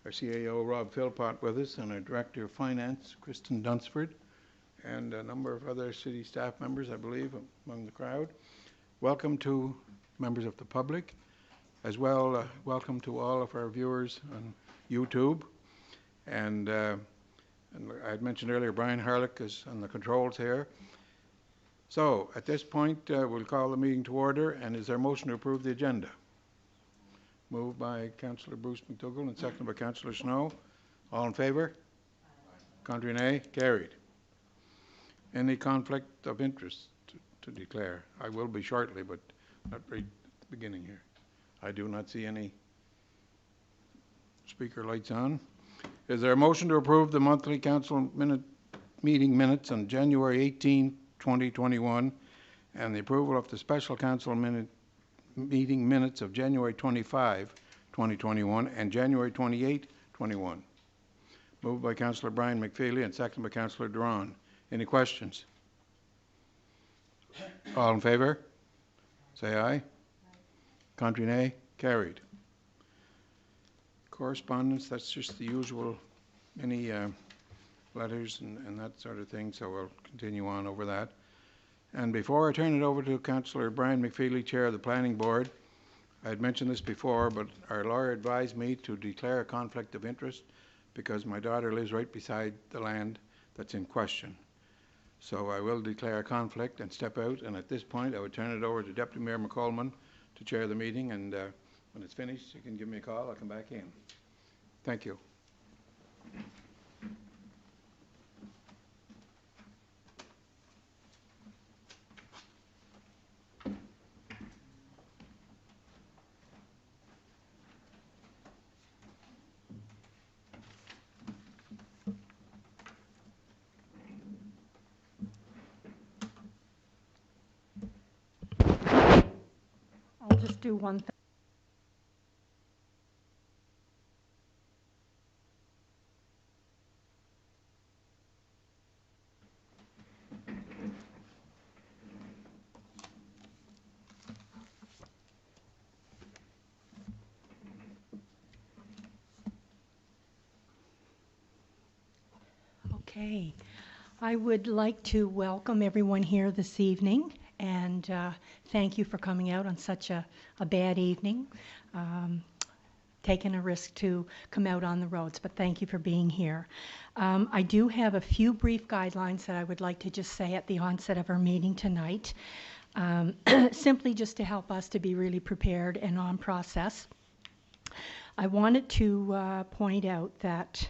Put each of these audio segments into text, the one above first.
our CAO, Rob Philpott, with us, and our Director of Finance, Kristen Dunsford, and a number of other city staff members, I believe, among the crowd. Welcome to members of the public. As well, welcome to all of our viewers on YouTube. And I had mentioned earlier, Brian Harlick is on the controls here. So at this point, we'll call the meeting to order. And is there a motion to approve the agenda? Moved by Councillor Bruce McDougall and seconded by Councillor Snow. All in favour? Contrary nay? Carried. Any conflict of interest to declare? I will be shortly, but not right at the beginning here. I do not see any speaker lights on. Is there a motion to approve the monthly council meeting minutes on January 18, 2021, and the approval of the special council meeting minutes of January 25, 2021, and January 28, 21? Moved by Councillor Brian McFeely and seconded by Councillor Duran. Any questions? All in favour? Say aye. Contrary nay? Carried. Correspondence, that's just the usual, any letters and that sort of thing, so we'll continue on over that. And before I turn it over to Councillor Brian McFeely, Chair of the Planning Board, I had mentioned this before, but our lawyer advised me to declare a conflict of interest because my daughter lives right beside the land that's in question. So I will declare a conflict and step out, and at this point I would turn it over to Deputy Mayor McColeman to chair the meeting, and when it's finished you can give me a call. I'll come back in. Thank you. I'll just do one thing. Okay, I would like to welcome everyone here this evening, and thank you for coming out on such a bad evening, taking a risk to come out on the roads, but thank you for being here. I do have a few brief guidelines that I would like to just say at the onset of our meeting tonight, simply just to help us to be really prepared and on process. I wanted to point out that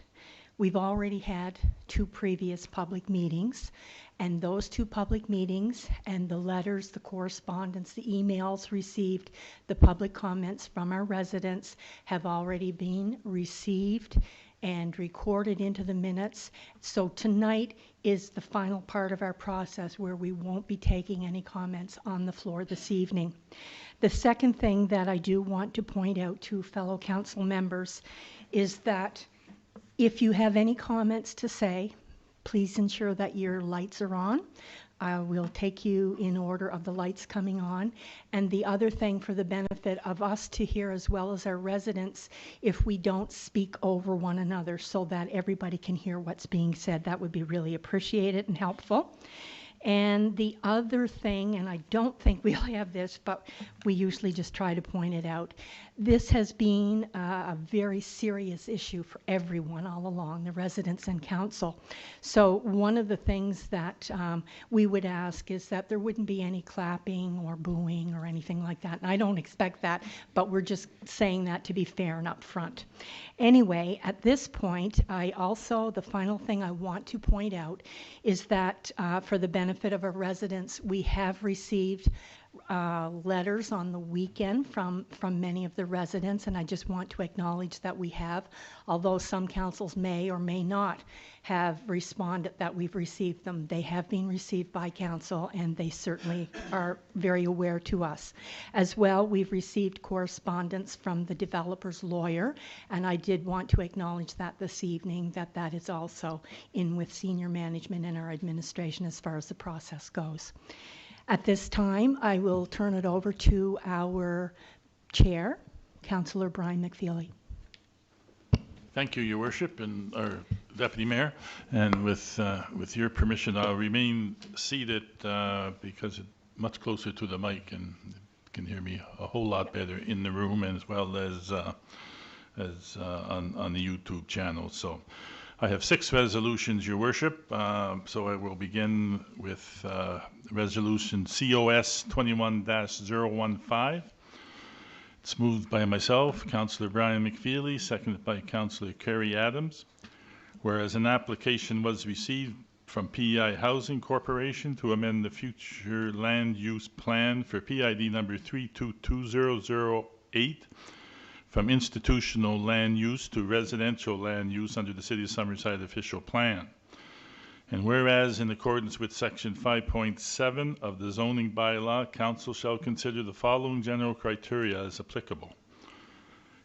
we've already had 2 previous public meetings, and those 2 public meetings and the letters, the correspondence, the emails received, the public comments from our residents have already been received and recorded into the minutes. So tonight is the final part of our process where we won't be taking any comments on the floor this evening. The second thing that I do want to point out to fellow council members is that if you have any comments to say, please ensure that your lights are on. I will take you in order of the lights coming on. And the other thing, for the benefit of us to hear as well as our residents, if we don't speak over one another so that everybody can hear what's being said, that would be really appreciated and helpful. And the other thing, and I don't think we'll have this, but we usually just try to point it out, this has been a very serious issue for everyone all along, the residents and council. So one of the things that we would ask is that there wouldn't be any clapping or booing or anything like that. And I don't expect that, but we're just saying that to be fair and upfront. Anyway, at this point, the final thing I want to point out is that for the benefit of our residents, we have received letters on the weekend from many of the residents, and I just want to acknowledge that we have, although some councils may or may not have responded that we've received them. They have been received by council, and they certainly are very aware to us. As well, we've received correspondence from the developer's lawyer, and I did want to acknowledge that this evening, that is also in with senior management and our administration as far as the process goes. At this time, I will turn it over to our chair, Councillor Brian McFeely. Thank you, Your Worship, and our Deputy Mayor. And with your permission, I'll remain seated because it's much closer to the mic and can hear me a whole lot better in the room as well as on the YouTube channel. So I have 6 resolutions, Your Worship. So I will begin with Resolution COS 21-015. It's moved by myself, Councillor Brian McFeely, seconded by Councillor Kerry Adams. Whereas an application was received from PEI Housing Corporation to amend the future land use plan for PID number 322008 from institutional land use to residential land use under the City of Summerside official plan. And whereas in accordance with section 5.7 of the zoning bylaw, council shall consider the following general criteria as applicable.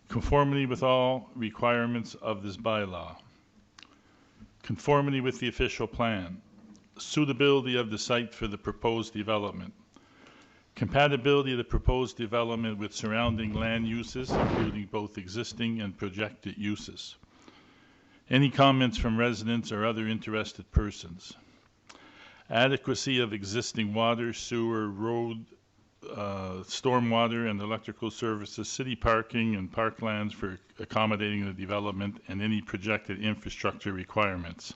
Conformity with all requirements of this bylaw. Conformity with the official plan. Suitability of the site for the proposed development. Compatibility of the proposed development with surrounding land uses, including both existing and projected uses. Any comments from residents or other interested persons. Adequacy of existing water, sewer, road, stormwater and electrical services, city parking and parklands for accommodating the development and any projected infrastructure requirements.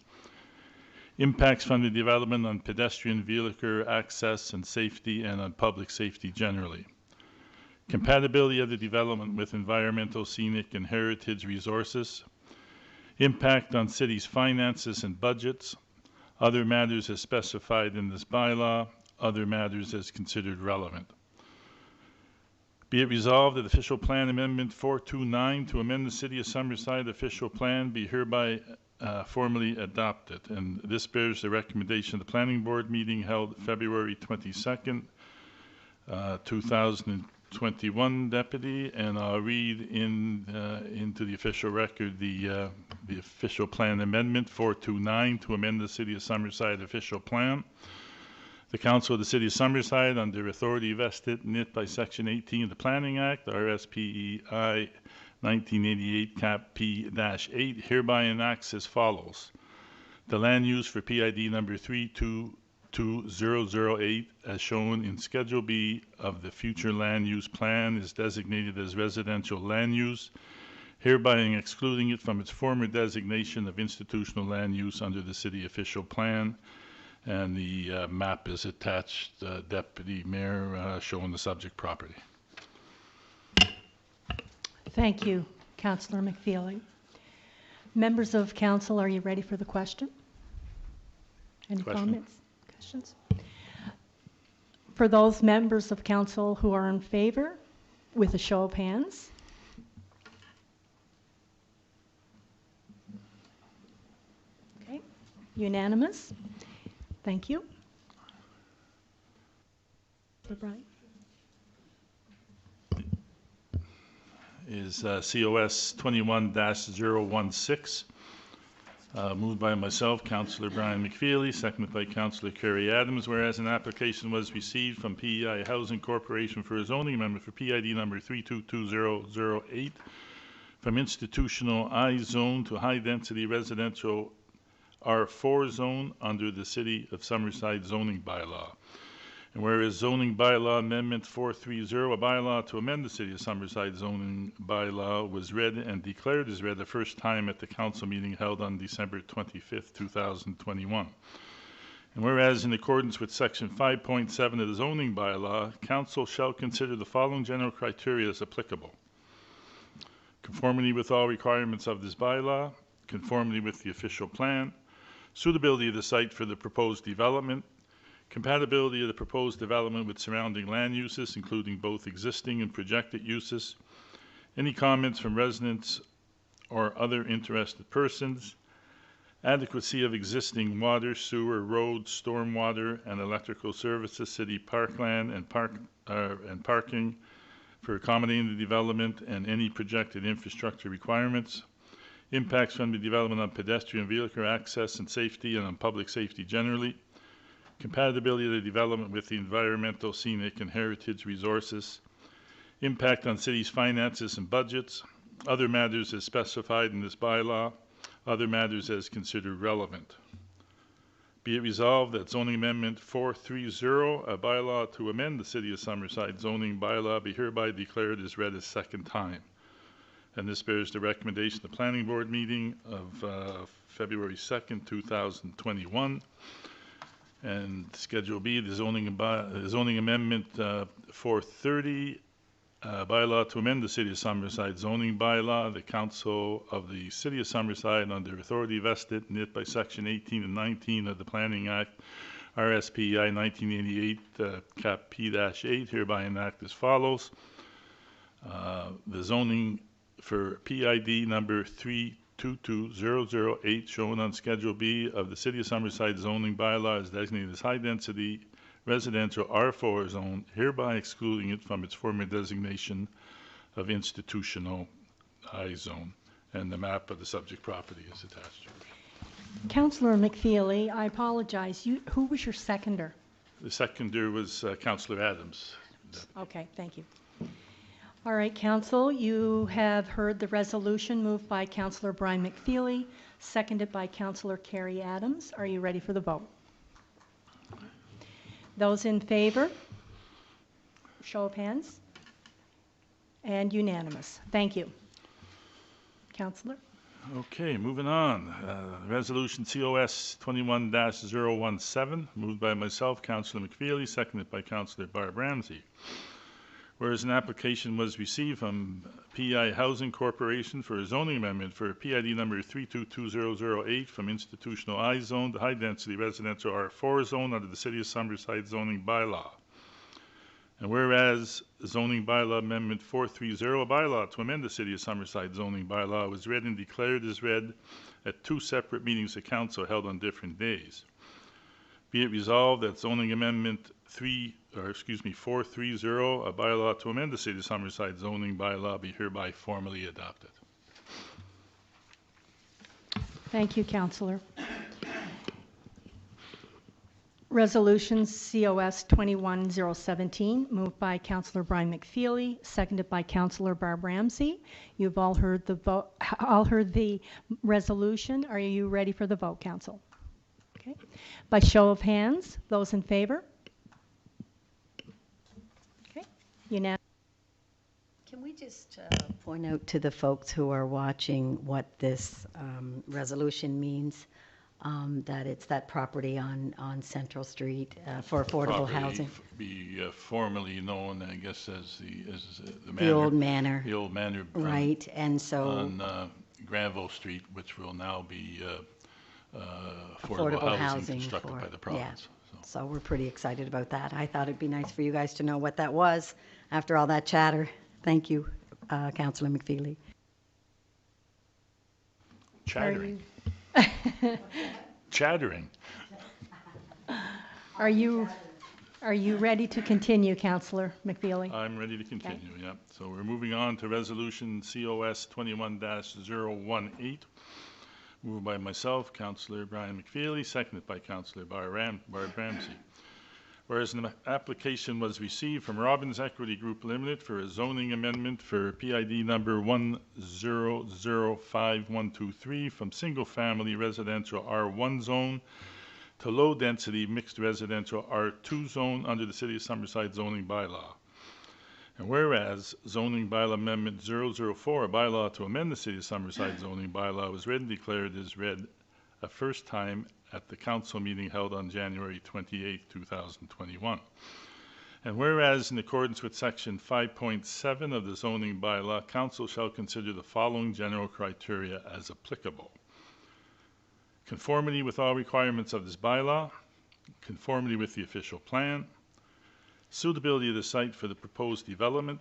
Impacts from the development on pedestrian vehicular access and safety and on public safety generally. Compatibility of the development with environmental, scenic and heritage resources. Impact on city's finances and budgets, other matters as specified in this bylaw, other matters as considered relevant. Be it resolved that official plan amendment 429 to amend the City of Summerside official plan be hereby formally adopted. And this bears the recommendation of the Planning Board meeting held February 22nd, 2021, Deputy, and I'll read into the official record the official plan amendment 429 to amend the City of Summerside official plan. The Council of the City of Summerside, under authority vested in it by Section 18 of the Planning Act, RSPEI 1988 Cap P-8, hereby enacts as follows. The land use for PID number 322008, as shown in Schedule B of the future land use plan, is designated as residential land use, hereby excluding it from its former designation of institutional land use under the city official plan. And the map is attached, Deputy Mayor, showing the subject property. Thank you, Councillor McFeely. Members of council, are you ready for the question? Any comments, questions? For those members of council who are in favor, with a show of hands. Okay, unanimous. Thank you. Brian. Is COS 21-016, moved by myself, Councillor Brian McFeely, seconded by Councillor Kerry Adams, whereas an application was received from PEI Housing Corporation for a zoning amendment for PID number 322008 from institutional I zone to high density residential R4 zone under the City of Summerside zoning bylaw. And whereas zoning bylaw amendment 430, a bylaw to amend the City of Summerside zoning bylaw, was read and declared as read the first time at the council meeting held on December 25th, 2021. And whereas in accordance with section 5.7 of the zoning bylaw, council shall consider the following general criteria as applicable. Conformity with all requirements of this bylaw, conformity with the official plan, suitability of the site for the proposed development, compatibility of the proposed development with surrounding land uses, including both existing and projected uses, any comments from residents or other interested persons, adequacy of existing water, sewer, road, stormwater, and electrical services, city parkland and parking for accommodating the development and any projected infrastructure requirements, impacts from the development on pedestrian vehicular access and safety and on public safety generally, compatibility of the development with the environmental, scenic, and heritage resources, impact on city's finances and budgets, other matters as specified in this bylaw, other matters as considered relevant. Be it resolved that zoning amendment 430, a bylaw to amend the City of Summerside zoning bylaw, be hereby declared as read a second time. And this bears the recommendation of the Planning Board meeting of February 2nd, 2021. And Schedule B, the zoning amendment 430, bylaw to amend the City of Summerside zoning bylaw. The Council of the City of Summerside, under authority vested in it by Section 18 and 19 of the Planning Act, RSPI 1988, Cap P-8, hereby enact as follows. The zoning for PID number 322008, shown on Schedule B of the City of Summerside zoning bylaw, is designated as high-density residential R4 zone, hereby excluding it from its former designation of institutional I zone. And the map of the subject property is attached. Councillor McFeely, I apologize. Who was your seconder? The seconder was Councillor Adams. Okay, thank you. All right, Council, you have heard the resolution moved by Councillor Brian McFeely, seconded by Councillor Carrie Adams. Are you ready for the vote? Those in favor? Show of hands. And unanimous. Thank you. Councillor? Okay, moving on. Resolution COS 21-017, moved by myself, Councillor McFeely, seconded by Councillor Barb Ramsey. Whereas an application was received from PI Housing Corporation for a zoning amendment for PID number 322008 from institutional I zone to high-density residential R4 zone under the City of Summerside zoning bylaw. And whereas zoning bylaw amendment 430, a bylaw to amend the City of Summerside zoning bylaw, was read and declared as read at two separate meetings of council held on different days. Be it resolved that zoning amendment 430, a bylaw to amend the City of Summerside zoning bylaw, be hereby formally adopted. Thank you, Councillor. Resolution COS 21017, moved by Councillor Brian McFeely, seconded by Councillor Barb Ramsey. You've all heard the resolution. Are you ready for the vote, Council? Okay. By show of hands, those in favor? Okay. Unanimous. Can we just point out to the folks who are watching what this resolution means? That it's that property on Central Street for affordable housing. Be formally known, I guess, as the manor. The old manor. The old manor. Right, and so. On Granville Street, which will now be affordable housing constructed by the province. Yeah. So we're pretty excited about that. I thought it'd be nice for you guys to know what that was after all that chatter. Thank you, Councillor McFeely. Chattering. Chattering. Are you ready to continue, Councillor McFeely? I'm ready to continue, yeah. So we're moving on to Resolution COS 21-018, moved by myself, Councillor Brian McFeely, seconded by Councillor Barb Ramsey. Whereas an application was received from Robbins Equity Group Limited for a zoning amendment for PID number 1005123 from single-family residential R1 zone to low-density mixed residential R2 zone under the City of Summerside zoning bylaw. And whereas zoning bylaw amendment 004, a bylaw to amend the City of Summerside zoning bylaw, was read and declared as read a first time at the council meeting held on January 28, 2021. And whereas in accordance with section 5.7 of the zoning bylaw, council shall consider the following general criteria as applicable: conformity with all requirements of this bylaw, conformity with the official plan, suitability of the site for the proposed development,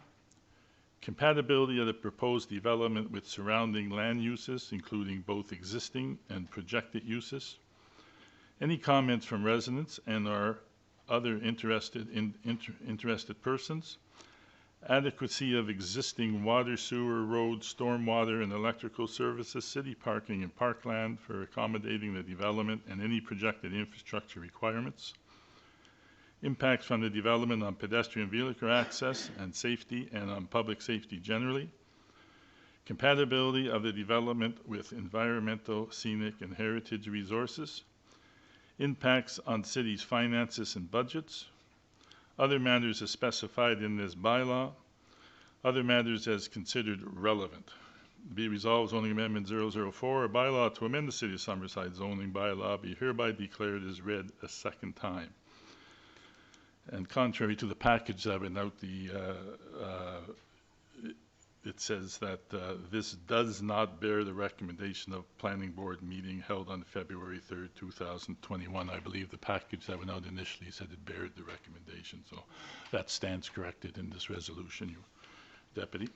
compatibility of the proposed development with surrounding land uses, including both existing and projected uses, any comments from residents and or other interested persons, adequacy of existing water, sewer, road, stormwater, and electrical services, city parking and parkland for accommodating the development and any projected infrastructure requirements, impacts from the development on pedestrian vehicle access and safety and on public safety generally, compatibility of the development with environmental, scenic, and heritage resources, impacts on city's finances and budgets, other matters as specified in this bylaw, other matters as considered relevant. Be resolved, zoning amendment 004, a bylaw to amend the City of Summerside zoning bylaw be hereby declared as read a second time. And contrary to the package that went out, it says that this does not bear the recommendation of planning board meeting held on February 3rd, 2021. I believe the package that went out initially said it bared the recommendation, so that stands corrected in this resolution, you Deputy.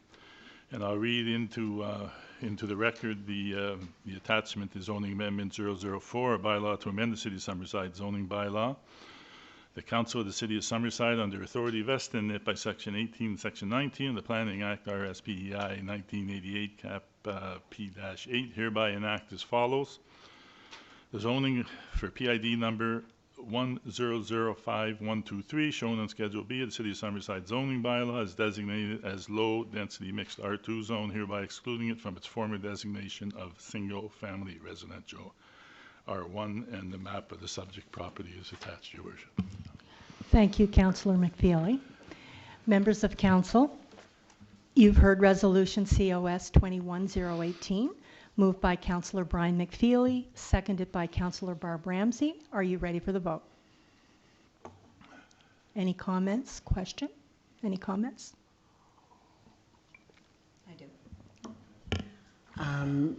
And I'll read into the record the attachment to zoning amendment 004, a bylaw to amend the City of Summerside zoning bylaw. The Council of the City of Summerside, under authority vested in it by Section 18, Section 19 of the Planning Act, RSPEI 1988, Cap P-8, hereby enact as follows. The zoning for PID number 1005123, shown on Schedule B of the City of Summerside zoning bylaw, is designated as low-density mixed R2 zone, hereby excluding it from its former designation of single-family residential R1, and the map of the subject property is attached, Your Worship. Thank you, Councillor McFeely. Members of Council, you've heard Resolution COS 21018, moved by Councillor Brian McFeely, seconded by Councillor Barb Ramsey. Are you ready for the vote? Any comments? Question? Any comments? I do.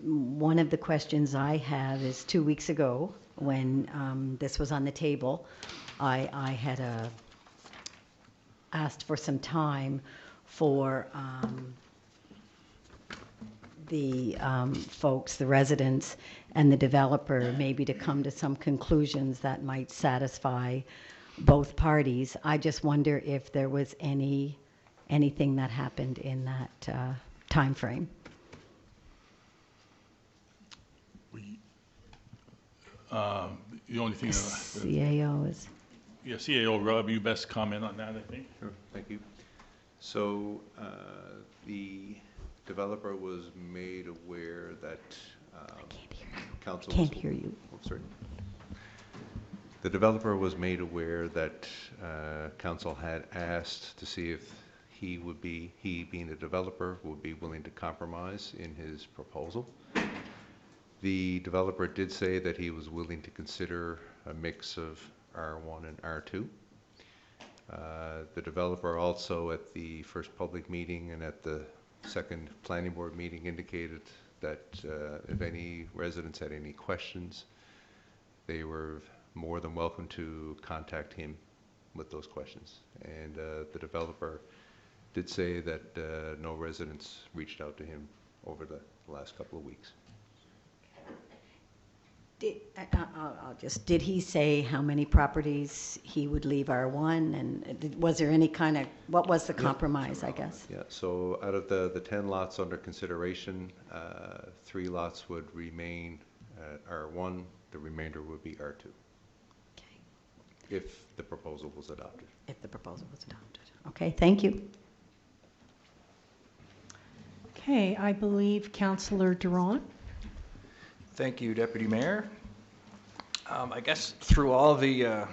One of the questions I have is 2 weeks ago when this was on the table, I had asked for some time for the folks, the residents, and the developer maybe to come to some conclusions that might satisfy both parties. I just wonder if there was anything that happened in that time frame. The only thing CAO is... Yeah, CAO, Rob, you best comment on that, I think. Sure, thank you. So the developer was made aware that council Can't hear you. Oh, sorry. The developer was made aware that council had asked to see if he being a developer, would be willing to compromise in his proposal. The developer did say that he was willing to consider a mix of R1 and R2. The developer also at the first public meeting and at the second planning board meeting indicated that if any residents had any questions, they were more than welcome to contact him with those questions. And the developer did say that no residents reached out to him over the last couple of weeks. Did he say how many properties he would leave R1, and was there any kind of, what was the compromise, I guess? Yeah, so out of the 10 lots under consideration, 3 lots would remain at R1, the remainder would be R2. Okay. If the proposal was adopted. If the proposal was adopted. Okay, thank you. Okay, I believe Councillor Duran. Thank you, Deputy Mayor. I guess through all the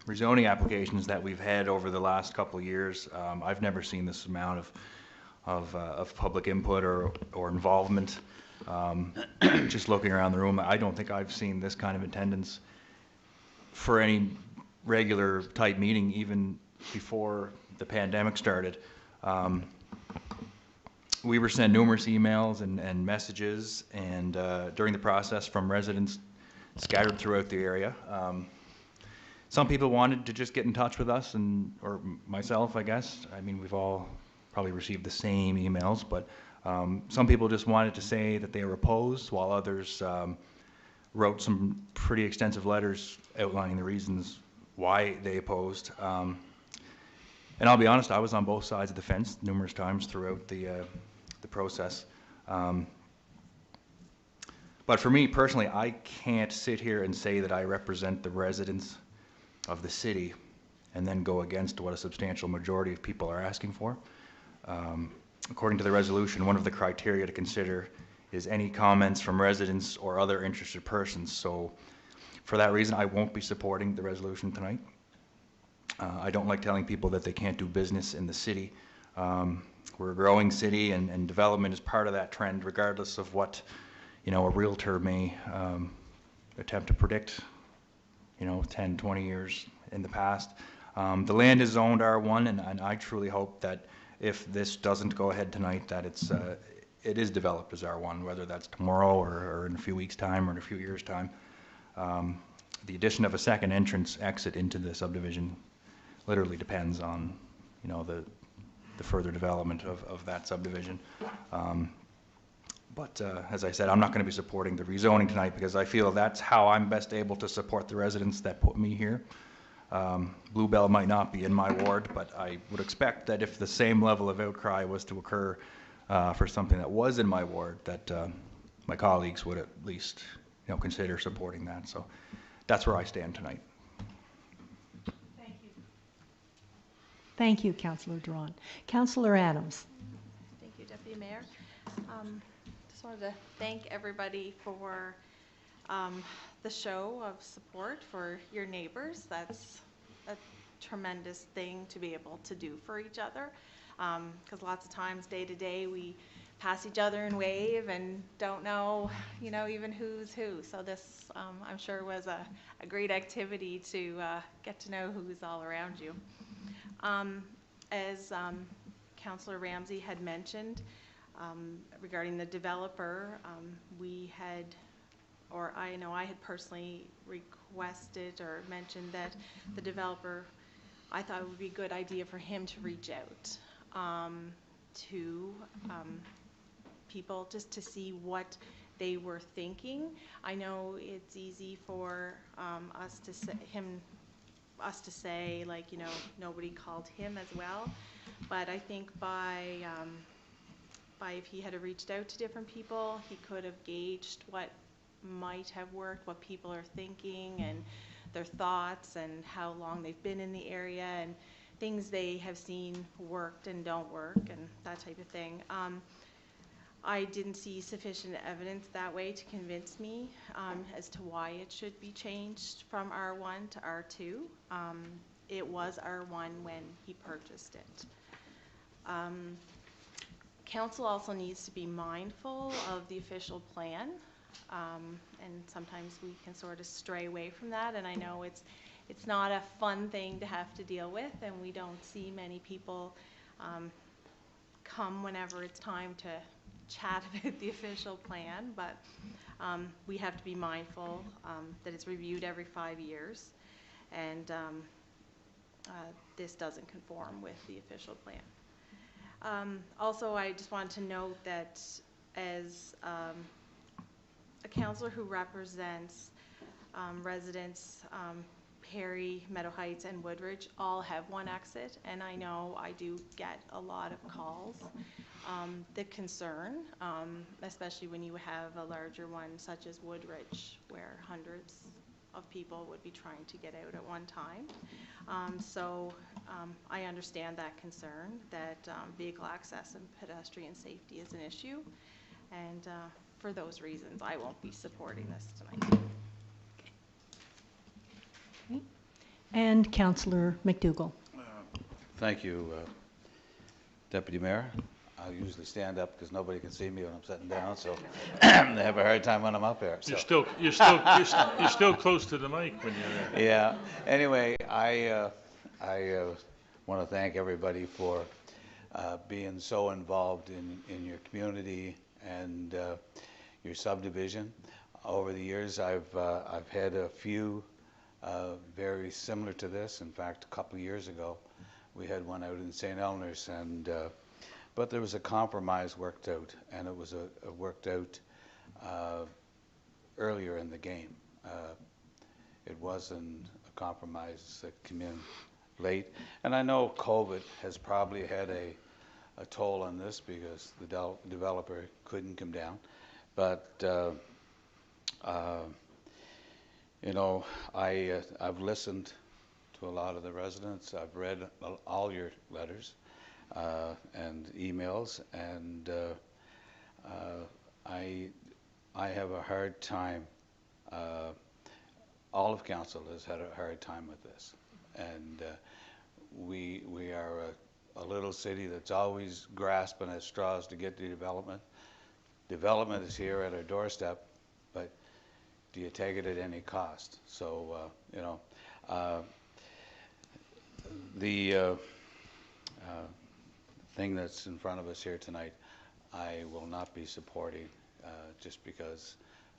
rezoning applications that we've had over the last couple of years, I've never seen this amount of public input or involvement. Just looking around the room, I don't think I've seen this kind of attendance for any regular type meeting, even before the pandemic started. We were sent numerous emails and messages and during the process from residents scattered throughout the area. Some people wanted to just get in touch with us or myself, I guess. I mean, we've all probably received the same emails, but some people just wanted to say that they were opposed, while others wrote some pretty extensive letters outlining the reasons why they opposed. And I'll be honest, I was on both sides of the fence numerous times throughout the process. But for me personally, I can't sit here and say that I represent the residents of the city and then go against what a substantial majority of people are asking for. according to the resolution, one of the criteria to consider is any comments from residents or other interested persons. So for that reason, I won't be supporting the resolution tonight. I don't like telling people that they can't do business in the city. We're a growing city, and development is part of that trend, regardless of what, a realtor may attempt to predict, 10, 20 years in the past. The land is zoned R1, and I truly hope that if this doesn't go ahead tonight, that it is developed as R1, whether that's tomorrow or in a few weeks' time or in a few years' time. The addition of a second entrance exit into the subdivision literally depends on, the further development of that subdivision. But as I said, I'm not going to be supporting the rezoning tonight because I feel that's how I'm best able to support the residents that put me here. Bluebell might not be in my ward, but I would expect that if the same level of outcry was to occur for something that was in my ward, that my colleagues would at least, consider supporting that. So that's where I stand tonight. Thank you, Councillor Duran. Councillor Adams. Thank you, Deputy Mayor. Just wanted to thank everybody for the show of support for your neighbors. That's a tremendous thing to be able to do for each other, because lots of times day to day we pass each other and wave and don't know, even who's who. So this, I'm sure, was a great activity to get to know who's all around you. As Councillor Ramsey had mentioned, regarding the developer, I know I had personally requested or mentioned that the developer, I thought it would be a good idea for him to reach out to people just to see what they were thinking. I know it's easy for us to say, like, nobody called him as well, but I think by if he had reached out to different people, he could have gauged what might have worked, what people are thinking and their thoughts and how long they've been in the area and things they have seen worked and don't work and that type of thing. I didn't see sufficient evidence that way to convince me as to why it should be changed from R1 to R2. It was R1 when he purchased it. Council also needs to be mindful of the official plan, and sometimes we can sort of stray away from that, and I know it's not a fun thing to have to deal with, and we don't see many people come whenever it's time to chat about the official plan, but we have to be mindful that it's reviewed every 5 years, and this doesn't conform with the official plan. Also, I just wanted to note that as a councillor who represents residents Perry, Meadow Heights, and Woodridge all have one exit, and I know I do get a lot of calls. The concern, especially when you have a larger one such as Woodridge, where hundreds of people would be trying to get out at one time. So I understand that concern, that vehicle access and pedestrian safety is an issue, and for those reasons I won't be supporting this tonight. Okay. And Councillor McDougall. Thank you, Deputy Mayor. I usually stand up because nobody can see me when I'm sitting down, so they have a hard time when I'm up here. So. You're still close to the mic when you're there. Yeah. Anyway, I want to thank everybody for being so involved in your community and your subdivision. Over the years, I've had a few very similar to this. In fact, a couple of years ago, we had one out in St. Eleanor's, and but there was a compromise worked out, and it was worked out earlier in the game. It wasn't a compromise that came in late, and I know COVID has probably had a toll on this because the developer couldn't come down, but you know, I've listened to a lot of the residents. I've read all your letters. and emails, and I have a hard time. All of council has had a hard time with this, and we are a little city that's always grasping at straws to get the development. Development is here at our doorstep, but do you take it at any cost? So you know, the thing that's in front of us here tonight, I will not be supporting just because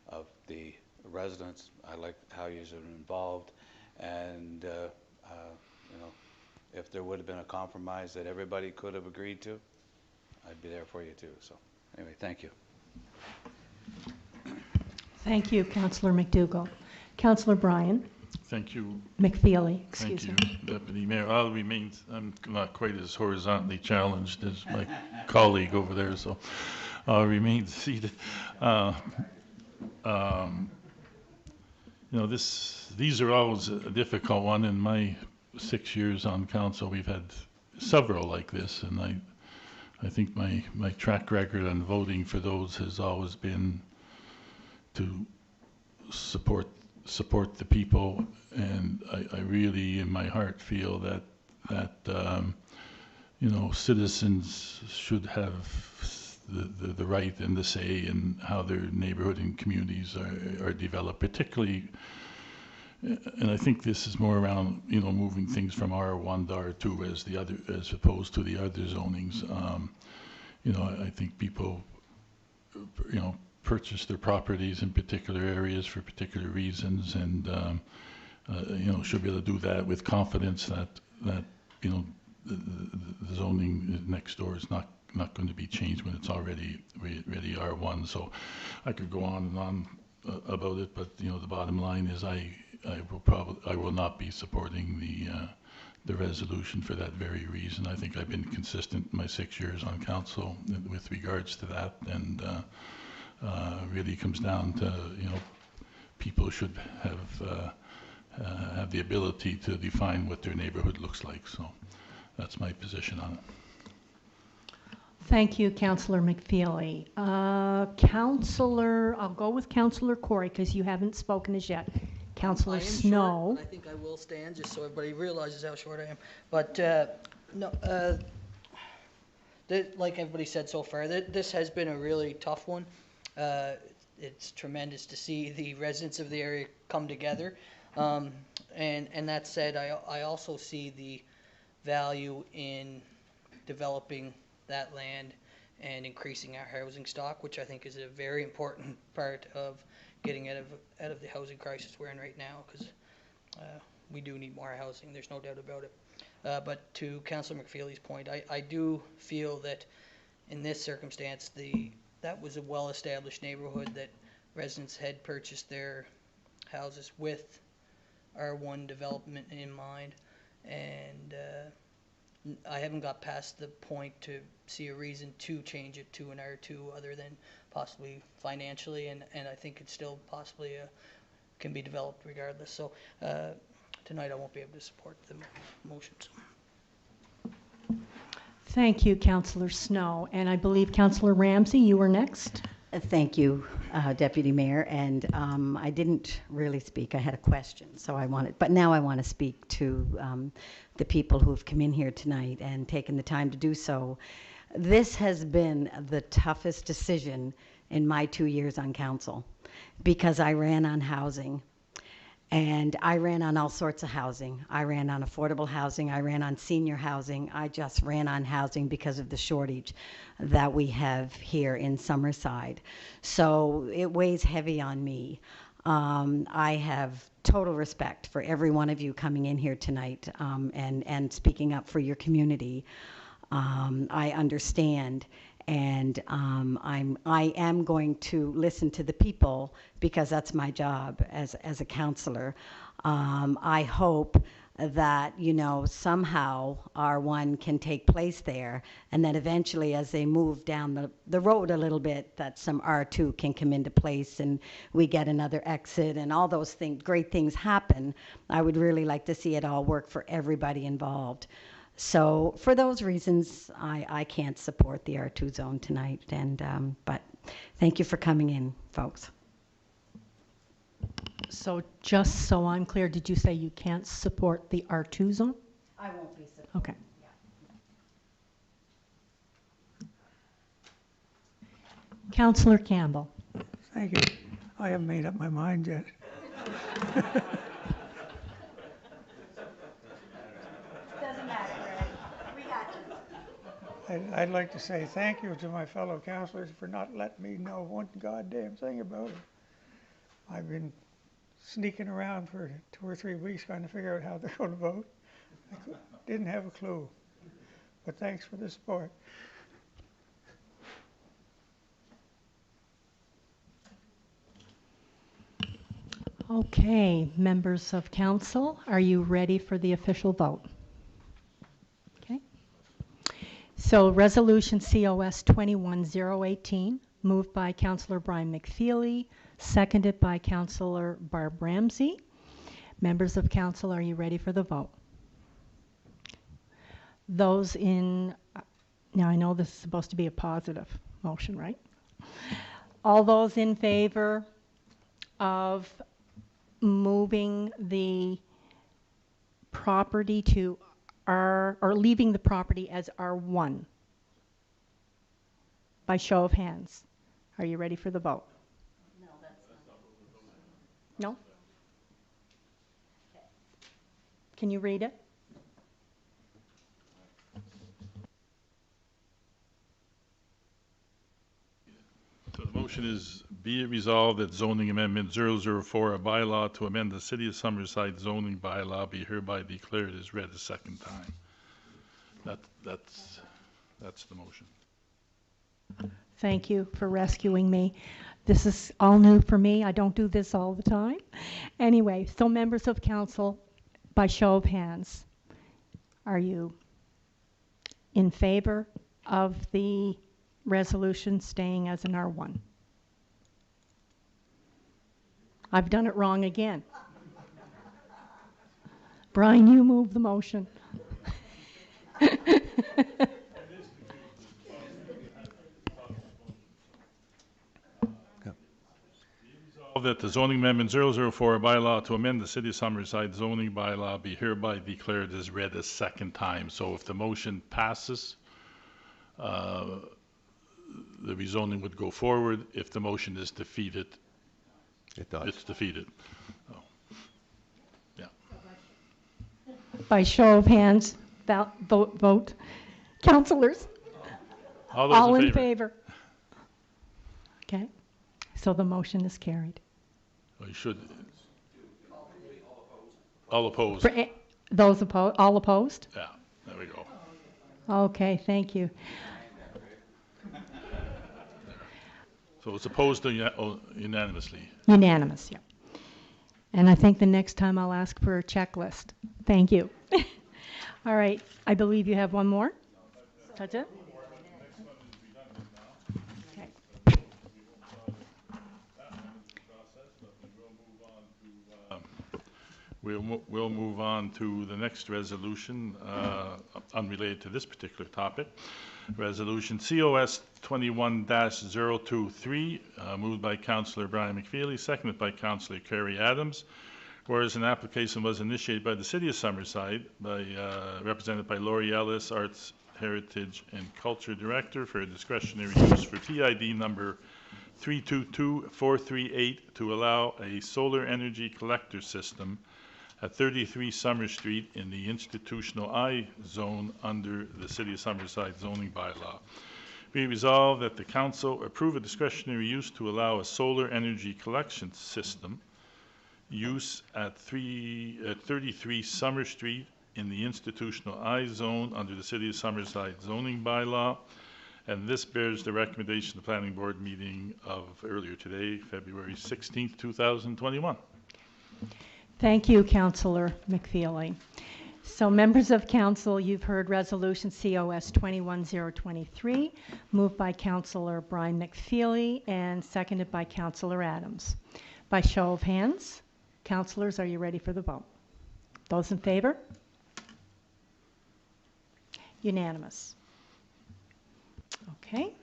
of the residents. I like how you're involved, and you know, if there would have been a compromise that everybody could have agreed to, I'd be there for you too. So anyway, thank you. Thank you, Councillor McDougall. Councillor Bryan Thank you. McFeely, Thank excuse you, me. Deputy Mayor. I'm not quite as horizontally challenged as my colleague over there, so I'll remain seated. You know, these are always a difficult one. In my 6 years on council, we've had several like this, and I think my track record on voting for those has always been to support the people, and I really, in my heart, feel that you know, citizens should have the right and the say in how their neighborhood and communities are developed, particularly. And I think this is more around, you know, moving things from R1 to R2 as opposed to the other zonings. You know, I think people, you know, purchase their properties in particular areas for particular reasons, and you know, should be able to do that with confidence that you know, the zoning next door is not going to be changed when it's already R1. So I could go on and on about it, but you know, the bottom line is I will not be supporting the resolution for that very reason. I think I've been consistent in my 6 years on council with regards to that, and really comes down to, you know, people should have the ability to define what their neighborhood looks like. So that's my position on it. Thank you, Councillor McFeely. I'll go with Councillor Corey because you haven't spoken as yet. Councillor Snow. Short, I think I will stand just so everybody realizes how short I am. But no, like everybody said so far, this has been a really tough one. It's tremendous to see the residents of the area come together. And that said, I also see the value in developing that land and increasing our housing stock, which I think is a very important part of getting out of the housing crisis we're in right now, because we do need more housing, there's no doubt about it. But to Councillor McFeely's point, I do feel that in this circumstance, that was a well-established neighborhood that residents had purchased their houses with R1 development in mind, and I haven't got past the point to see a reason to change it to an R2 other than possibly financially, and I think it still possibly can be developed regardless. So tonight I won't be able to support the motions. Thank you, Councillor Snow. And I believe Councillor Ramsey, you were next. Thank you, Deputy Mayor. And I didn't really speak. I had a question, so but now I want to speak to the people who have come in here tonight and taken the time to do so. This has been the toughest decision in my 2 years on council, because I ran on housing. And I ran on all sorts of housing. I ran on affordable housing. I ran on senior housing. I just ran on housing because of the shortage that we have here in Summerside. So it weighs heavy on me. I have total respect for every one of you coming in here tonight and speaking up for your community. I understand. And I am going to listen to the people because that's my job as a counselor. I hope that, you know, somehow R1 can take place there, and that eventually as they move down the road a little bit, that some R2 can come into place and we get another exit and all those great things happen. I would really like to see it all work for everybody involved. So for those reasons, I can't support the R2 zone tonight, and but thank you for coming in, folks. So just so I'm clear, did you say you can't support the R2 zone? I won't be supporting. Okay. Councillor Campbell. Thank you. I haven't made up my mind yet. Doesn't matter, Greg. We got you. I'd like to say thank you to my fellow councillors for not letting me know one goddamn thing about it. I've been sneaking around for 2 or 3 weeks trying to figure out how they're going to vote. Didn't have a clue. But thanks for the support. Okay, members of council, are you ready for the official vote? Okay. So resolution COS 21018, moved by Councillor Brian McFeely, seconded by Councillor Barb Ramsey. Members of council, are you ready for the vote? Those in, now I know this is supposed to be a positive motion, right? All those in favor of moving the property to R, or leaving the property as R1? By show of hands. Are you ready for the vote? No, that's not. No? Can you read it? So the motion is, be it resolved that zoning amendment 004, a bylaw to amend the City of Summerside zoning bylaw, be hereby declared as read a second time. That's the motion. Thank you for rescuing me. This is all new for me. I don't do this all the time. Anyway, so members of council, by show of hands, are you in favor of the resolution staying as an R1? I've done it wrong again. Brian, you move the motion. That the zoning amendment 004, a bylaw to amend the City of Summerside zoning bylaw, be hereby declared as read a second time. So if the motion passes, the rezoning would go forward. If the motion is defeated, It does. it's defeated. So, yeah. By show of hands, vote. Councillors, All those all in in favor? favor? Okay, so the motion is carried. Well, you should. All opposed? Those opposed, all opposed? Yeah, there we go. Okay, thank you. So it's opposed to unanimously. Unanimous, yeah. And I think the next time I'll ask for a checklist. Thank you. All right, I believe you have one more? That's it? Okay. We'll move on to the next resolution, unrelated to this particular topic. Resolution COS 21-023, moved by Councillor Brian McFeely, seconded by Councillor Kerry Adams. Whereas an application was initiated by the City of Summerside, represented by Laurie Ellis, Arts, Heritage and Culture Director, for a discretionary use for PID number 322438 to allow a solar energy collector system at 33 Summer Street in the institutional I zone under the City of Summerside zoning bylaw. Be resolved that the council approve a discretionary use to allow a solar energy collection system use at 33 Summer Street in the institutional I zone under the City of Summerside zoning bylaw. And this bears the recommendation of the planning board meeting of earlier today, February 16th, 2021. Thank you, Councillor McFeely. So members of council, you've heard resolution COS 21023, moved by Councillor Brian McFeely and seconded by Councillor Adams. By show of hands, councillors, are you ready for the vote? Those in favor? Unanimous. Okay.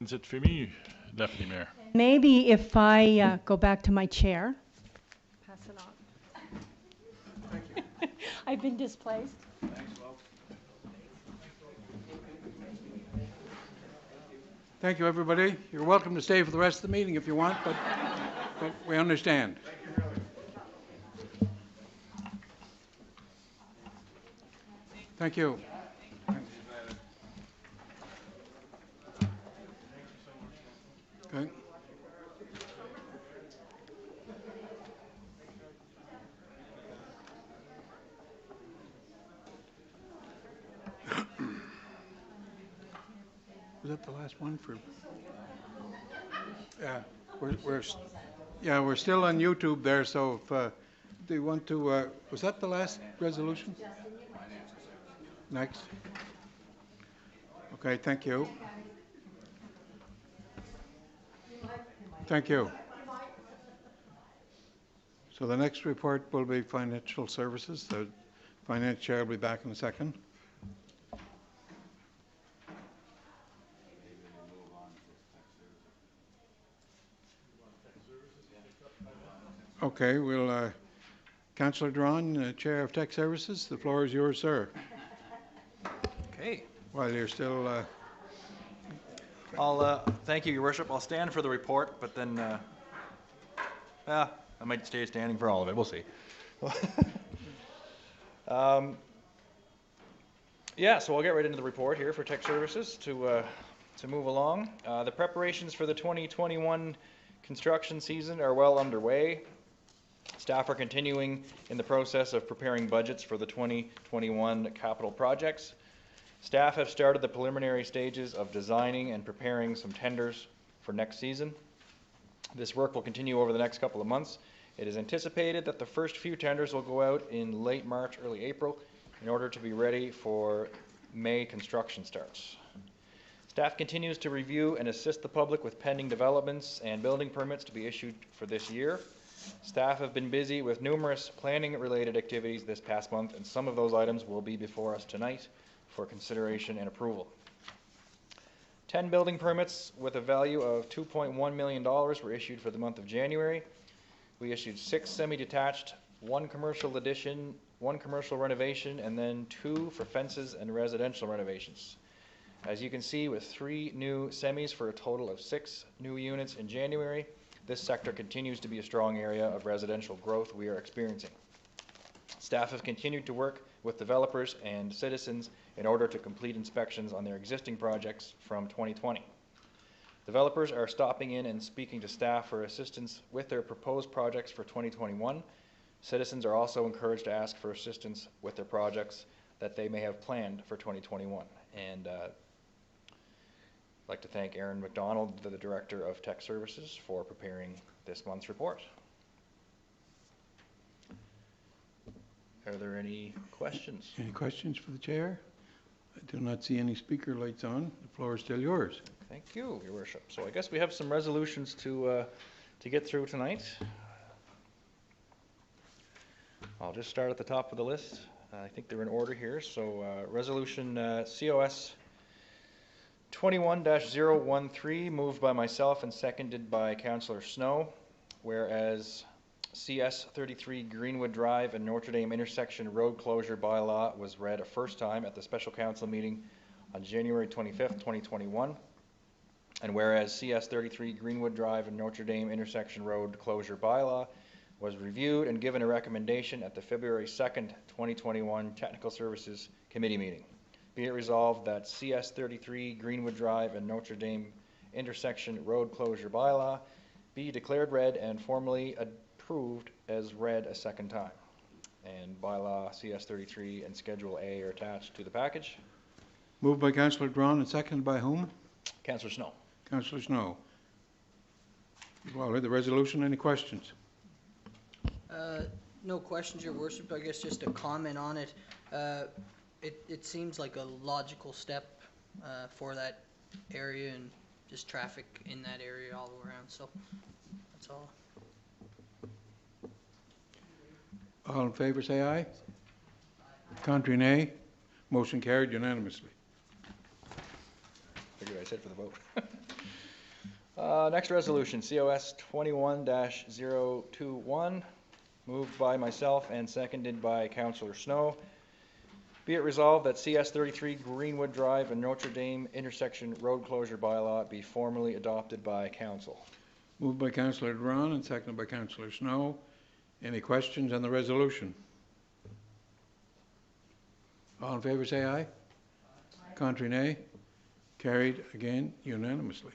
That's it for me, Deputy Mayor. Maybe if I go back to my chair. Pass it on. Thank you. I've been displaced. Thank you, everybody. You're welcome to stay for the rest of the meeting if you want, but we understand. Thank you. Okay. Was that the last one for? Yeah, we're still on YouTube there, so if, do you want to, was that the last resolution? Next. Okay, thank you. Thank you. So the next report will be financial services. The finance chair will be back in a second. Okay, we'll, Councillor Drawn, Chair of Tech Services, the floor is yours, sir. Okay. While you're still, Thank you, Your Worship. I'll stand for the report, but then, I might stay standing for all of it. We'll see. Yeah, so I'll get right into the report here for Tech Services to move along. The preparations for the 2021 construction season are well underway. Staff are continuing in the process of preparing budgets for the 2021 capital projects. Staff have started the preliminary stages of designing and preparing some tenders for next season. This work will continue over the next couple of months. It is anticipated that the first few tenders will go out in late March, early April, in order to be ready for May construction starts. Staff continues to review and assist the public with pending developments and building permits to be issued for this year. Staff have been busy with numerous planning-related activities this past month, and some of those items will be before us tonight for consideration and approval. 10 building permits with a value of $2.1 million were issued for the month of January. We issued 6 semi-detached, 1 commercial addition, 1 commercial renovation, and then 2 for fences and residential renovations. As you can see, with 3 new semis for a total of 6 new units in January, this sector continues to be a strong area of residential growth we are experiencing. Staff have continued to work with developers and citizens in order to complete inspections on their existing projects from 2020. Developers are stopping in and speaking to staff for assistance with their proposed projects for 2021. Citizens are also encouraged to ask for assistance with their projects that they may have planned for 2021. And I'd like to thank Aaron McDonald, the Director of Tech Services, for preparing this month's report. Are there any questions? any questions for the chair? I do not see any speaker lights on. The floor is still yours. Thank you, Your Worship. So I guess we have some resolutions to get through tonight. I'll just start at the top of the list. I think they're in order here. So Resolution COS 21-013, moved by myself and seconded by Councillor Snow, whereas CS 33 Greenwood Drive and Notre Dame intersection road closure bylaw was read a first time at the special council meeting on January 25th, 2021. And whereas CS 33 Greenwood Drive and Notre Dame intersection road closure bylaw was reviewed and given a recommendation at the February 2nd, 2021 Technical Services Committee meeting. Be it resolved that CS 33 Greenwood Drive and Notre Dame intersection road closure bylaw be declared read and formally approved as read a second time. And bylaw CS 33 and Schedule A are attached to the package. Moved by Councillor Drawn and seconded by whom? Councillor Snow. Councillor Snow. Well, the resolution, any questions? No questions, Your Worship. I guess just a comment on it. It seems like a logical step for that area and just traffic in that area all around. So that's all. All in favor, say aye. Contrary, nay. Motion carried unanimously. Figured I said for the vote. Next resolution, COS 21-021, moved by myself and seconded by Councillor Snow. Be it resolved that CS 33 Greenwood Drive and Notre Dame intersection road closure bylaw be formally adopted by council. Moved by Councillor Duran and seconded by Councillor Snow. Any questions on the resolution? All in favor say aye. Contrary, nay. Carried again unanimously.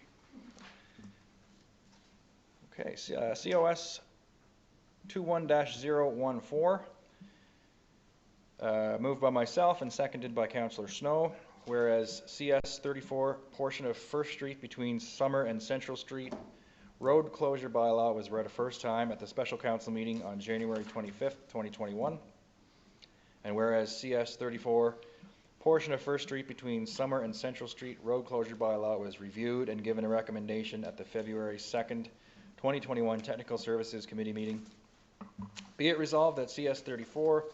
Okay, COS 21-014, moved by myself and seconded by Councillor Snow, whereas CS 34 portion of First Street between Summer and Central Street road closure bylaw was read a first time at the special council meeting on January 25th, 2021, and whereas CS 34 portion of First Street between Summer and Central Street road closure bylaw was reviewed and given a recommendation at the February 2nd, 2021 Technical Services Committee meeting. Be it resolved that CS 34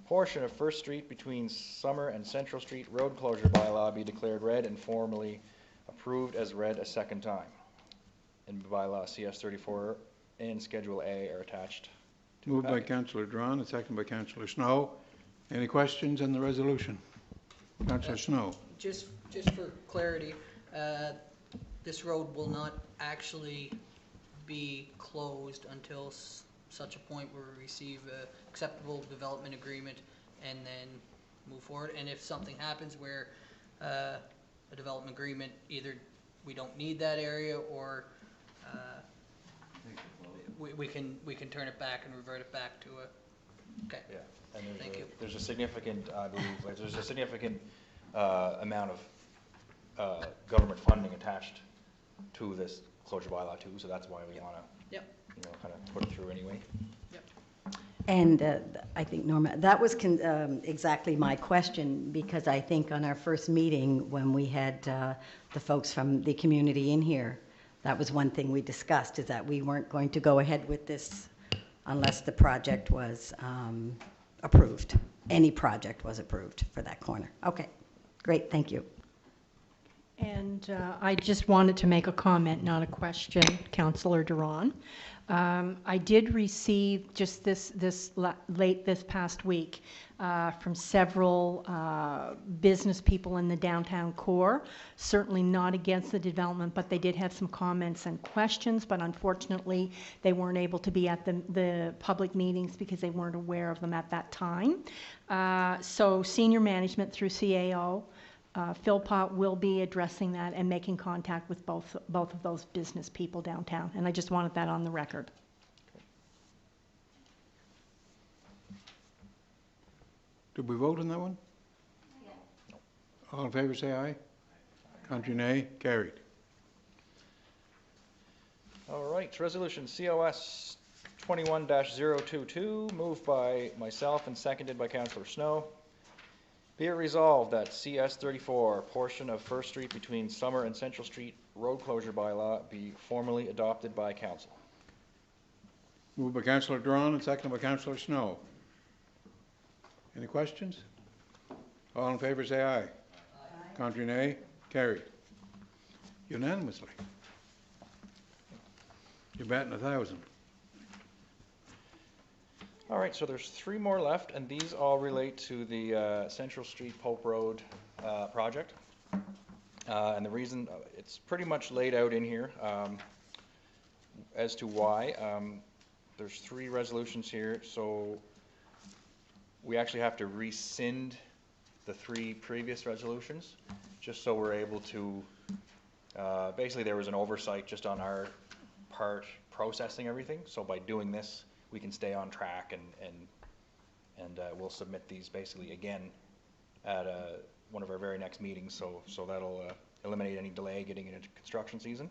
portion of First Street between Summer and Central Street road closure bylaw be declared read and formally approved as read a second time. And bylaw CS 34 and Schedule A are attached. Moved by Councillor Duran and seconded by Councillor Snow. Any questions on the resolution? Councillor Snow. Just for clarity, this road will not actually be closed until such a point where we receive a acceptable development agreement and then move forward. And if something happens where a development agreement, either we don't need that area or we can turn it back and revert it back to a, okay. Yeah, and Thank you. there's a significant, I believe, there's a significant amount of government funding attached to this closure bylaw too, so that's why we want to, Yep. kind of put it through anyway. Yep. And I think, Norma, that was exactly my question, because I think on our first meeting when we had the folks from the community in here, that was one thing we discussed, is that we weren't going to go ahead with this unless the project was approved. Any project was approved for that corner. Okay, great, thank you. And I just wanted to make a comment, not a question, Councillor Duran. I did receive just late this past week from several business people in the downtown core, certainly not against the development, but they did have some comments and questions, but unfortunately they weren't able to be at the public meetings because they weren't aware of them at that time. So senior management through CAO, Philpott will be addressing that and making contact with both of those business people downtown, and I just wanted that on the record. Did we vote on that one? Yeah. All in favor say aye. Contrary, nay. Carried. All right, resolution COS 21-022, moved by myself and seconded by Councillor Snow. Be it resolved that CS 34, portion of First Street between Summer and Central Street road closure bylaw be formally adopted by council. Moved by Councillor Duran and seconded by Councillor Snow. Any questions? All in favor say aye. Aye. Contrary, nay. Carried. Unanimously. You're batting 1,000. All right, so there's 3 more left, and these all relate to the Central Street Pope Road project. And the reason, it's pretty much laid out in here as to why. There's 3 resolutions here, so we actually have to rescind the 3 previous resolutions, just so we're able to, basically there was an oversight just on our part processing everything, so by doing this, we can stay on track, and we'll submit these basically again at one of our very next meetings, so that'll eliminate any delay getting into construction season.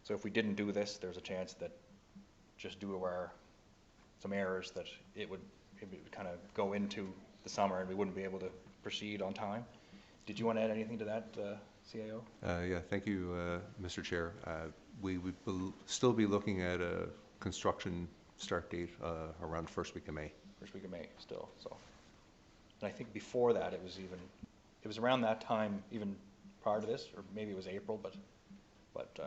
So if we didn't do this, there's a chance that just due to some errors that it would kind of go into the summer and we wouldn't be able to proceed on time. Did you want to add anything to that, CAO? Yeah, thank you, Mr. Chair. We would still be looking at a construction start date around the first week of May. First week of May still, so. And I think before that, it was around that time, even prior to this, or maybe it was April, but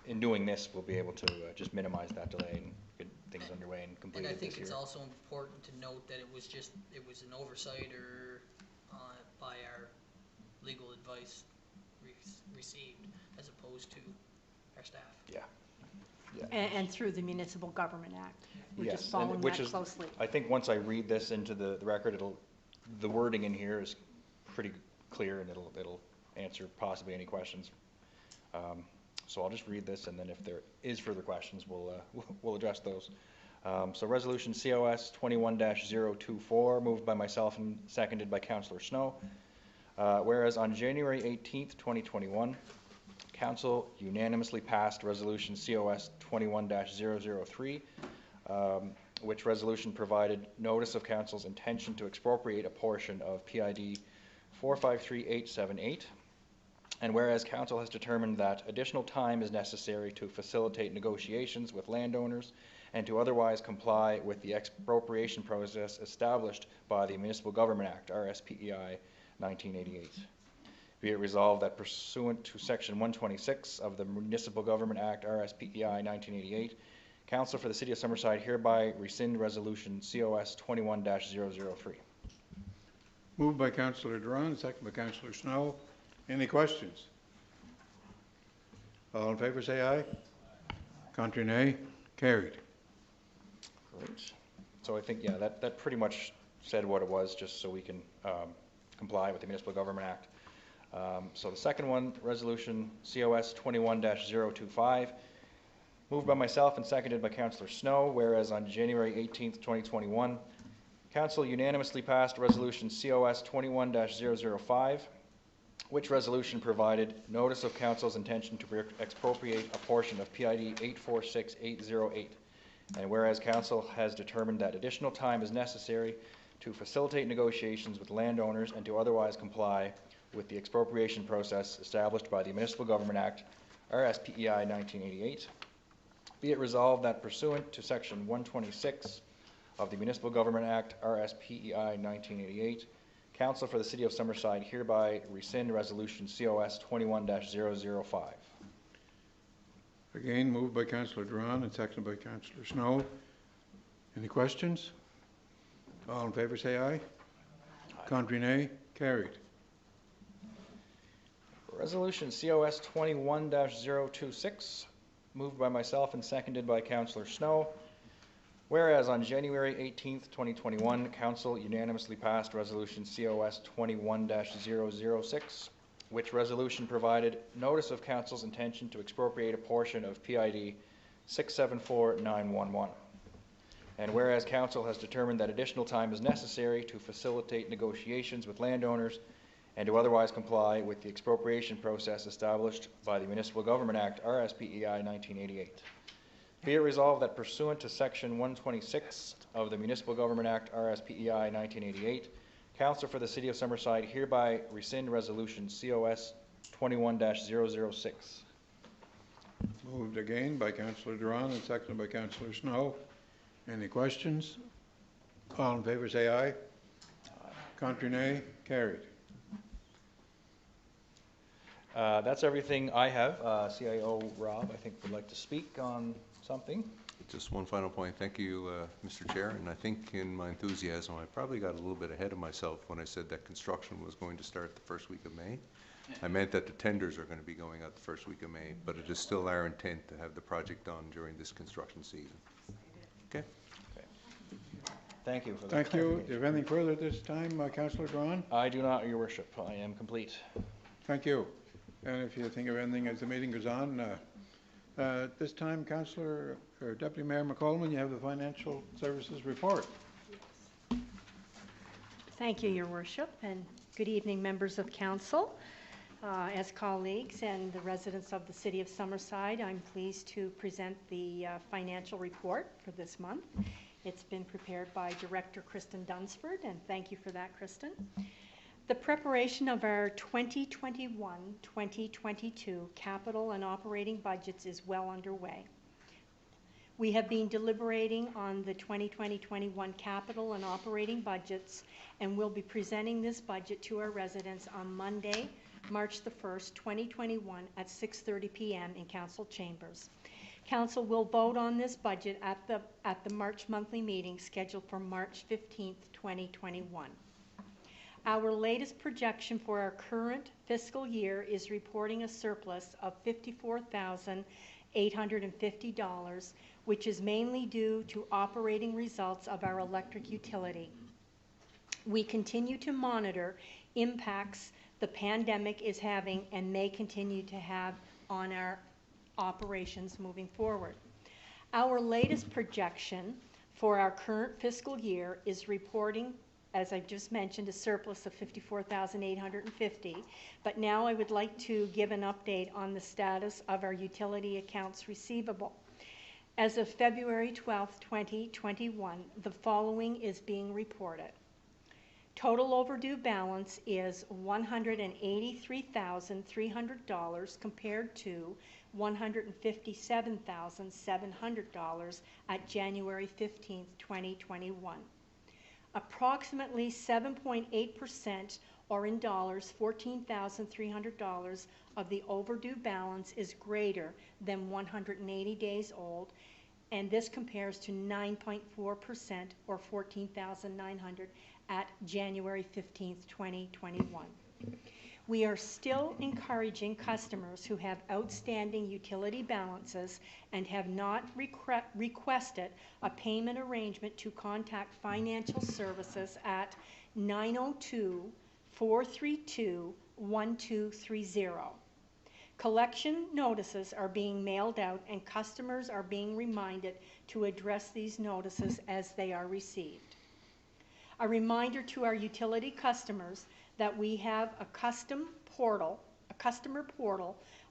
in doing this, we'll be able to just minimize that delay and get things underway and And completed I this think year. it's also important to note that it was an oversight or by our legal advice received as opposed to our staff. Yeah. Yeah. And through the Municipal Government Act. We're Yes, just following which that is, closely. I think once I read this into the record, the wording in here is pretty clear, and it'll answer possibly any questions. So I'll just read this, and then if there is further questions, we'll address those. So resolution COS 21-024, moved by myself and seconded by Councillor Snow. Whereas on January 18th, 2021, Council unanimously passed resolution COS 21-003, which resolution provided notice of Council's intention to expropriate a portion of PID 453878. And whereas Council has determined that additional time is necessary to facilitate negotiations with landowners and to otherwise comply with the expropriation process established by the Municipal Government Act, RSPEI 1988. Be it resolved that pursuant to Section 126 of the Municipal Government Act, RSPEI 1988, Council for the City of Summerside hereby rescind Resolution COS 21-003. Moved by Councillor Duran, second by Councillor Snow. Any questions? All in favor say aye. Contrary nay. Carried. Great. So I think, yeah, that pretty much said what it was, just so we can comply with the Municipal Government Act. So the second one, Resolution COS 21-025, moved by myself and seconded by Councillor Snow, whereas on January 18th, 2021, Council unanimously passed Resolution COS 21-005, which resolution provided notice of Council's intention to expropriate a portion of PID 846808. And whereas Council has determined that additional time is necessary to facilitate negotiations with landowners and to otherwise comply with the expropriation process established by the Municipal Government Act, RSPEI 1988. Be it resolved that pursuant to Section 126 of the Municipal Government Act, RSPEI 1988, Council for the City of Summerside hereby rescind Resolution COS 21-005. Again, moved by Councillor Duran and seconded by Councillor Snow. Any questions? All in favor say aye. Contrary nay. Carried. Resolution COS 21-026, moved by myself and seconded by Councillor Snow. Whereas on January 18th, 2021, Council unanimously passed Resolution COS 21-006, which resolution provided notice of Council's intention to expropriate a portion of PID 674911. And whereas Council has determined that additional time is necessary to facilitate negotiations with landowners and to otherwise comply with the expropriation process established by the Municipal Government Act, RSPEI 1988. Be it resolved that pursuant to Section 126 of the Municipal Government Act, RSPEI 1988, Council for the City of Summerside hereby rescind Resolution COS 21-006. Moved again by Councillor Duran and seconded by Councillor Snow. Any questions? All in favor say aye. Contrary nay. Carried. That's everything I have. CIO Rob, I think, would like to speak on something. Just one final point. Thank you, Mr. Chair. And I think in my enthusiasm, I probably got a little bit ahead of myself when I said that construction was going to start the first week of May. I meant that the tenders are going to be going out the first week of May, but it is still our intent to have the project done during this construction season. Okay. Thank you for that. Thank you. Do you have anything further at this time, Councillor Duran? I do not, Your Worship. I am complete. Thank you. And if you think of anything as the meeting goes on, at this time, Councillor or Deputy Mayor McCollum, you have the Financial Services Report. Thank you, Your Worship, and good evening, members of Council. As colleagues and the residents of the City of Summerside, I'm pleased to present the financial report for this month. It's been prepared by Director Kristen Dunsford, and thank you for that, Kristen. The preparation of our 2021-2022 capital and operating budgets is well underway. We have been deliberating on the 2020-21 capital and operating budgets, and will be presenting this budget to our residents on Monday, March the 1st, 2021 at 6:30 p.m. in Council Chambers. Council will vote on this budget at the March monthly meeting scheduled for March 15th, 2021. Our latest projection for our current fiscal year is reporting a surplus of $54,850, which is mainly due to operating results of our electric utility. We continue to monitor impacts the pandemic is having and may continue to have on our operations moving forward. Our latest projection for our current fiscal year is reporting, as I've just mentioned, a surplus of $54,850. But now I would like to give an update on the status of our utility accounts receivable. As of February 12th, 2021, the following is being reported. Total overdue balance is $183,300 compared to $157,700 at January 15th, 2021. Approximately 7.8%, or in dollars, $14,300 of the overdue balance is greater than 180 days old, and this compares to 9.4%, or $14,900 at January 15th, 2021. We are still encouraging customers who have outstanding utility balances and have not requested a payment arrangement to contact financial services at 902-432-1230. Collection notices are being mailed out, and customers are being reminded to address these notices as they are received. A reminder to our utility customers that we have a customer portal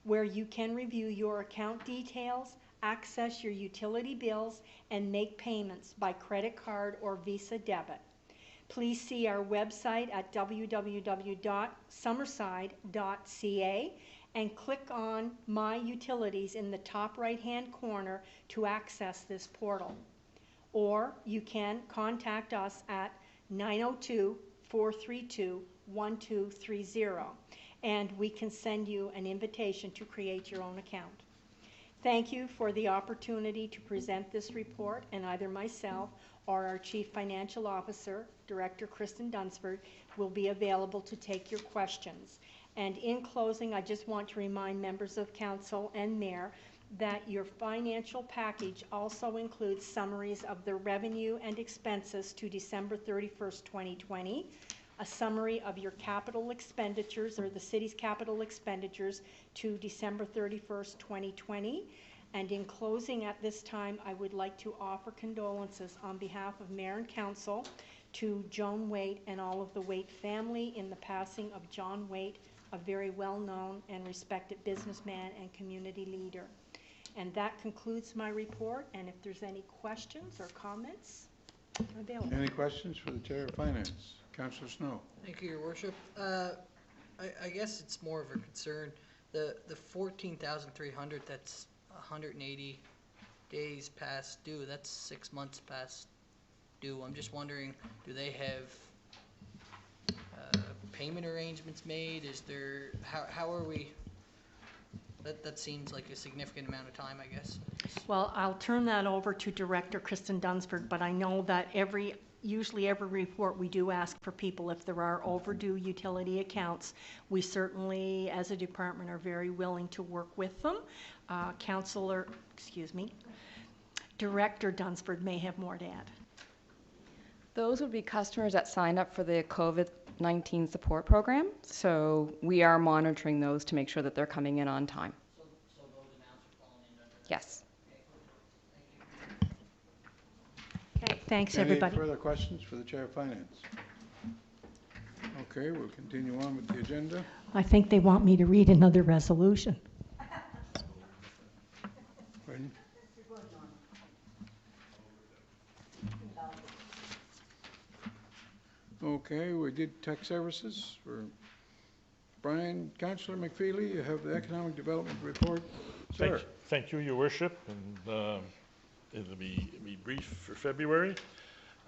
where you can review your account details, access your utility bills, and make payments by credit card or Visa debit. Please see our website at www.summerside.ca and click on My Utilities in the top right-hand corner to access this portal. Or you can contact us at 902-432-1230, and we can send you an invitation to create your own account. Thank you for the opportunity to present this report, and either myself or our Chief Financial Officer, Director Kristen Dunsford, will be available to take your questions. And in closing, I just want to remind members of Council and Mayor that your financial package also includes summaries of the revenue and expenses to December 31st, 2020, a summary of your capital expenditures, or the city's capital expenditures, to December 31st, 2020. And in closing at this time, I would like to offer condolences on behalf of Mayor and Council to Joan Waite and all of the Waite family in the passing of John Waite, a very well-known and respected businessman and community leader. And that concludes my report, and if there's any questions or comments, I'm available. Any questions for the Chair of Finance? Councillor Snow. Thank you, Your Worship. I guess it's more of a concern. The 14,300, that's 180 days past due. That's 6 months past due. I'm just wondering, do they have payment arrangements made? Is there, how are we? That seems like a significant amount of time, I guess. Well, I'll turn that over to Director Kristen Dunsford, but I know that usually every report we do ask for people if there are overdue utility accounts. We certainly, as a department, are very willing to work with them. Director Dunsford may have more to add. Those would be customers that signed up for the COVID-19 support program. So we are monitoring those to make sure that they're coming in on time. So those amounts are falling in under that? Yes. Okay, thanks, everybody. Any further questions for the Chair of Finance? Okay, we'll continue on with the agenda. I think they want me to read another resolution. Pardon? Okay, we did tech services for Brian. Councillor McFeely, you have the economic development report. Sir. Thank you, Your Worship. And it'll be brief for February.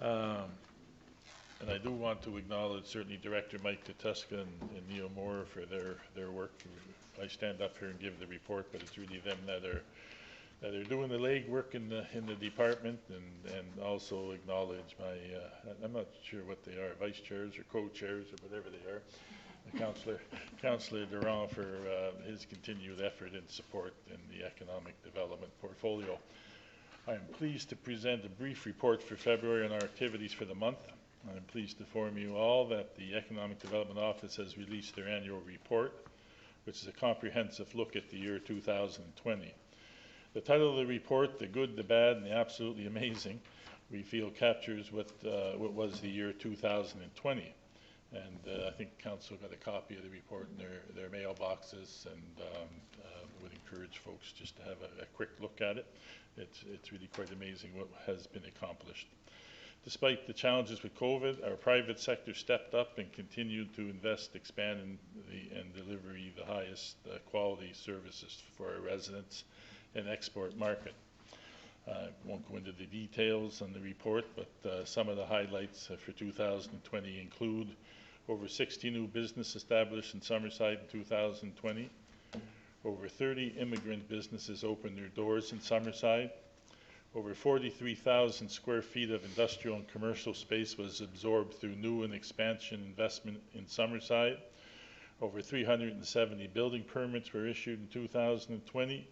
And I do want to acknowledge certainly Director Mike Tuska and Neil Moore for their work. I stand up here and give the report, but it's really them that are doing the legwork in the department, and also acknowledge my, I'm not sure what they are, vice chairs or co-chairs or whatever they are, Councillor Durand for his continued effort and support in the economic development portfolio. I am pleased to present a brief report for February on our activities for the month. I'm pleased to inform you all that the Economic Development Office has released their annual report, which is a comprehensive look at the year 2020. The title of the report, The Good, the Bad, and the Absolutely Amazing, we feel captures what was the year 2020. And I think Council got a copy of the report in their mailboxes, and would encourage folks just to have a quick look at it. It's really quite amazing what has been accomplished. Despite the challenges with COVID, our private sector stepped up and continued to invest, expand, and deliver the highest quality services for our residents and export market. I won't go into the details on the report, but some of the highlights for 2020 include over 60 new business established in Summerside in 2020. Over 30 immigrant businesses opened their doors in Summerside. Over 43,000 square feet of industrial and commercial space was absorbed through new and expansion investment in Summerside. Over 370 building permits were issued in 2020.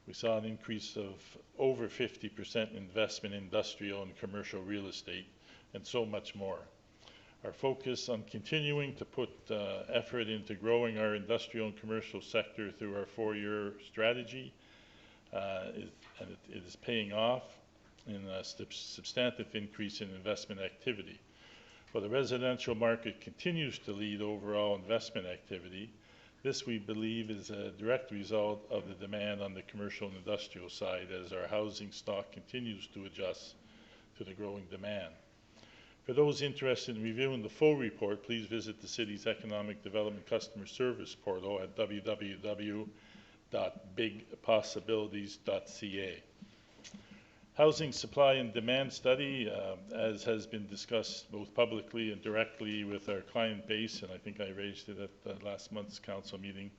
We saw an increase of over 50% investment in industrial and commercial real estate, and so much more. Our focus on continuing to put effort into growing our industrial and commercial sector through our 4-year strategy it is paying off in a substantive increase in investment activity. While the residential market continues to lead overall investment activity, this we believe is a direct result of the demand on the commercial and industrial side as our housing stock continues to adjust to the growing demand. For those interested in reviewing the full report, please visit the city's Economic Development Customer Service portal at www.bigpossibilities.ca. Housing supply and demand study, as has been discussed both publicly and directly with our client base, and I think I raised it at last month's council meeting,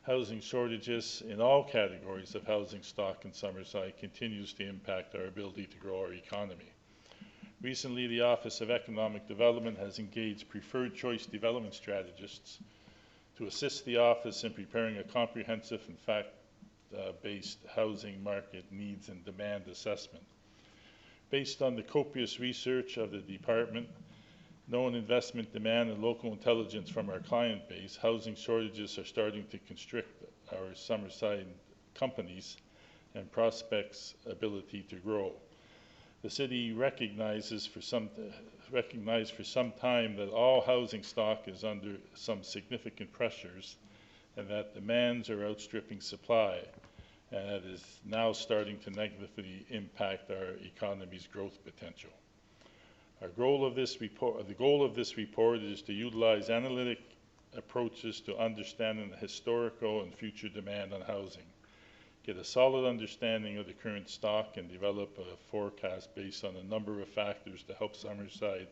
housing shortages in all categories of housing stock in Summerside continues to impact our ability to grow our economy. Recently, the Office of Economic Development has engaged preferred choice development strategists to assist the office in preparing a comprehensive and fact-based housing market needs and demand assessment. Based on the copious research of the department, known investment demand, and local intelligence from our client base, housing shortages are starting to constrict our Summerside companies and prospects' ability to grow. The city recognized for some time that all housing stock is under some significant pressures, and that demands are outstripping supply, and that is now starting to negatively impact our economy's growth potential. The goal of this report is to utilize analytic approaches to understanding the historical and future demand on housing, get a solid understanding of the current stock, and develop a forecast based on a number of factors to help Summerside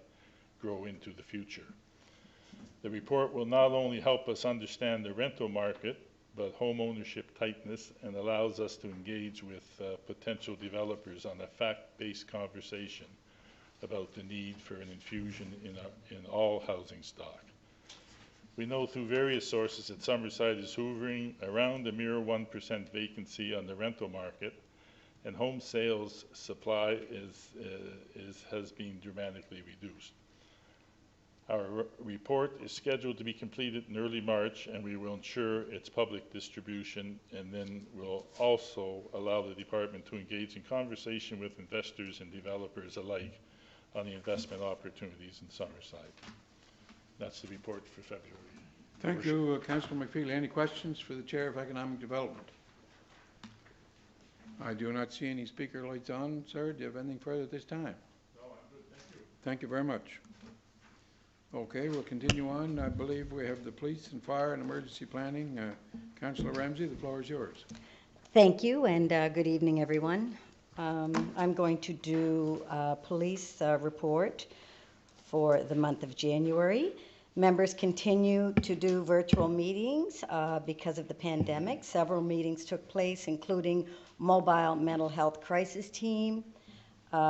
grow into the future. The report will not only help us understand the rental market, but home ownership tightness, and allows us to engage with potential developers on a fact-based conversation about the need for an infusion in all housing stock. We know through various sources that Summerside is hovering around a mere 1% vacancy on the rental market, and home sales supply has been dramatically reduced. Our report is scheduled to be completed in early March, and we will ensure its public distribution, and then we'll also allow the department to engage in conversation with investors and developers alike on the investment opportunities in Summerside. That's the report for February. Thank you, Councillor McFeely. Any questions for the Chair of Economic Development? I do not see any speaker lights on. Sir, do you have anything further at this time? No, I'm good. Thank you. Thank you very much. Okay, we'll continue on. I believe we have the police and fire and emergency planning. Councillor Ramsey, the floor is yours. Thank you, and good evening, everyone. I'm going to do a police report for the month of January. Members continue to do virtual meetings because of the pandemic. Several meetings took place, including mobile mental health crisis team,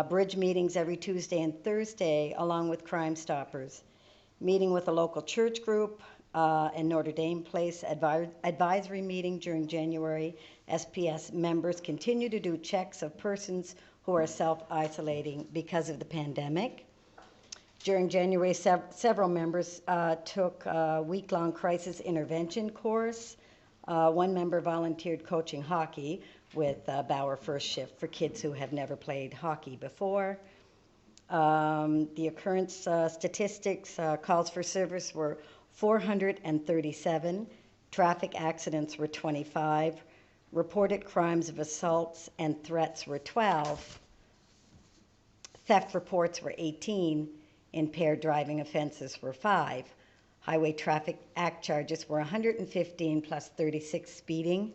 bridge meetings every Tuesday and Thursday, along with Crime Stoppers, meeting with a local church group, and Notre Dame Place advisory meeting during January. SPS members continue to do checks of persons who are self-isolating because of the pandemic. During January, several members took a week-long crisis intervention course. One member volunteered coaching hockey with Bauer First Shift for kids who have never played hockey before. The occurrence statistics calls for service were 437. Traffic accidents were 25. Reported crimes of assaults and threats were 12. Theft reports were 18. Impaired driving offenses were 5. Highway Traffic Act charges were 115 plus 36 speeding.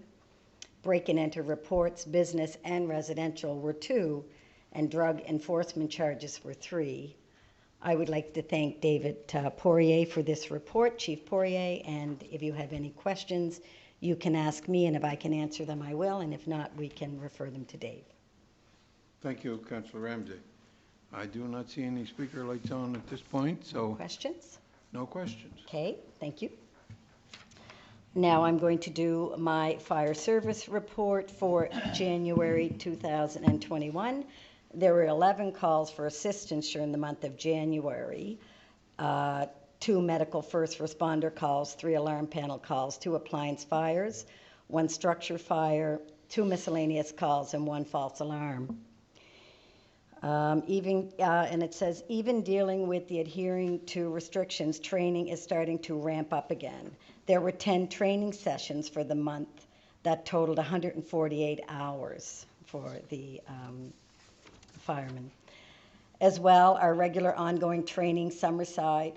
Break and enter reports, business and residential, were 2, and drug enforcement charges were 3. I would like to thank David Poirier for this report, Chief Poirier, and if you have any questions, you can ask me, and if I can answer them, I will, and if not, we can refer them to Dave. Thank you, Councillor Ramsay. I do not see any speaker lights on at this point, so Questions? no questions. Okay, thank you. Now I'm going to do my fire service report for January 2021. There were 11 calls for assistance during the month of January. 2 medical first responder calls, 3 alarm panel calls, 2 appliance fires, 1 structure fire, 2 miscellaneous calls, and 1 false alarm. And it says, even dealing with the adhering to restrictions, training is starting to ramp up again. There were 10 training sessions for the month that totaled 148 hours for the firemen. As well, our regular ongoing training, Summerside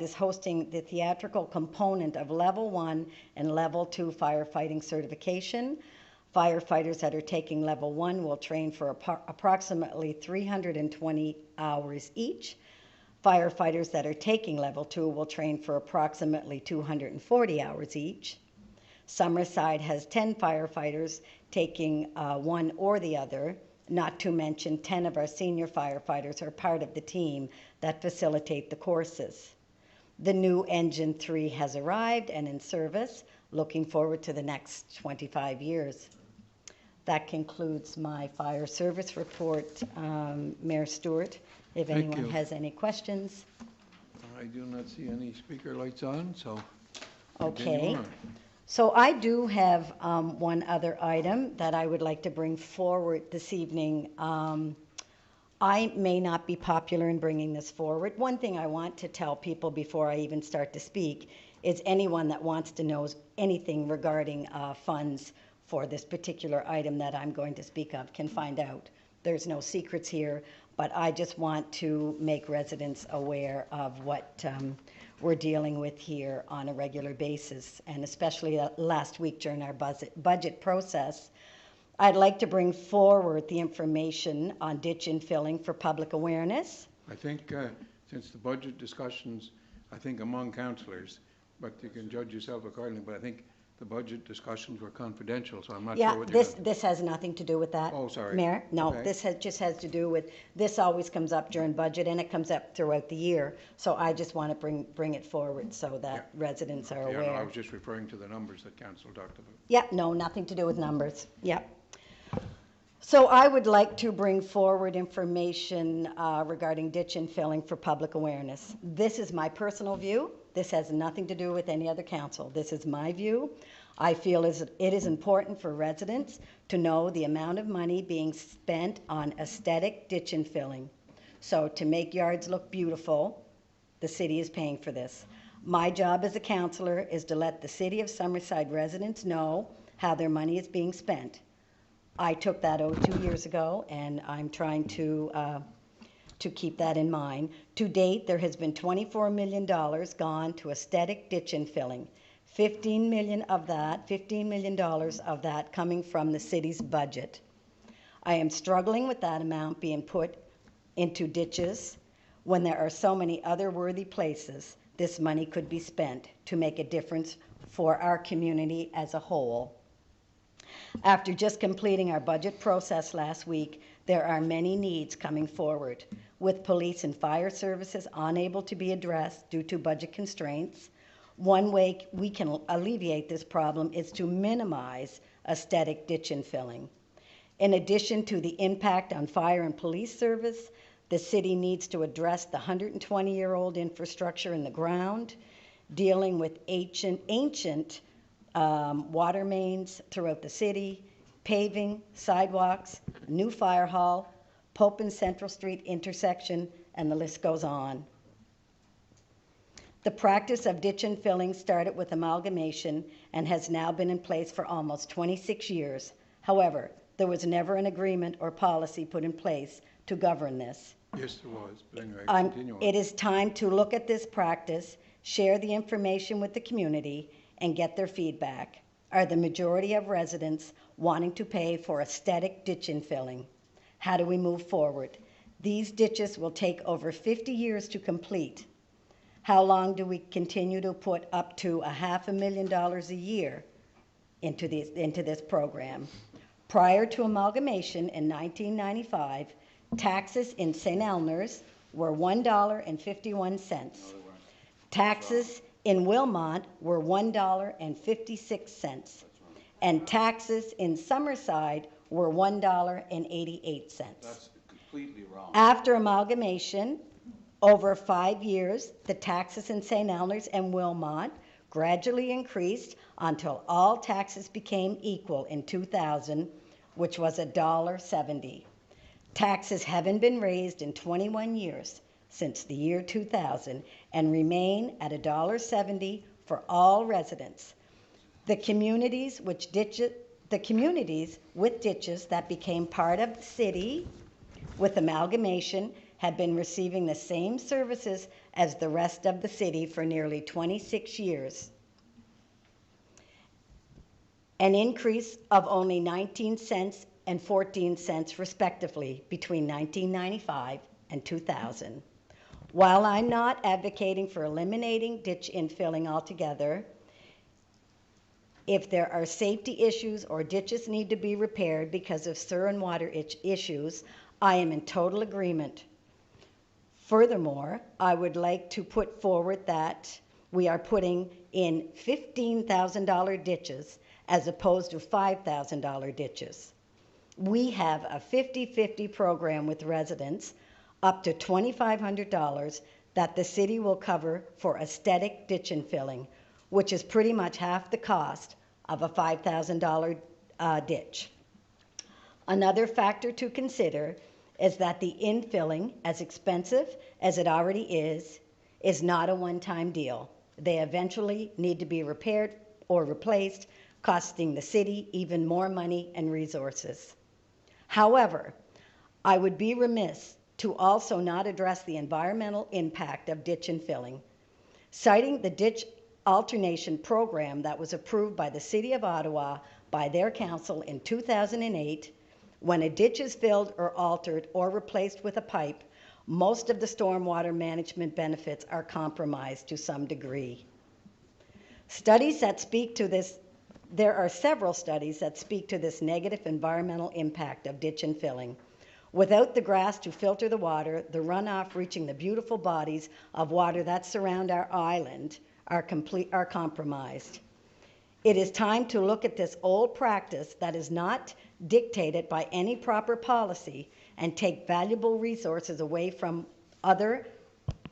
is hosting the theatrical component of Level 1 and Level 2 firefighting certification. Firefighters that are taking Level 1 will train for approximately 320 hours each. Firefighters that are taking Level 2 will train for approximately 240 hours each. Summerside has 10 firefighters taking one or the other, not to mention 10 of our senior firefighters are part of the team that facilitate the courses. The new Engine 3 has arrived and in service. Looking forward to the next 25 years. That concludes my fire service report. Mayor Stewart, if Thank anyone you. has any questions. I do not see any speaker lights on, so Okay. continue on. So I do have one other item that I would like to bring forward this evening. I may not be popular in bringing this forward. One thing I want to tell people before I even start to speak is anyone that wants to know anything regarding funds for this particular item that I'm going to speak of can find out. There's no secrets here, but I just want to make residents aware of what we're dealing with here on a regular basis, and especially last week during our budget process. I'd like to bring forward the information on ditch infilling for public awareness. I think since the budget discussions, I think among councillors, but you can judge yourself accordingly, but I think the budget discussions were confidential, so I'm not sure what you're Yeah, this has nothing to do with that. Oh, sorry. Mayor, no, Okay. this just has to do with, this always comes up during budget and it comes up throughout the year. So I just want to bring it forward so that residents are Yeah, no, I aware. was just referring to the numbers that council talked about. Yep, no, nothing to do with numbers. Yep. So I would like to bring forward information regarding ditch infilling for public awareness. This is my personal view. This has nothing to do with any other council. This is my view. I feel it is important for residents to know the amount of money being spent on aesthetic ditch infilling. So to make yards look beautiful, the city is paying for this. My job as a councillor is to let the city of Summerside residents know how their money is being spent. I took that oath 2 years ago, and I'm trying to keep that in mind. To date, there has been $24 million gone to aesthetic ditch infilling. $15 million of that coming from the city's budget. I am struggling with that amount being put into ditches when there are so many other worthy places this money could be spent to make a difference for our community as a whole. After just completing our budget process last week, there are many needs coming forward, with police and fire services unable to be addressed due to budget constraints. One way we can alleviate this problem is to minimize aesthetic ditch infilling. In addition to the impact on fire and police service, the city needs to address the 120-year-old infrastructure in the ground, dealing with ancient water mains throughout the city, paving, sidewalks, new fire hall, Pope and Central Street intersection, and the list goes on. The practice of ditch infilling started with amalgamation and has now been in place for almost 26 years. However, there was never an agreement or policy put in place to govern this. Yes, there was, but anyway, continue on. It is time to look at this practice, share the information with the community, and get their feedback. Are the majority of residents wanting to pay for aesthetic ditch infilling? How do we move forward? These ditches will take over 50 years to complete. How long do we continue to put up to $500,000 a year into this program? Prior to amalgamation in 1995, taxes in St. Elners were $1.51. Taxes in Wilmot were $1.56. And taxes in Summerside were $1.88. That's completely wrong. After amalgamation, over 5 years, the taxes in St. Elners and Wilmot gradually increased until all taxes became equal in 2000, which was $1.70. Taxes haven't been raised in 21 years since the year 2000 and remain at $1.70 for all residents. The communities with ditches that became part of the city with amalgamation have been receiving the same services as the rest of the city for nearly 26 years. An increase of only 19 cents and 14 cents respectively between 1995 and 2000. While I'm not advocating for eliminating ditch infilling altogether, if there are safety issues or ditches need to be repaired because of sewer and water issues, I am in total agreement. Furthermore, I would like to put forward that we are putting in $15,000 ditches as opposed to $5,000 ditches. We have a 50-50 program with residents up to $2,500 that the city will cover for aesthetic ditch infilling, which is pretty much half the cost of a $5,000 ditch. Another factor to consider is that the infilling, as expensive as it already is not a one-time deal. They eventually need to be repaired or replaced, costing the city even more money and resources. However, I would be remiss to also not address the environmental impact of ditch infilling. Citing the ditch alternation program that was approved by the City of Ottawa by their council in 2008, when a ditch is filled or altered or replaced with a pipe, most of the stormwater management benefits are compromised to some degree. Studies that speak to this, there are several studies that speak to this negative environmental impact of ditch infilling. Without the grass to filter the water, the runoff reaching the beautiful bodies of water that surround our island are compromised. It is time to look at this old practice that is not dictated by any proper policy and take valuable resources away from other,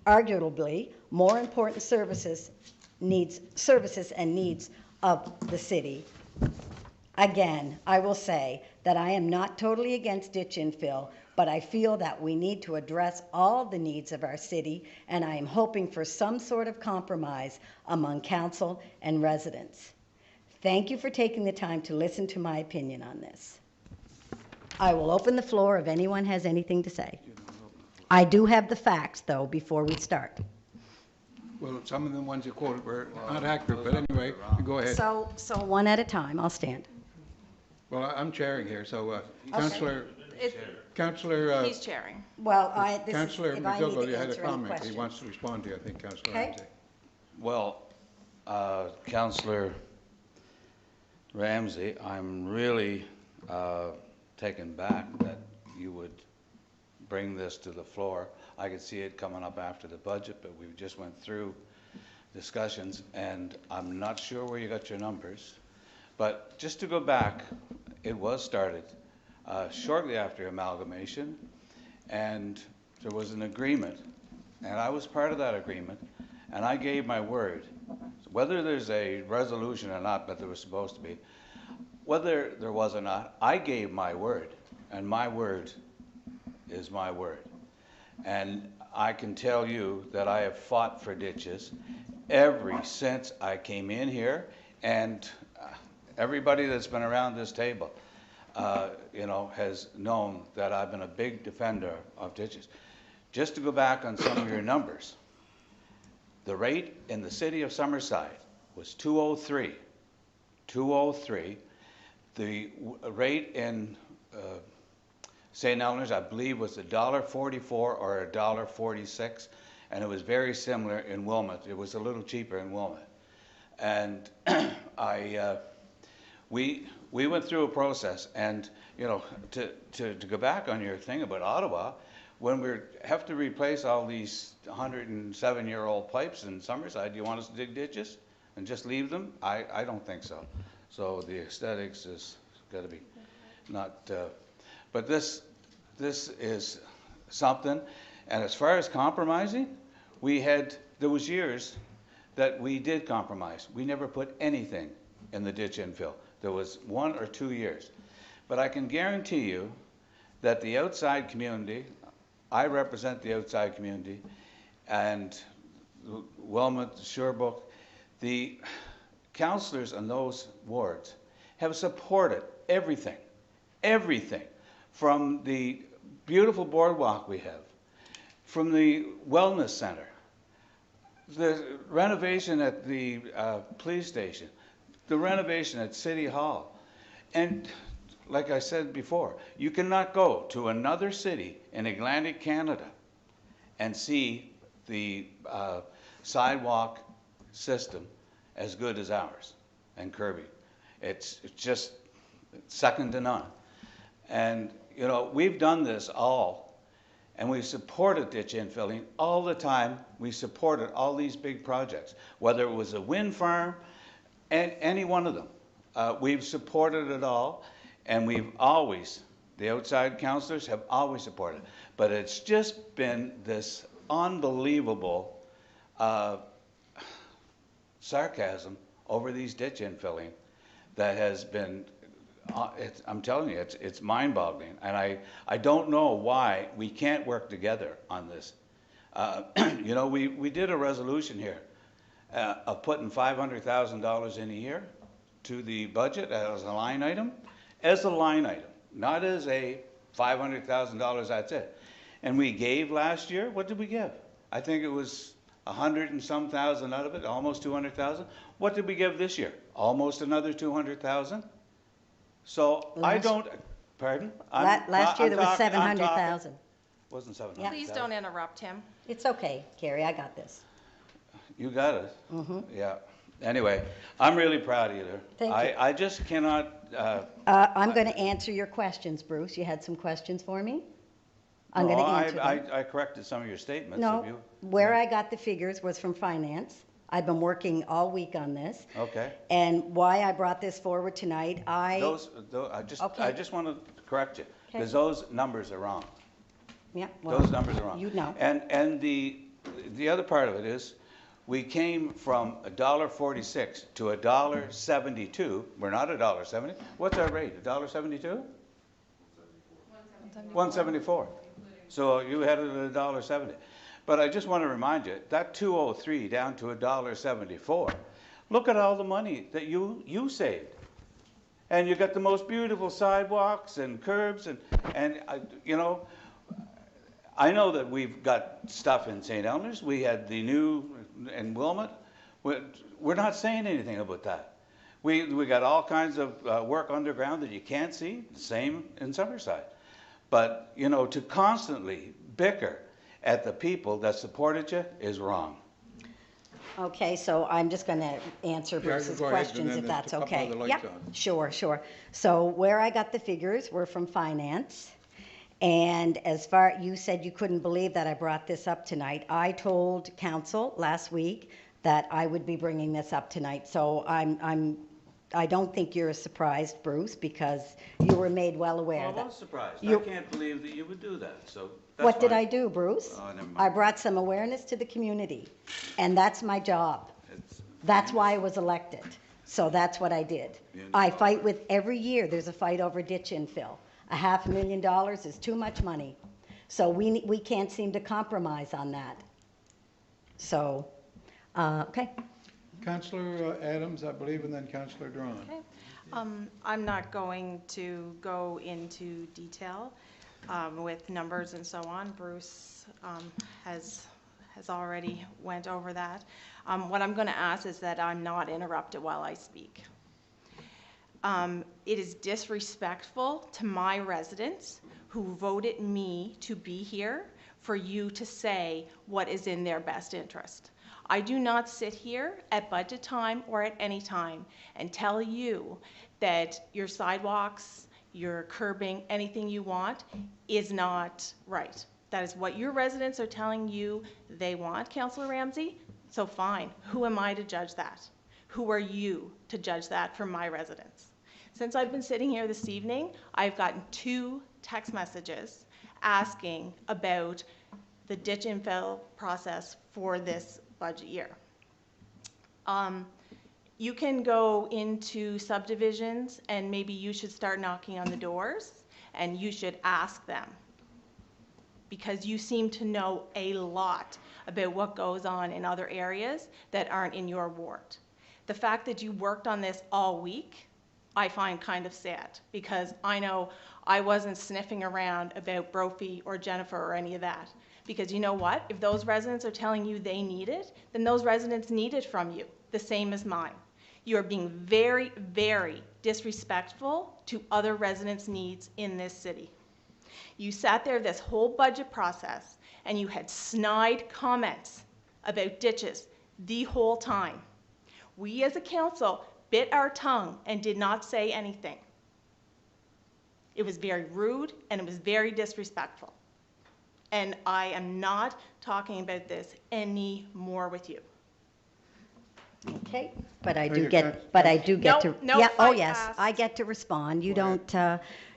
arguably more important services and needs of the city. Again, I will say that I am not totally against ditch infill, but I feel that we need to address all the needs of our city, and I am hoping for some sort of compromise among council and residents. Thank you for taking the time to listen to my opinion on this. I will open the floor if anyone has anything to say. I do have the facts, though, before we start. Well, some of the ones you quoted were not accurate, but anyway, go ahead. So one at a time, I'll stand. Well, I'm chairing here, so Councillor Councillor, He's chairing. Well, Councillor if I need McDougall, to you had a answer any comment. He questions. wants to respond to you, I think, Councillor Okay. Ramsey. Well, Councillor Ramsey, I'm really taken back that you would bring this to the floor. I could see it coming up after the budget, but we just went through discussions, and I'm not sure where you got your numbers. But just to go back, it was started shortly after amalgamation, and there was an agreement, and I was part of that agreement, and I gave my word. Whether there's a resolution or not, but there was supposed to be, whether there was or not, I gave my word, and my word is my word. And I can tell you that I have fought for ditches ever since I came in here, and everybody that's been around this table, you know, has known that I've been a big defender of ditches. Just to go back on some of your numbers, the rate in the city of Summerside was 203. 203. The rate in St. Eleanor's, I believe, was $1.44 or $1.46, and it was very similar in Wilmot. It was a little cheaper in Wilmot. And we went through a process, and you know, to go back on your thing about Ottawa, when we have to replace all these 107-year-old pipes in Summerside, do you want us to dig ditches and just leave them? I don't think so. So the aesthetics is got to be not. But this is something. And as far as compromising, there was years that we did compromise. We never put anything in the ditch infill. There was 1 or 2 years. But I can guarantee you that the outside community, I represent the outside community, and Wilmot, Sherbrooke, the councillors in those wards have supported everything, from the beautiful boardwalk we have, from the wellness center, the renovation at the police station, the renovation at City Hall. And like I said before, you cannot go to another city in Atlantic Canada and see the sidewalk system as good as ours and Kirby. It's just second to none. And you know, we've done this all, and we've supported ditch infilling all the time. We supported all these big projects, whether it was a wind farm, and any one of them. We've supported it all, and we've always, the outside councillors have always supported. But it's just been this unbelievable sarcasm over these ditch infilling that has been, I'm telling you, it's mind-boggling. And I don't know why we can't work together on this. You know, we did a resolution here of putting $500,000 in a year to the budget as a line item, not as a $500,000, that's it. And we gave last year, what did we give? I think it was 100 and some thousand out of it, almost 200,000. What did we give this year? Almost another 200,000. So I don't, pardon? Last year there was 700,000. Wasn't 700,000. Please don't interrupt him. It's okay, Carrie, I got this. You got it. Yeah. Anyway, I'm really proud of you there. Thank you. I just cannot. I'm going to answer your questions, Bruce. You had some questions for me? I'm going to answer them. I corrected some of your statements. No, where I got the figures was from finance. I've been working all week on this. Okay. And why I brought this forward tonight, I just want to correct you, because those numbers are wrong. Yeah, well, those numbers are wrong. You know. And the other part of it is, we came from $1.46 to $1.72. We're not $1.70. What's our rate? $1.72? 174. So you had it at $1.70. But I just want to remind you, that 203 down to $1.74, look at all the money that you saved. And you got the most beautiful sidewalks and curbs, and you know, I know that we've got stuff in St. Eleanor's. We had the new in Wilmot. We're not saying anything about that. We got all kinds of work underground that you can't see, same in Summerside. But, you know, to constantly bicker at the people that supported you is wrong. Okay, so I'm just going to answer Yeah, Bruce's go ahead, and questions then if that's a couple okay. other lights Yep, on. sure, sure. So where I got the figures were from finance. And as far, you said you couldn't believe that I brought this up tonight. I told council last week that I would be bringing this up tonight. So I don't think you're surprised, Bruce, because you were made well aware Well, I that. was surprised. You- I can't believe that you would do that, so that's What did fine. I do, Bruce? Oh, never mind. I brought some awareness to the community, and that's my job. That's why I was elected. So that's what I did. I fight with, every year, there's a fight over ditch infill. $500,000 is too much money. So we can't seem to compromise on that. So, okay. Councillor Adams, I believe, and then Councillor Drawn. Okay. I'm not going to go into detail with numbers and so on. Bruce has already went over that. What I'm going to ask is that I'm not interrupted while I speak. It is disrespectful to my residents who voted me to be here for you to say what is in their best interest. I do not sit here at budget time or at any time and tell you that your sidewalks, your curbing, anything you want is not right. That is what your residents are telling you they want, Councillor Ramsey. So fine, who am I to judge that? Who are you to judge that for my residents? Since I've been sitting here this evening, I've gotten 2 text messages asking about the ditch infill process for this budget year. You can go into subdivisions and maybe you should start knocking on the doors and you should ask them, because you seem to know a lot about what goes on in other areas that aren't in your ward. The fact that you worked on this all week, I find kind of sad, because I know I wasn't sniffing around about Brophy or Jennifer or any of that. Because you know what? If those residents are telling you they need it, then those residents need it from you, the same as mine. You are being very, very disrespectful to other residents' needs in this city. You sat there this whole budget process and you had snide comments about ditches the whole time. We as a council bit our tongue and did not say anything. It was very rude and it was very disrespectful. And I am not talking about this anymore with you. Okay, but I Very do good. get, but I do get to, No, yeah, oh I yes, asked. I get to respond. You don't,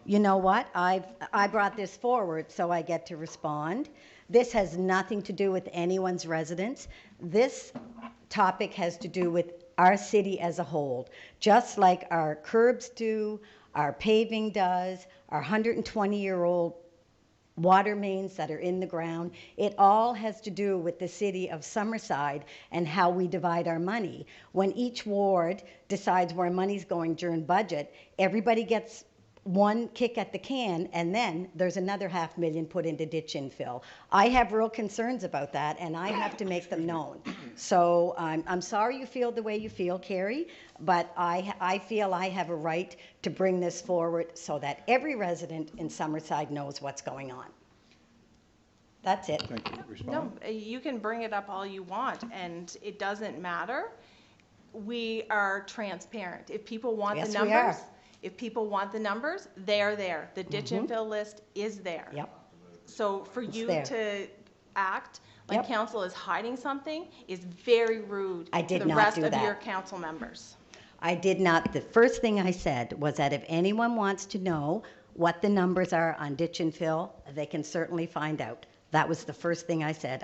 you know what? I brought this forward, so I get to respond. This has nothing to do with anyone's residence. This topic has to do with our city as a whole. Just like our curbs do, our paving does, our 120-year-old water mains that are in the ground. It all has to do with the city of Summerside and how we divide our money. When each ward decides where money's going during budget, everybody gets one kick at the can, and then there's another $500,000 put into ditch infill. I have real concerns about that, and I have to make them known. So I'm sorry you feel the way you feel, Carrie, but I feel I have a right to bring this forward so that every resident in Summerside knows what's going on. That's it. Thank you. Respond? No, you can bring it up all you want, and it doesn't matter. We are transparent. If people want the Yes, we are. numbers, if people want the numbers, they're there. The ditch infill list is there. Yep. So for you there. to act like Yep. council is hiding something is very rude I to did the not rest do of that. your council members. I did not. The first thing I said was that if anyone wants to know what the numbers are on ditch and fill, they can certainly find out. That was the first thing I said.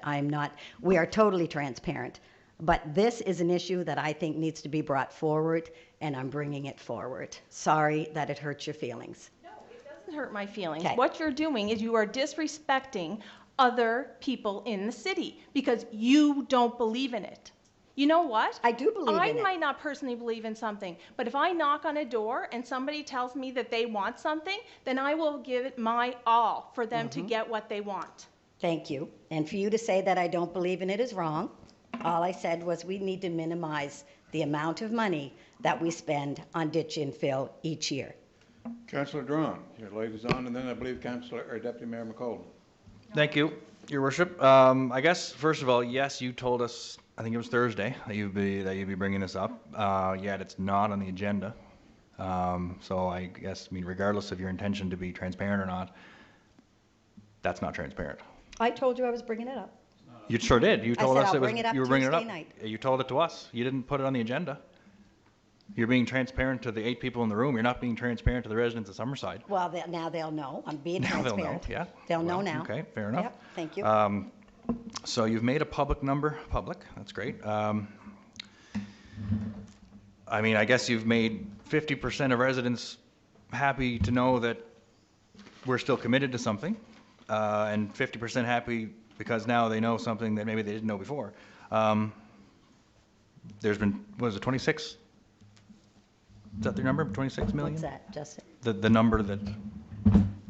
We are totally transparent. But this is an issue that I think needs to be brought forward, and I'm bringing it forward. Sorry that it hurts your feelings. No, it doesn't hurt my feelings. Okay. What you're doing is you are disrespecting other people in the city because you don't believe in it. You know what? I do believe I in it. might not personally believe in something, but if I knock on a door and somebody tells me that they want something, then I will give it my all for them to get what they want. Thank you. And for you to say that I don't believe in it is wrong. All I said was we need to minimize the amount of money that we spend on ditch infill each year. Councillor Drawn, your light is on, and then I believe Councillor, or Deputy Mayor McCollum. Thank you, Your Worship. I guess, first of all, yes, you told us, I think it was Thursday, that you'd be bringing this up, yet it's not on the agenda. So I guess, I mean, regardless of your intention to be transparent or not, that's not transparent. I told you I was bringing it up. You sure did. You I told said us I'll it was, bring it up you were bringing it up. Tuesday night. You told it to us. You didn't put it on the agenda. You're being transparent to the 8 people in the room. You're not being transparent to the residents of Summerside. Well, now they'll know. I'm being Now they'll transparent. know, yeah. They'll know Well, now. Okay, fair enough. Yep, thank you. So you've made a public number public. That's great. I mean, I guess you've made 50% of residents happy to know that we're still committed to something, and 50% happy because now they know something that maybe they didn't know before. There's been, what is it, 26? Is that the number, 26 million? What's that, Justin? The number that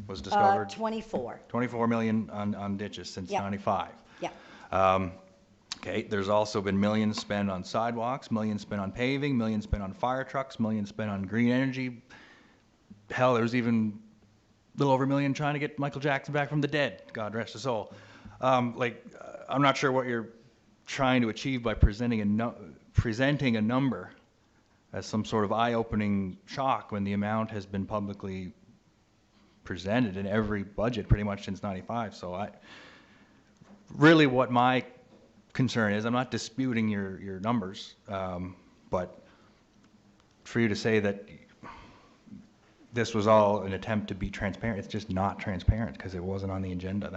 was discovered? 24. 24 million on ditches since Yep. 95. Yeah. Okay, there's also been millions spent on sidewalks, millions spent on paving, millions spent on fire trucks, millions spent on green energy. Hell, there was even a little over $1 million trying to get Michael Jackson back from the dead, God rest his soul. I'm not sure what you're trying to achieve by presenting a number as some sort of eye-opening shock when the amount has been publicly presented in every budget pretty much since 95. So really what my concern is, I'm not disputing your numbers, but for you to say that this was all an attempt to be transparent, it's just not transparent because it wasn't on the agenda.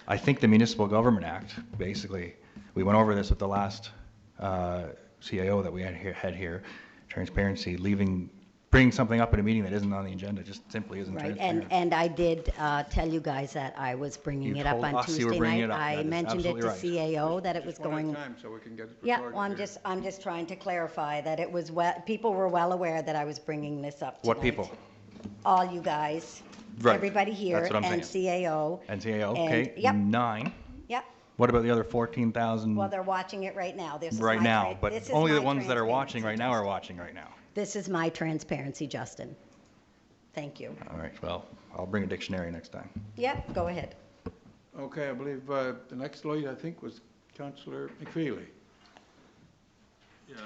I think the Municipal Government Act, basically, we went over this with the last CIO that we had here, transparency, bringing something up at a meeting that isn't on the agenda just simply isn't Right, transparent. and I did tell you guys that I was bringing You it up told on us you were Tuesday bringing night. it up. That I is mentioned it to absolutely CAO that it was Just one at a going. time so we can get it Yeah, recorded well, here. I'm just trying to clarify that it was, people were well aware that I was bringing this up tonight. What people? All you guys, Right, everybody here, that's what I'm and saying. CAO. And CAO, And- okay, Yep, 9. yep. What about the other 14,000 Well, they're watching it right now. This is right my now? this But is only the my ones that are watching transparency, right now are Justin. watching right now. This is my transparency, Justin. Thank you. All right, well, I'll bring a dictionary next time. Yep, go ahead. Okay, I believe the next light, I think, was Councillor McFeely. Yeah,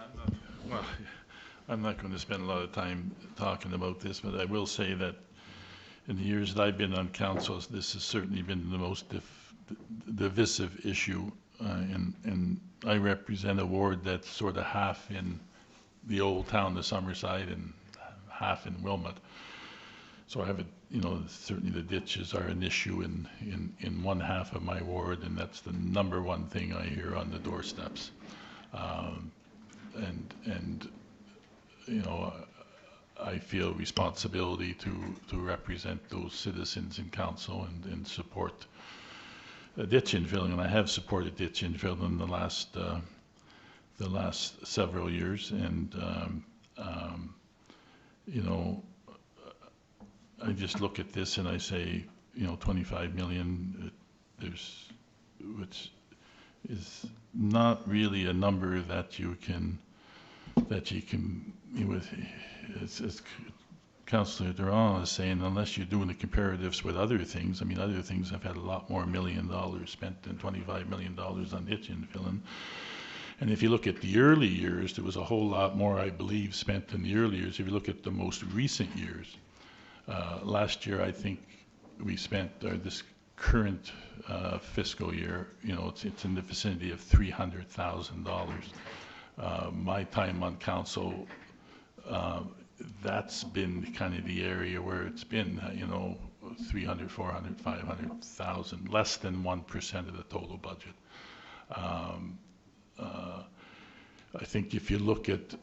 I'm not going to spend a lot of time talking about this, but I will say that in the years that I've been on council, this has certainly been the most divisive issue, and I represent a ward that's sort of half in the old town of Summerside and half in Wilmot. So I have certainly the ditches are an issue in one half of my ward, and that's the number one thing I hear on the doorsteps. I feel responsibility to represent those citizens in council and support ditch infilling, and I have supported ditch infilling in the last several years, and I just look at this and I say, 25 million, which is not really a number that you can, as Councillor Durand is saying, unless you're doing the comparatives with other things. I mean, other things have had a lot more $1 million spent than $25 million on ditch infilling. And if you look at the early years, there was a whole lot more, I believe, spent in the early years. If you look at the most recent years, last year, I think we spent, or this current fiscal year, it's in the vicinity of $300,000. My time on council, that's been kind of the area where it's been, 300, 400, 500,000, less than 1% of the total budget. I think if you look at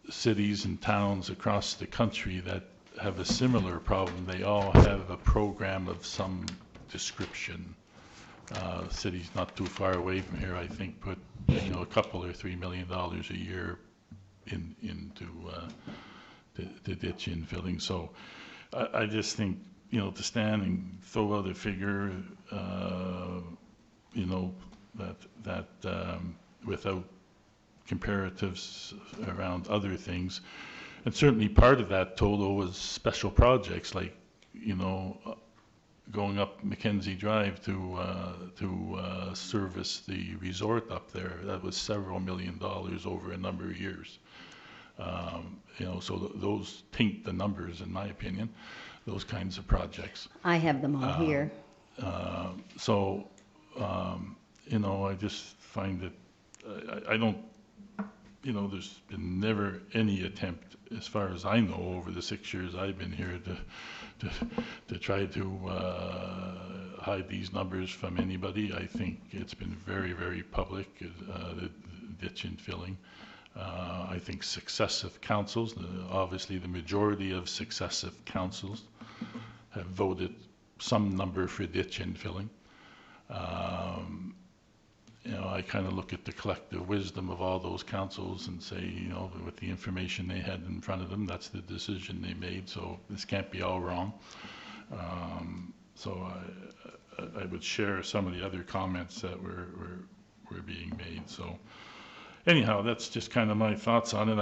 cities and towns across the country that have a similar problem, they all have a program of some description. Cities not too far away from here, I think, put a couple or $3 million a year into the ditch infilling. So I just think to stand and throw out a figure, that without comparatives around other things, And certainly part of that total was special projects like, going up Mackenzie Drive to service the resort up there. That was several $1 million over a number of years. So those taint the numbers, in my opinion, those kinds of projects. I have them all here. I just find that I don't, there's been never any attempt, as far as I know, over the 6 years I've been here to try to hide these numbers from anybody. I think it's been very, very public, the ditch and filling. I think successive councils, obviously the majority of successive councils have voted some number for ditch and filling. I kind of look at the collective wisdom of all those councils and say, with the information they had in front of them, that's the decision they made, so this can't be all wrong. So I would share some of the other comments that were being made. So anyhow, that's just kind of my thoughts on it.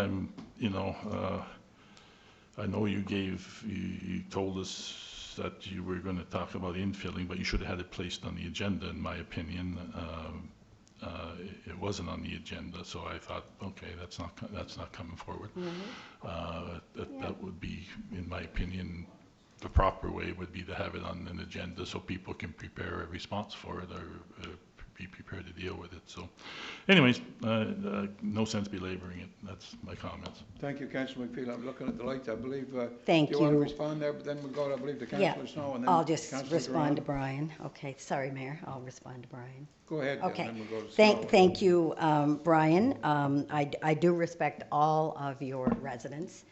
I know you told us that you were going to talk about infilling, but you should have had it placed on the agenda, in my opinion. It wasn't on the agenda, so I thought, okay, that's not coming forward. That would be, in my opinion, the proper way would be to have it on an agenda so people can prepare a response for it or be prepared to deal with it. So anyways, no sense belaboring it. That's my comments. Thank you, Councillor McPhail. I'm looking at the lights, I believe. Thank you. Do you want to you. respond there? But then we'll go to, I believe, to Yeah, Councillor Snow. And then I'll just Councillor respond to Durand. Brian. Okay, sorry, Mayor, I'll respond to Brian. Go ahead, Okay. and then we'll go to Snow. Thank you, Brian. I do respect all of your residents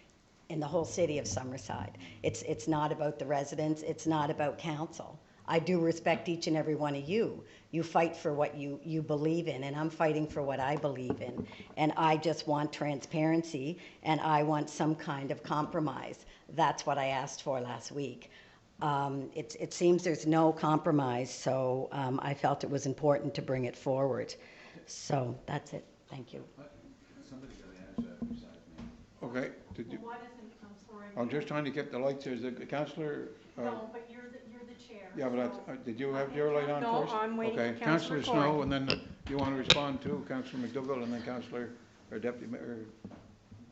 in the whole city of Summerside. It's not about the residents, it's not about council. I do respect each and every one of you. You fight for what you believe in, and I'm fighting for what I believe in. And I just want transparency, and I want some kind of compromise. That's what I asked for last week. It seems there's no compromise, so I felt it was important to bring it forward. So that's it. Thank you. Somebody got to answer that besides me. Okay. Did you? I'm just trying to get the lights. There's a councillor. No, but you're the chair. Yeah, but did you have your light on No, first? I'm waiting Okay, for Councillor Snow, Corey. and then you want to respond to Councillor McDougall, and then Councillor or Deputy Mayor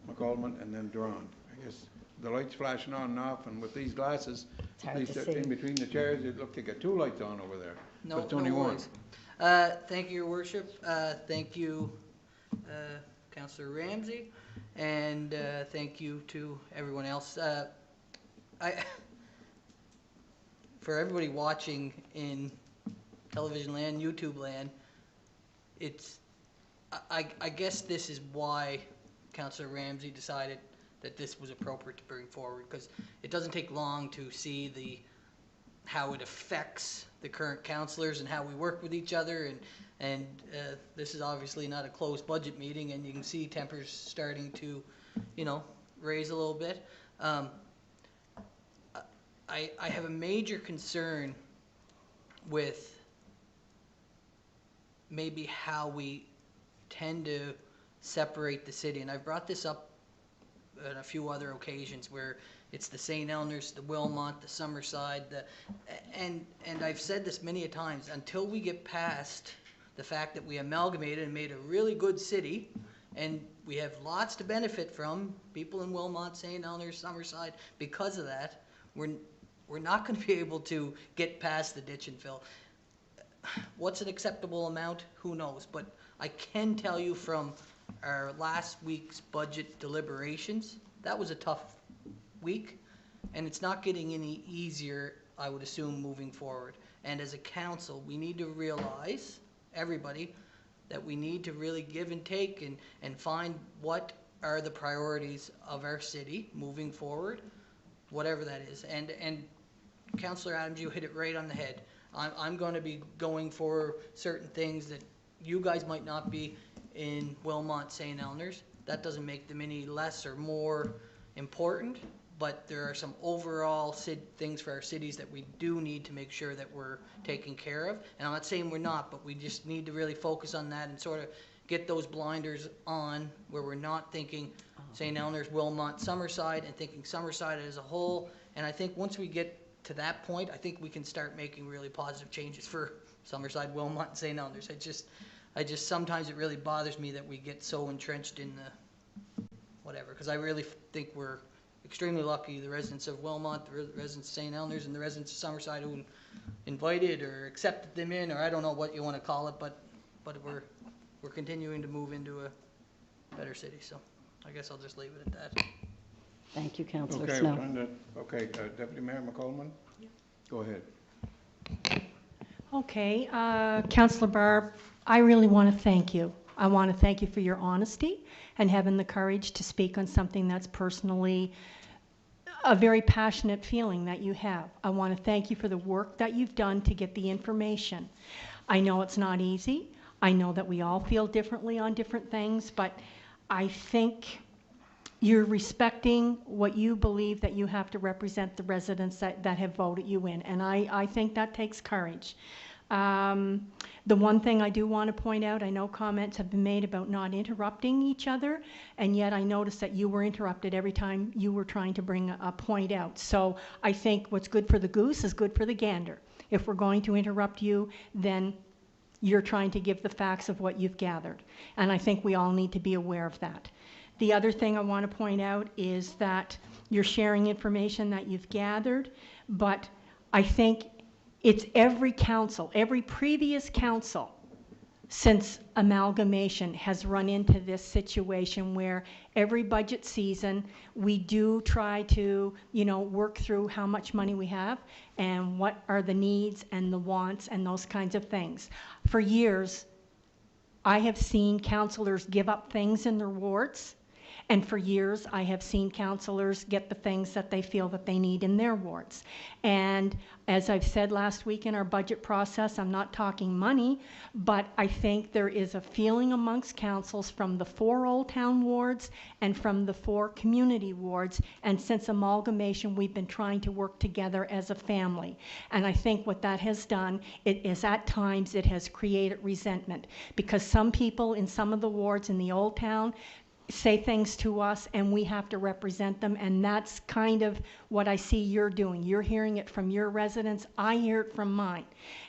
McAlmont, and then Durand. I guess the lights flashing on and off, and with these glasses, It's at hard least to see. in between the chairs, it looked like two lights on over there. No, But it's only no one. worries. Thank you, Your Worship. Thank you, Councillor Ramsey, and thank you to everyone else. For everybody watching in television land, YouTube land, I guess this is why Councillor Ramsey decided that this was appropriate to bring forward, because it doesn't take long to see how it affects the current councillors and how we work with each other, and this is obviously not a closed budget meeting, and you can see tempers starting to, raise a little bit. I have a major concern with maybe how we tend to separate the city, and I've brought this up on a few other occasions where it's the St. Elners, the Wilmot, the Summerside, and I've said this many a times, until we get past the fact that we amalgamated and made a really good city, and we have lots to benefit from, people in Wilmot, St. Elners, Summerside, because of that, we're not going to be able to get past the ditch and fill. What's an acceptable amount? Who knows? But I can tell you from our last week's budget deliberations, that was a tough week, and it's not getting any easier, I would assume, moving forward. And as a council, we need to realize, everybody, that we need to really give and take and find what are the priorities of our city moving forward, whatever that is. And Councillor Adams, you hit it right on the head. I'm going to be going for certain things that you guys might not be in Wilmot, St. Elners. That doesn't make them any less or more important, but there are some overall things for our cities that we do need to make sure that we're taking care of. And I'm not saying we're not, but we just need to really focus on that and sort of get those blinders on where we're not thinking St. Helens, Wilmot, Summerside, and thinking Summerside as a whole. And I think once we get to that point, I think we can start making really positive changes for Summerside, Wilmot, and St. Helens. I just sometimes it really bothers me that we get so entrenched in the whatever, because I really think we're extremely lucky, the residents of Wilmot, the residents of St. Helens, and the residents of Summerside who invited or accepted them in, or I don't know what you want to call it, but we're continuing to move into a better city. So I guess I'll just leave it at that. Thank you, Councillor Okay, Snow. we're trying to, okay, Deputy Mayor McColman? Go ahead. Okay, Councillor Barb, I really want to thank you. I want to thank you for your honesty and having the courage to speak on something that's personally a very passionate feeling that you have. I want to thank you for the work that you've done to get the information. I know it's not easy. I know that we all feel differently on different things, but I think you're respecting what you believe that you have to represent the residents that have voted you in, and I think that takes courage. The one thing I do want to point out, I know comments have been made about not interrupting each other, and yet I noticed that you were interrupted every time you were trying to bring a point out. So I think what's good for the goose is good for the gander. If we're going to interrupt you, then you're trying to give the facts of what you've gathered. And I think we all need to be aware of that. The other thing I want to point out is that you're sharing information that you've gathered, but I think it's every council, every previous council since amalgamation has run into this situation where every budget season we do try to, work through how much money we have and what are the needs and the wants and those kinds of things. For years, I have seen councillors give up things in their wards, and for years I have seen councillors get the things that they feel that they need in their wards. And as I've said last week in our budget process, I'm not talking money, but I think there is a feeling amongst councils from the 4 Old Town wards and from the 4 community wards, and since amalgamation we've been trying to work together as a family. And I think what that has done, it is at times it has created resentment, because some people in some of the wards in the Old Town say things to us and we have to represent them, and that's kind of what I see you're doing. You're hearing it from your residents, I hear it from mine.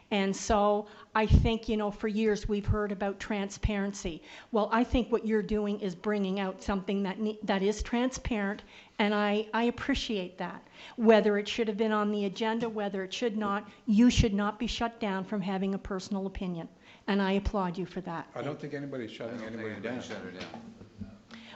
And so I think, for years we've heard about transparency. Well, I think what you're doing is bringing out something that is transparent, and I appreciate that. Whether it should have been on the agenda, whether it should not, you should not be shut down from having a personal opinion, and I applaud you for that. I don't think anybody's shutting anybody down.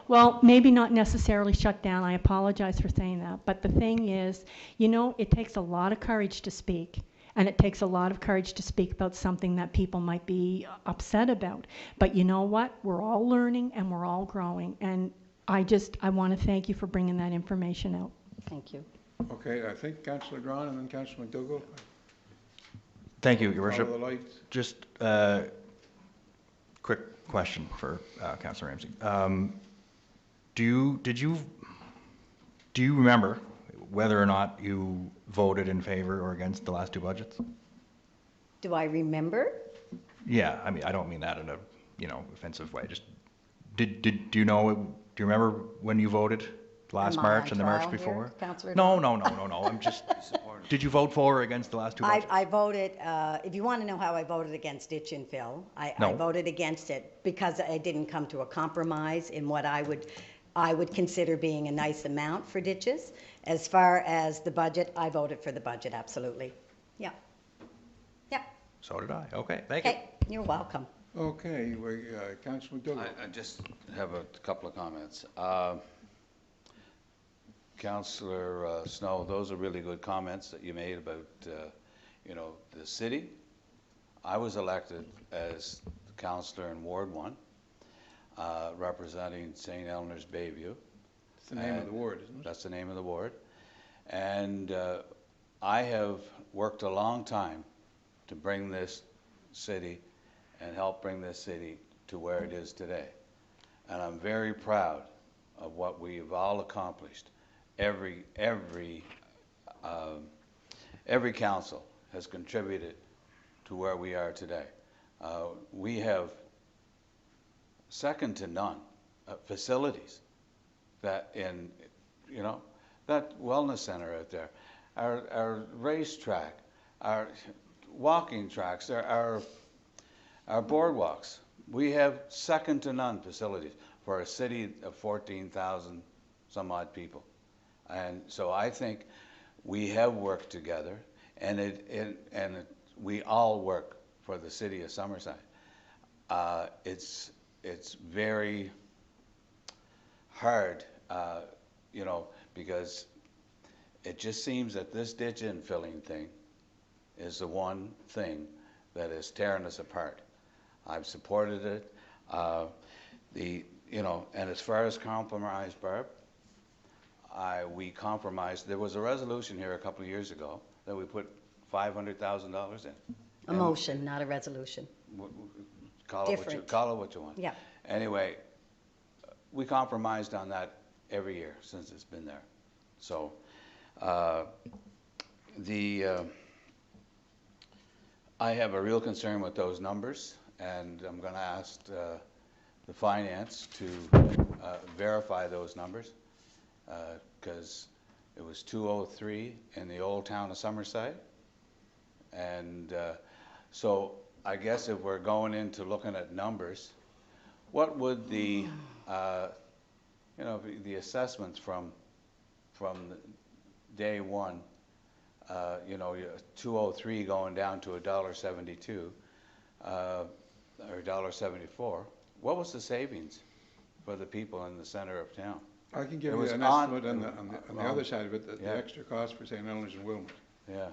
Well, maybe not necessarily shut down. I apologize for saying that. But the thing is, it takes a lot of courage to speak. And it takes a lot of courage to speak about something that people might be upset about. But you know what? We're all learning and we're all growing. And I want to thank you for bringing that information out. Thank you. Okay, I think Councillor Grant and then Councillor McDougall. Thank you, Your Worship. Follow the lights. Just quick question for Councillor Ramsey. Do you remember whether or not you voted in favor or against the last 2 budgets? Do I remember? Yeah, I mean, I don't mean that in a, offensive way. Just, do you remember when you voted last Am I March on and the March trial here, before? Councillor No, Dawes? no. I'm just, did you vote for or against the last 2 budgets? I voted, if you want to know how I voted against ditch and fill, I No. voted against it because I didn't come to a compromise in what I would consider being a nice amount for ditches. As far as the budget, I voted for the budget, absolutely. Yeah. Yeah. So did I. Okay, thank you. Okay, you're welcome. Okay, Councillor McDougall. I just have a couple of comments. Councillor Snow, those are really good comments that you made about, the city. I was elected as councillor in Ward 1, representing St. Helens Bayview. It's the name of the ward, isn't it? That's the name of the ward. And I have worked a long time to bring this city and help bring this city to where it is today. And I'm very proud of what we've all accomplished. Every council has contributed to where we are today. We have second to none facilities that that wellness center out there, our racetrack, our walking tracks, our boardwalks. We have second to none facilities for a city of 14,000 some odd people. And so I think we have worked together, and we all work for the city of Summerside. It's very hard, because it just seems that this ditch infilling thing is the one thing that is tearing us apart. I've supported it. And as far as compromise, Barb, we compromised. There was a resolution here a couple of years ago that we put $500,000 in. A motion, not a resolution. Call it what you want. Yeah. Anyway, we compromised on that every year since it's been there. So I have a real concern with those numbers, and I'm going to ask the finance to verify those numbers, because it was 203 in the old town of Summerside. And so I guess if we're going into looking at numbers, what would the the assessments from day one, 203 going down to $1.72 or $1.74, what was the savings for the people in the center of town? I can give you an estimate on the other side of it, the extra cost for St. Helens and Wilmot. Yeah.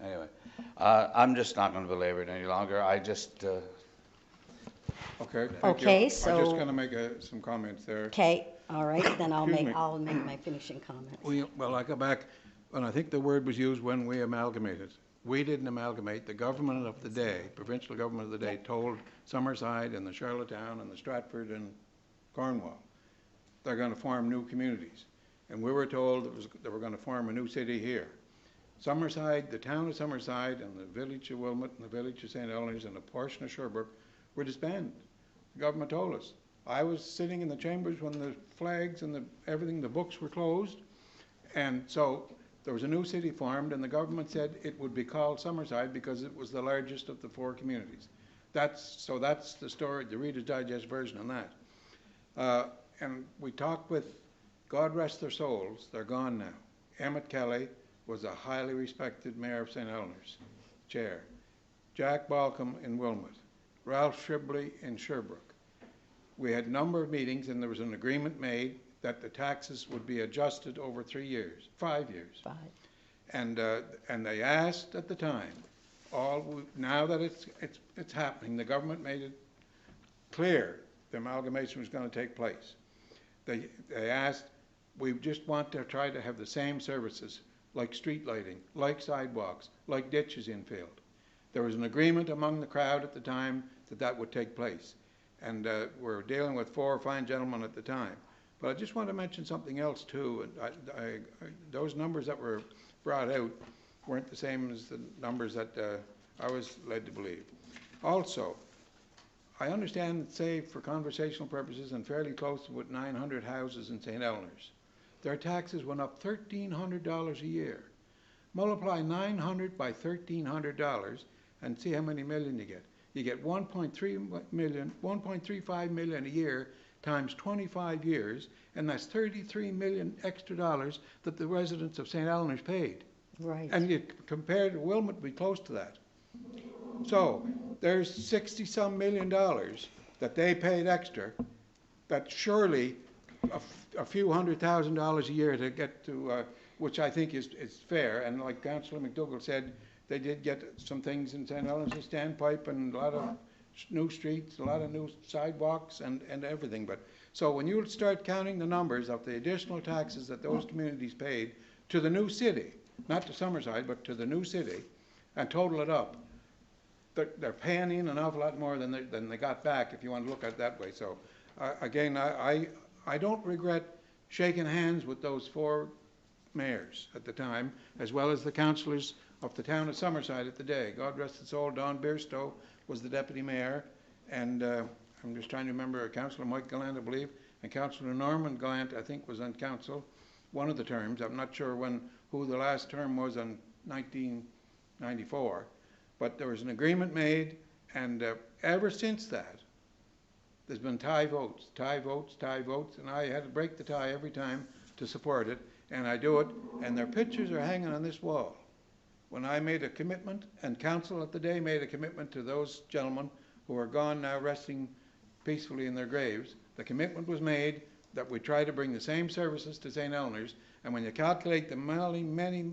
Anyway, I'm just not going to belabor it any longer. I just... Okay, thank Okay, you. so- I'm just going to make some comments there. Okay, all right, then I'll Excuse make me. my finishing comments. Well, I go back, and I think the word was used when we amalgamated. We didn't amalgamate. The government of the day, provincial government of the day, told Summerside and the Charlottetown and the Stratford and Cornwall they're going to form new communities. And we were told they were going to form a new city here. Summerside, the town of Summerside and the village of Wilmot and the village of St. Helens and a portion of Sherbrooke were disbanded. The government told us. I was sitting in the chambers when the flags and everything, the books were closed. And so there was a new city formed, and the government said it would be called Summerside because it was the largest of the 4 communities. That's the story, the Reader's Digest version on that. And we talked with, God rest their souls, they're gone now. Emmett Kelly was a highly respected mayor of St. Helens, chair. Jack Balcom in Wilmot. Ralph Shibley in Sherbrooke. We had a number of meetings, and there was an agreement made that the taxes would be adjusted over 5 years. 5. And they asked at the time, now that it's happening, the government made it clear the amalgamation was going to take place. They asked, we just want to try to have the same services, like street lighting, like sidewalks, like ditches infield. There was an agreement among the crowd at the time that would take place. And we're dealing with 4 fine gentlemen at the time. But I just want to mention something else too. And those numbers that were brought out weren't the same as the numbers that I was led to believe. Also, I understand, say, for conversational purposes, and fairly close to 900 houses in St. Helens, their taxes went up $1,300 a year. Multiply 900 by $1,300 and see how many million you get. You get 1.35 million a year times 25 years, and that's 33 million extra dollars that the residents of St. Helens paid. Right. And you compare to Wilmot, be close to that. So there's 60-some million dollars that they paid extra, that surely a few $100,000 a year to get to, which I think is fair. And like Councillor McDougall said, they did get some things in St. Helens, a standpipe and a lot of new streets, a lot of new sidewalks and everything. But so when you start counting the numbers of the additional taxes that those communities paid to the new city, not to Summerside, but to the new city, and total it up, they're paying in an awful lot more than they got back, if you want to look at it that way. So again, I don't regret shaking hands with those 4 mayors at the time, as well as the councillors of the town of Summerside at the day. God rest his soul, Don Bierstow was the deputy mayor, and I'm just trying to remember, Councillor Mike Gallant, I believe, and Councillor Norman Gallant, I think, was on council one of the terms. I'm not sure who the last term was on 1994, but there was an agreement made, and ever since that, there's been tie votes, and I had to break the tie every time to support it, and I do it, and their pictures are hanging on this wall. When I made a commitment, and council at the day made a commitment to those gentlemen who are gone now resting peacefully in their graves, the commitment was made that we try to bring the same services to St. Eleanor's, and when you calculate the many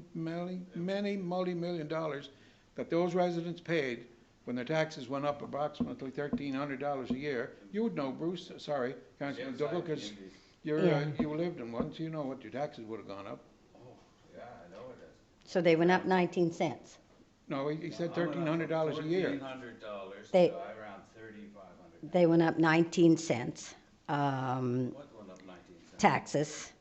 multi-million dollars that those residents paid when their taxes went up approximately $1,300 a year, you would know, Bruce, sorry, Councillor Dougal, because you lived in one, so you know what your taxes would have gone up. Oh, yeah, I know it is. So they went up 19 cents. No, he said $1,300 a year. $1,400 They- to around $3,500. They went up 19 cents. What went up 19 cents? Taxes.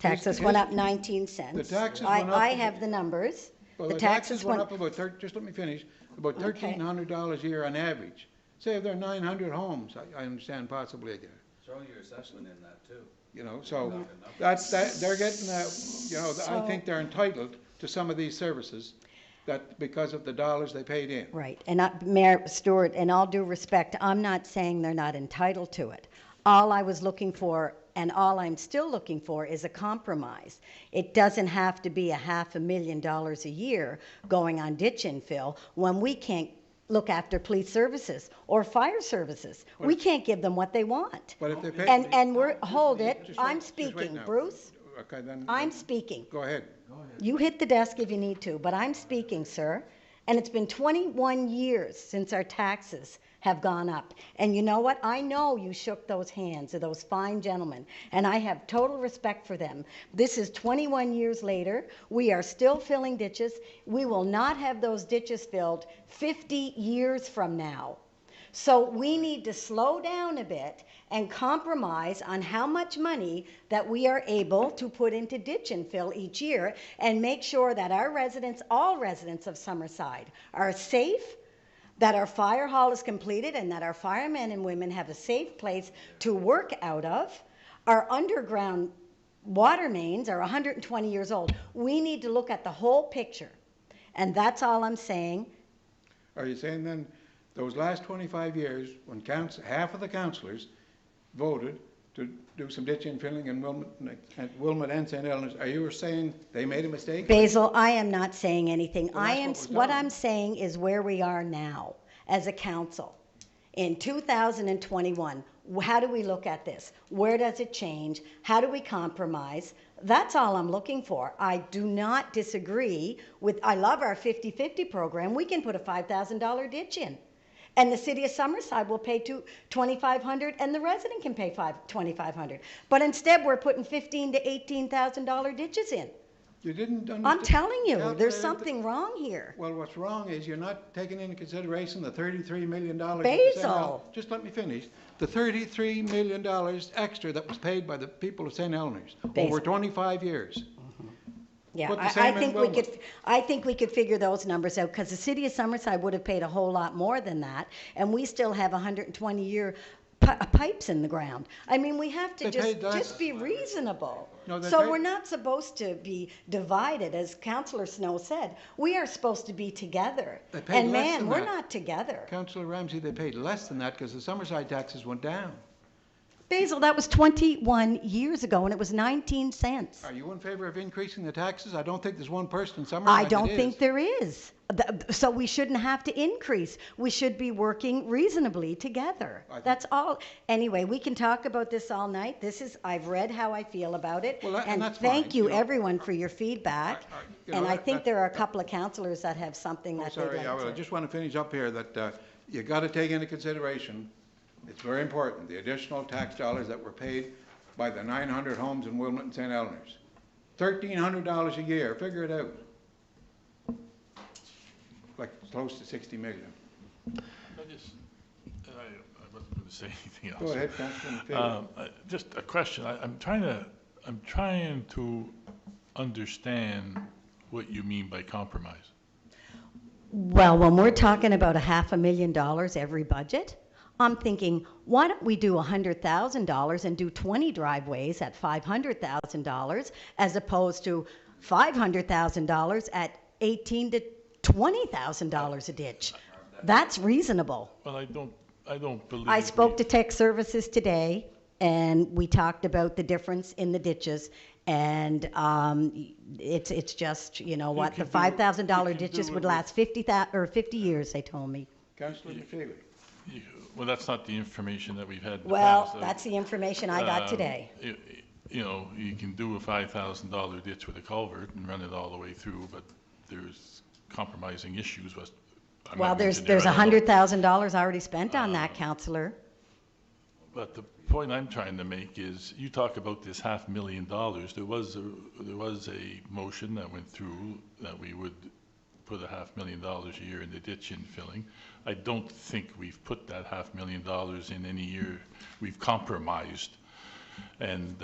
Taxes went up 19 cents. The taxes went up. I have the numbers. Well, The the taxes taxes went went, up about, just let me finish, about Okay. $1,300 a year on average. Say if there are 900 homes, I understand possibly again. Throw your assessment in that too. You know, so that they're getting, you know, I think they're entitled to some of these services that because of the dollars they paid in. right, and Mayor Stewart, in all due respect, I'm not saying they're not entitled to it. All I was looking for, and all I'm still looking for, is a compromise. It doesn't have to be $500,000 a year going on ditch infill when we can't look after police services or fire services. We can't give them what they want. But if they pay. And hold it, Just I'm wait speaking, now. Bruce. Okay, then. I'm speaking. Go ahead. You hit the desk if you need to, but I'm speaking, sir. And it's been 21 years since our taxes have gone up. And you know what? I know you shook those hands of those fine gentlemen, and I have total respect for them. This is 21 years later. We are still filling ditches. We will not have those ditches filled 50 years from now. So we need to slow down a bit and compromise on how much money that we are able to put into ditch and fill each year and make sure that our residents, all residents of Summerside, are safe, that our fire hall is completed, and that our firemen and women have a safe place to work out of. Our underground water mains are 120 years old. We need to look at the whole picture. And that's all I'm saying. Are you saying then, those last 25 years, when half of the councillors voted to do some ditch infilling in Wilmot and St. Eleanor's, are you saying they made a mistake? Basil, I am not saying anything. Well, that's What what I'm saying is where we are now as a council. In 2021, how do we look at this? Where does it change? How do we compromise? That's all I'm looking for. I do not disagree with, I love our 50-50 program. We can put a $5,000 ditch in. And the city of Summerside will pay $2,500, and the resident can pay $2,500. But instead, we're putting $15,000 to $18,000 ditches in. You didn't understand. I'm telling you, there's calculate something wrong here. Well, what's wrong is you're not taking into consideration the $33 million. Basil. Just let me finish. The $33 million extra that was paid by the people of St. Eleanor's over 25 years. Yeah, Put the I same in think we Wilmot. could, I think we could figure those numbers out, because the city of Summerside would have paid a whole lot more than that, and we still have 120-year pipes in the ground. I mean, we have to They paid less. just be reasonable. No, they So paid- we're not supposed to be divided, as Councillor Snow said. We are supposed to be together. They paid And less man, than we're that. not together. Councillor Ramsey, they paid less than that because the Summerside taxes went down. Basil, that was 21 years ago, and it was 19 cents. Are you in favor of increasing the taxes? I don't think there's one person in Summerside I that don't is. think there is. So we shouldn't have to increase. We should be working reasonably together. I think- That's all. Anyway, we can talk about this all night. I've read how I feel about it. Well, and And that's thank fine, you, you know. everyone, for your feedback. you know, And I that- think there are a couple of councillors that have something Oh, that they'd sorry, like I to. just want to finish up here that you got to take into consideration, it's very important, the additional tax dollars that were paid by the 900 homes in Wilmot and St. Eleanor's. $1,300 a year, figure it out. Like close to 60 million. I wasn't going to say anything else. Go ahead, Councilman Field. Just a question. I'm trying to understand what you mean by compromise. Well, when we're talking about $500,000 every budget, I'm thinking, why don't we do $100,000 and do 20 driveways at $500,000 as opposed to $500,000 at $18,000 to $20,000 a ditch? That's reasonable. Well, I don't believe. I spoke to Tech Services today, and we talked about the difference in the ditches, and it's just, you know what, the $5,000 ditches would last 50 years, they told me. Councillor McPhail. Well, that's not the information that we've had in the Well, past. that's the information I got today. You know, you can do a $5,000 ditch with a culvert and run it all the way through, but there's compromising issues. I'm Well, not an there's engineer, I don't know. $100,000 already spent on that, Councillor. But the point I'm trying to make is, you talk about this $500,000. There was a motion that went through that we would put $500,000 a year in the ditch infilling. I don't think we've put that $500,000 in any year. We've compromised and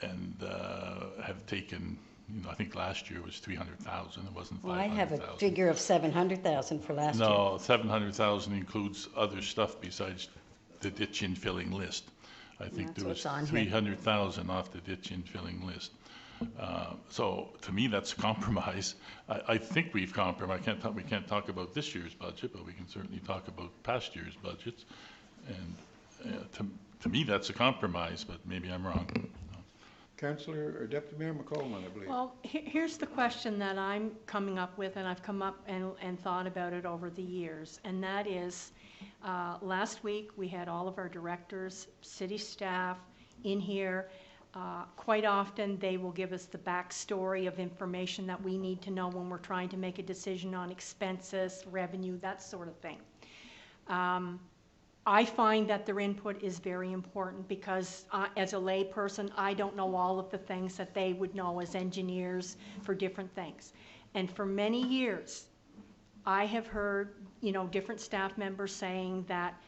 have taken, you know, I think last year was 300,000. It wasn't 500,000. Well, I have a figure of 700,000 for last year. No, 700,000 includes other stuff besides the ditch infilling list. I think That's there was what's on here. 300,000 off the ditch infilling list. So to me, that's a compromise. I think we've compromised. We can't talk about this year's budget, but we can certainly talk about past year's budgets. And to me, that's a compromise, but maybe I'm wrong. Councillor or Deputy Mayor McColeman, I believe. Well, here's the question that I'm coming up with, and I've come up and thought about it over the years, and that is, last week we had all of our directors, city staff in here. Quite often they will give us the backstory of information that we need to know when we're trying to make a decision on expenses, revenue, that sort of thing. I find that their input is very important because as a lay person, I don't know all of the things that they would know as engineers for different things. And for many years, I have heard, you know, different staff members saying that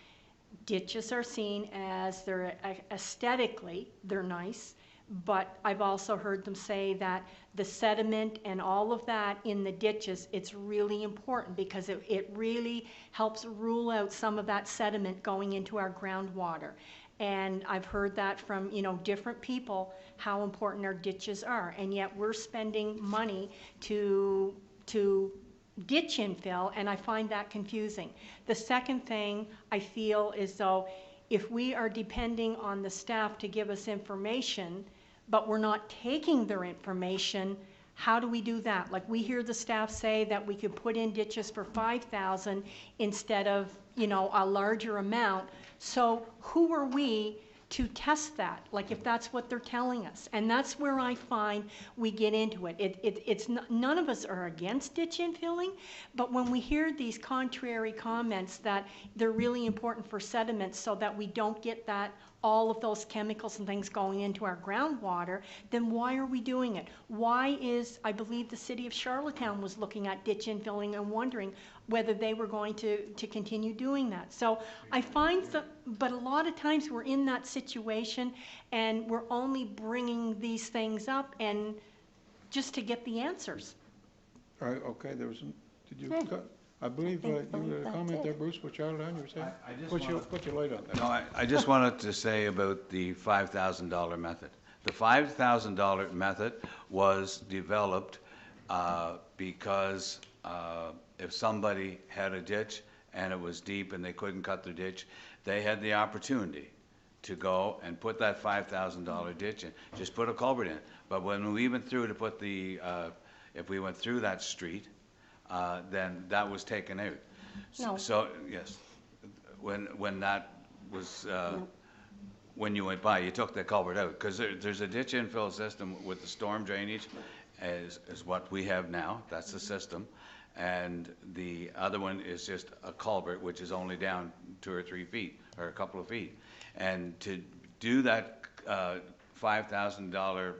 ditches are seen as they're aesthetically, they're nice, but I've also heard them say that the sediment and all of that in the ditches, it's really important because it really helps rule out some of that sediment going into our groundwater. And I've heard that from, you know, different people, how important our ditches are. And yet we're spending money to ditch infill, and I find that confusing. The second thing I feel is though, if we are depending on the staff to give us information, but we're not taking their information, how do we do that? Like, we hear the staff say that we could put in ditches for 5,000 instead of, you know, a larger amount. So who are we to test that, like if that's what they're telling us? And that's where I find we get into it. It's none of us are against ditch infilling, but when we hear these contrary comments that they're really important for sediments so that we don't get that, all of those chemicals and things going into our groundwater, then why are we doing it? Why is, I believe the city of Charlottetown was looking at ditch infilling and wondering whether they were going to continue doing that. So I find that, but a lot of times we're in that situation and we're only bringing these things up and just to get the answers. All right, okay, there was, did you, I believe you had a comment there, Bruce, what Charlottetown you were saying? I just Put your light on that. No, I just wanted to say about the $5,000 method. The $5,000 method was developed because if somebody had a ditch and it was deep and they couldn't cut the ditch, they had the opportunity to go and put that $5,000 ditch in, just put a culvert in. But when we went through to put the, if we went through that street, then that was taken out. No. So, yes, when that was, when you went by, you took the culvert out, because there's a ditch infill system with the storm drainage, is what we have now, that's the system. And the other one is just a culvert, which is only down 2 or 3 feet, or a couple of feet. And to do that $5,000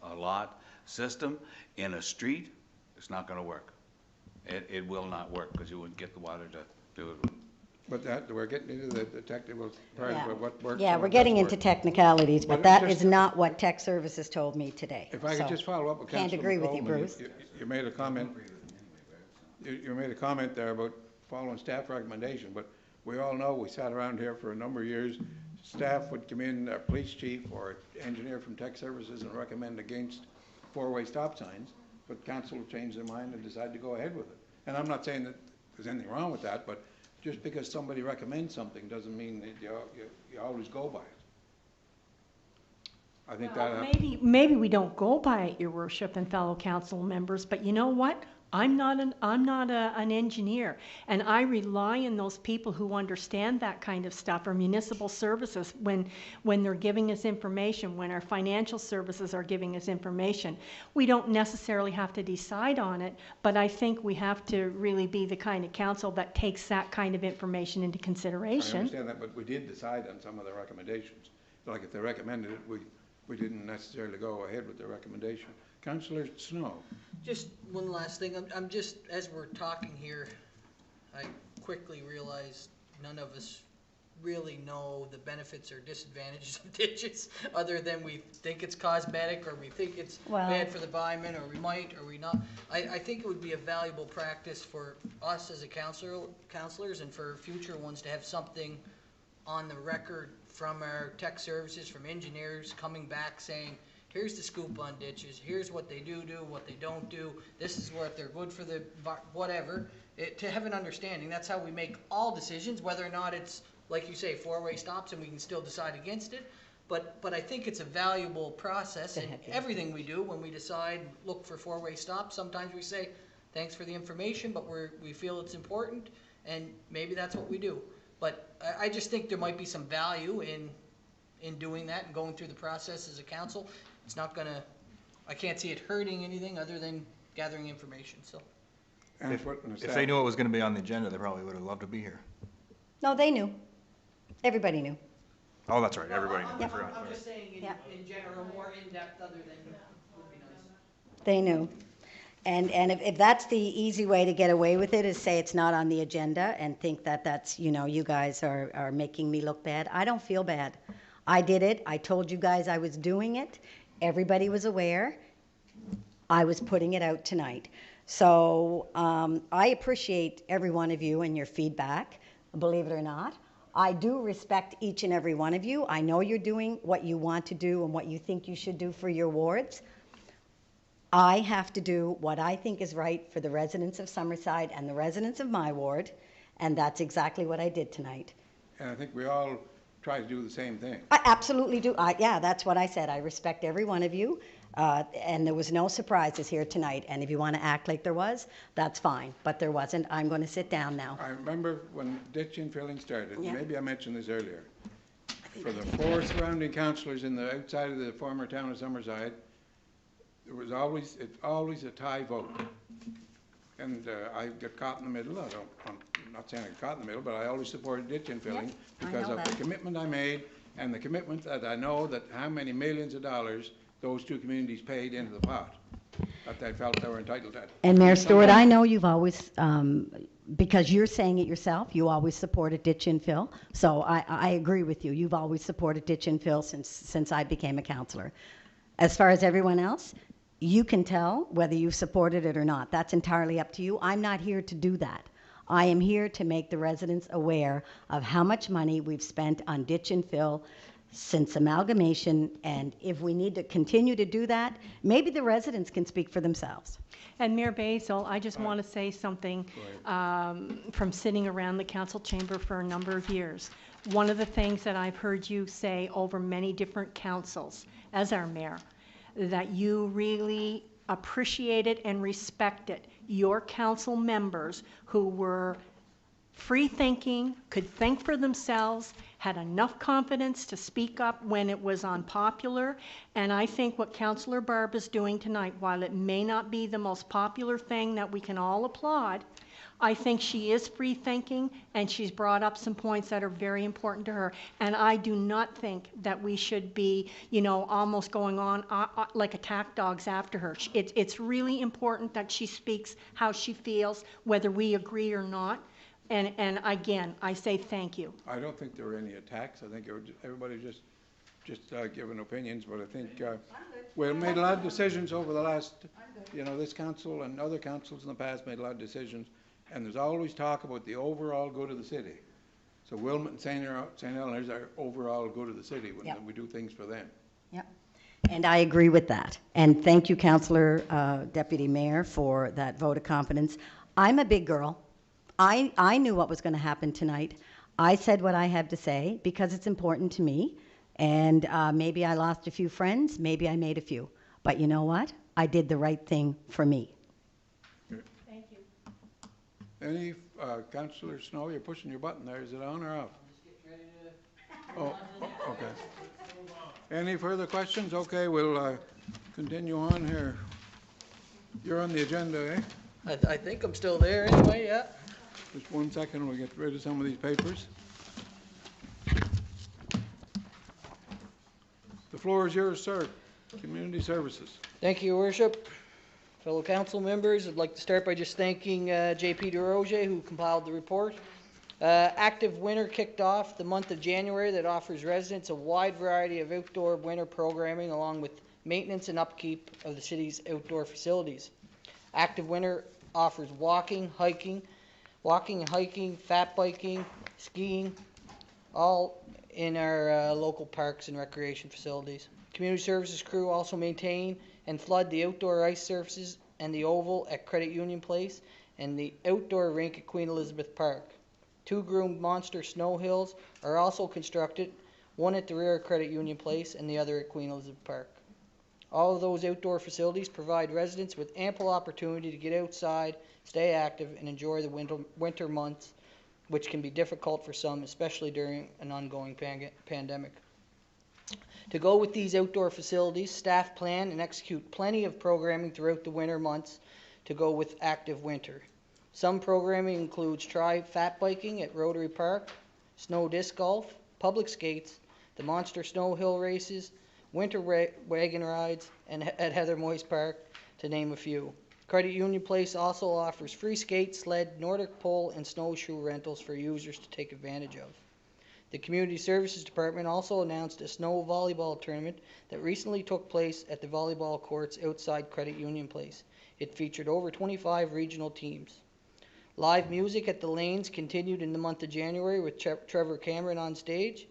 a lot system in a street, it's not going to work. It will not work, because you wouldn't get the water to do it. But that, we're getting into the technical part of what works. Yeah, and we're what getting doesn't into work. technicalities, but But that just- is not what Tech Services told me today. If I could So, just follow up with can't Councillor agree with you, McColeman, Bruce. You made a comment, you made a comment there about following staff recommendation, but we all know, we sat around here for a number of years, staff would come in, a police chief or engineer from tech services and recommend against four-way stop signs, but council changed their mind and decided to go ahead with it. And I'm not saying that there's anything wrong with that, but just because somebody recommends something doesn't mean that you always go by it. I think Well, maybe we don't go by it, Your Worship and fellow council members, but you know what? I'm not an engineer, and I rely on those people who understand that kind of stuff, or municipal services, when they're giving us information, when our financial services are giving us information. We don't necessarily have to decide on it, but I think we have to really be the kind of council that takes that kind of information into consideration. I understand that, but we did decide on some of the recommendations. Like if they recommended it, we didn't necessarily go ahead with the recommendation. Councillor Snow. Just one last thing, I'm just, as we're talking here, I quickly realized none of us really know the benefits or disadvantages of ditches, other than we think it's cosmetic, or we think it's bad for the environment, or we might, or we not. I think it would be a valuable practice for us as a councillors and for future ones to have something on the record from our tech services, from engineers coming back saying, here's the scoop on ditches, here's what they do, what they don't do, this is what they're good for the, whatever. To have an understanding, that's how we make all decisions, whether or not it's, like you say, four-way stops, and we can still decide against it. But I think it's a valuable process in everything we do. When we decide, look for four-way stops, sometimes we say, thanks for the information, but we feel it's important, and maybe that's what we do. But I just think there might be some value in doing that and going through the process as a council. It's not gonna, I can't see it hurting anything other than gathering information, so. If they knew it was gonna be on the agenda, they probably would have loved to be here. No, they knew. Everybody knew. Oh, that's right, everybody knew. I'm just saying in general, more in-depth other than would be nice. They knew. And if that's the easy way to get away with it, is say it's not on the agenda and think that that's, you guys are making me look bad. I don't feel bad. I did it. I told you guys I was doing it. Everybody was aware. I was putting it out tonight. So I appreciate every one of you and your feedback, believe it or not. I do respect each and every one of you. I know you're doing what you want to do and what you think you should do for your wards. I have to do what I think is right for the residents of Summerside and the residents of my ward, and that's exactly what I did tonight. And I think we all try to do the same thing. I absolutely do. Yeah, that's what I said. I respect every one of you, and there was no surprises here tonight. And if you want to act like there was, that's fine. But there wasn't. I'm going to sit down now. I remember when ditch infilling started, maybe I mentioned this earlier, for the four surrounding councillors in the outside of the former town of Summerside, there was always a tie vote. And I got caught in the middle. I'm not saying I got caught in the middle, but I always supported ditch infilling because of the commitment I made and the commitment that I know that how many millions of dollars those two communities paid into the pot that they felt they were entitled to. And Mayor Stewart, I know you've always, because you're saying it yourself, you always supported ditch infill. So I agree with you. You've always supported ditch infill since I became a councillor. As far as everyone else, you can tell whether you supported it or not. That's entirely up to you. I'm not here to do that. I am here to make the residents aware of how much money we've spent on ditch and fill since amalgamation, and if we need to continue to do that, maybe the residents can speak for themselves. And Mayor Basil, I just want to say something from sitting around the council chamber for a number of years. One of the things that I've heard you say over many different councils as our mayor, that you really appreciated and respected your council members who were free-thinking, could think for themselves, had enough confidence to speak up when it was unpopular. And I think what Councillor Barb is doing tonight, while it may not be the most popular thing that we can all applaud, I think she is free-thinking, and she's brought up some points that are very important to her. And I do not think that we should be, almost going on like attack dogs after her. It's really important that she speaks how she feels, whether we agree or not. And again, I say thank you. I don't think there were any attacks. I think everybody just giving opinions, but I think we made a lot of decisions over the last, this council and other councils in the past made a lot of decisions, and there's always talk about the overall good of the city. So Wilmot and St. Helens are overall good of the city when Yep. we do things for them. Yep. And I agree with that. And thank you, Councillor, Deputy Mayor, for that vote of confidence. I'm a big girl. I knew what was going to happen tonight. I said what I had to say because it's important to me. And maybe I lost a few friends, maybe I made a few. But you know what? I did the right thing for me. Thank you. Any, Councillor Snow, you're pushing your button there. Is it on or off? Oh, okay. Any further questions? Okay, we'll continue on here. You're on the agenda, eh? I think I'm still there anyway, yeah. Just 1 second, we'll get rid of some of these papers. The floor is yours, sir. Community Services. Thank you, Your Worship. Fellow council members, I'd like to start by just thanking J.P. DeRoge, who compiled the report. Active Winter kicked off the month of January that offers residents a wide variety of outdoor winter programming along with maintenance and upkeep of the city's outdoor facilities. Active Winter offers walking, hiking, fat biking, skiing, all in our local parks and recreation facilities. Community Services crew also maintain and flood the outdoor ice surfaces and the oval at Credit Union Place and the outdoor rink at Queen Elizabeth Park. 2 groomed monster snow hills are also constructed, one at the rear of Credit Union Place and the other at Queen Elizabeth Park. All of those outdoor facilities provide residents with ample opportunity to get outside, stay active, and enjoy the winter months, which can be difficult for some, especially during an ongoing pandemic. To go with these outdoor facilities, staff plan and execute plenty of programming throughout the winter months to go with Active Winter. Some programming includes fat biking at Rotary Park, snow disc golf, public skates, the monster snow hill races, winter wagon rides, and at Heather Moyes Park, to name a few. Credit Union Place also offers free skate, sled, Nordic pole, and snowshoe rentals for users to take advantage of. The Community Services Department also announced a snow volleyball tournament that recently took place at the volleyball courts outside Credit Union Place. It featured over 25 regional teams. Live music at the Lanes continued in the month of January with Trevor Cameron on stage.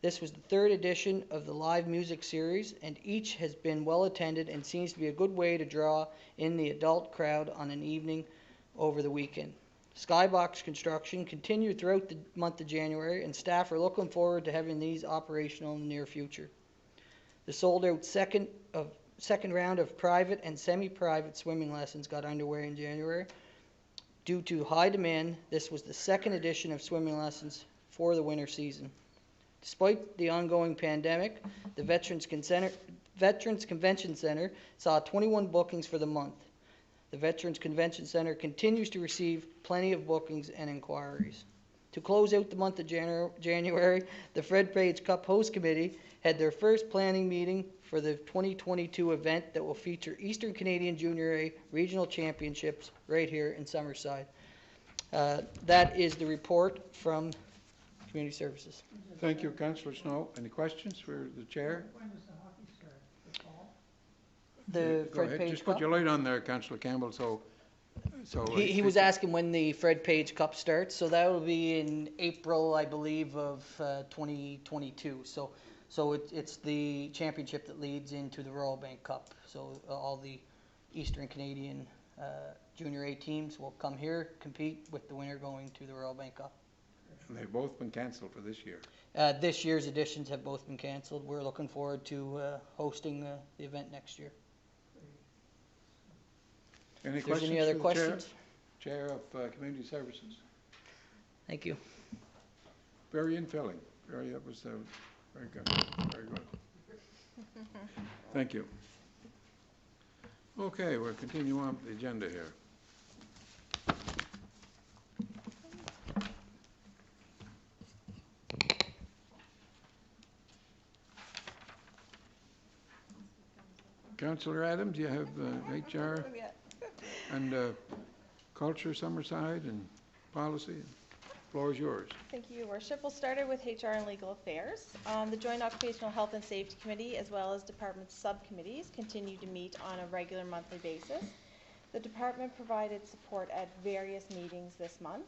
This was the 3rd edition of the live music series, and each has been well attended and seems to be a good way to draw in the adult crowd on an evening over the weekend. Skybox construction continued throughout the month of January, and staff are looking forward to having these operational in the near future. The sold-out second round of private and semi-private swimming lessons got underway in January. Due to high demand, this was the 2nd edition of swimming lessons for the winter season. Despite the ongoing pandemic, the Veterans Convention Center saw 21 bookings for the month. The Veterans Convention Center continues to receive plenty of bookings and inquiries. To close out the month of January, the Fred Page Cup Host Committee had their first planning meeting for the 2022 event that will feature Eastern Canadian Junior A Regional Championships right here in Summerside. That is the report from Community Services. Thank you, Councillor Snow. Any questions for the chair? When does the hockey start? The fall? The Go Fred ahead. Page Just Cup? put your light on there, Councillor Campbell, so. He was asking when the Fred Page Cup starts, so that will be in April, I believe, of 2022. So it's the championship that leads into the Royal Bank Cup. So all the Eastern Canadian Junior A teams will come here, compete, with the winner going to the Royal Bank Cup. And they've both been cancelled for this year. This year's editions have both been canceled. We're looking forward to hosting the event next year. Any If there's questions any other for the chair? questions? Chair of Community Services. Thank you. Very infilling. That was very good. Very good. Thank you. Okay, we'll continue on with the agenda here. Councillor Adams, you have HR and Culture, Summerside, and Policy. The floor is yours. Thank you, Your Worship. We'll start with HR and Legal Affairs. The Joint Occupational Health and Safety Committee, as well as department subcommittees, continue to meet on a regular monthly basis. The department provided support at various meetings this month.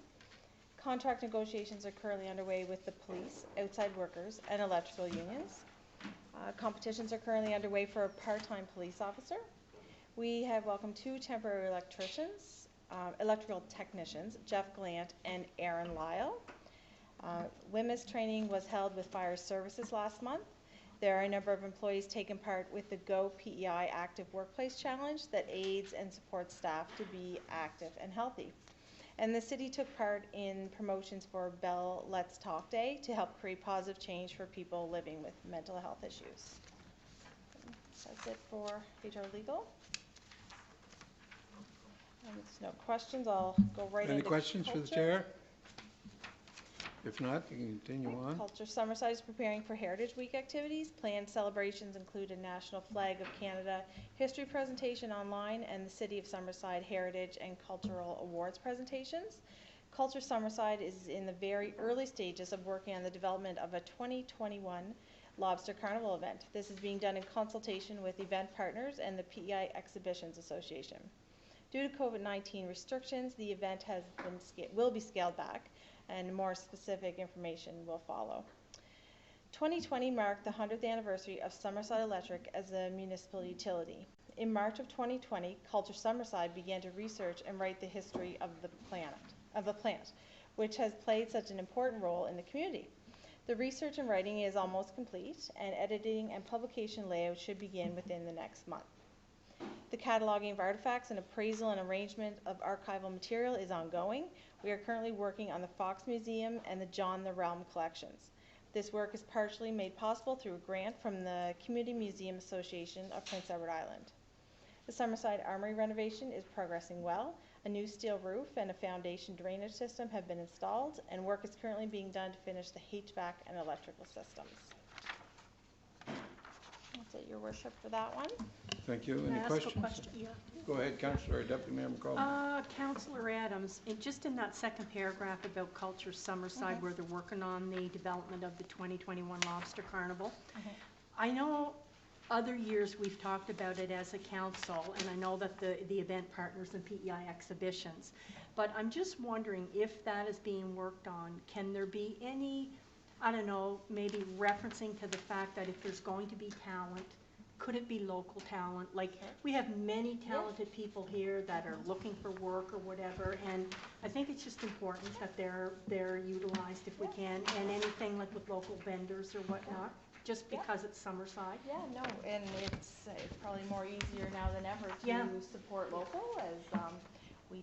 Contract negotiations are currently underway with the police, outside workers, and electrical unions. Competitions are currently underway for a part-time police officer. We have welcomed 2 temporary electrical technicians, Jeff Glant and Aaron Lyle. WMIS training was held with Fire Services last month. There are a number of employees taking part with the Go PEI Active Workplace Challenge that aids and supports staff to be active and healthy. And the city took part in promotions for Bell Let's Talk Day to help create positive change for people living with mental health issues. That's it for HR Legal. And if there's no questions, I'll go right into Any questions for the culture. chair? If not, you can continue on. Culture Summerside is preparing for Heritage Week activities. Planned celebrations include a National Flag of Canada history presentation online and the City of Summerside Heritage and Cultural Awards presentations. Culture Summerside is in the very early stages of working on the development of a 2021 Lobster Carnival event. This is being done in consultation with event partners and the PEI Exhibitions Association. Due to COVID-19 restrictions, the event will be scaled back, and more specific information will follow. 2020 marked the 100th anniversary of Summerside Electric as a municipal utility. In March of 2020, Culture Summerside began to research and write the history of the plant, which has played such an important role in the community. The research and writing is almost complete, and editing and publication layout should begin within the next month. The cataloging of artifacts and appraisal and arrangement of archival material is ongoing. We are currently working on the Fox Museum and the John the Realm collections. This work is partially made possible through a grant from the Community Museum Association of Prince Edward Island. The Summerside Armory renovation is progressing well. A new steel roof and a foundation drainage system have been installed, and work is currently being done to finish the HVAC and electrical systems. That's it, Your Worship, for that one. Thank you. Can I Any ask questions? a question? Yeah. Go ahead, Councillor or Deputy Mayor McCall. Councillor Adams, just in that second paragraph about Culture Summerside, where they're working on the development of the 2021 Lobster Carnival, I know other years we've talked about it as a council, and I know that the event partners and PEI exhibitions, but I'm just wondering if that is being worked on, can there be any, I don't know, maybe referencing to the fact that if there's going to be talent, could it be local talent? Like, we have many talented people here that are looking for work or whatever, and I think it's just important that they're utilized if we can, and anything like with local vendors or whatnot, just because it's Summerside. Yeah, no, and it's probably more easier now than ever to support local, as we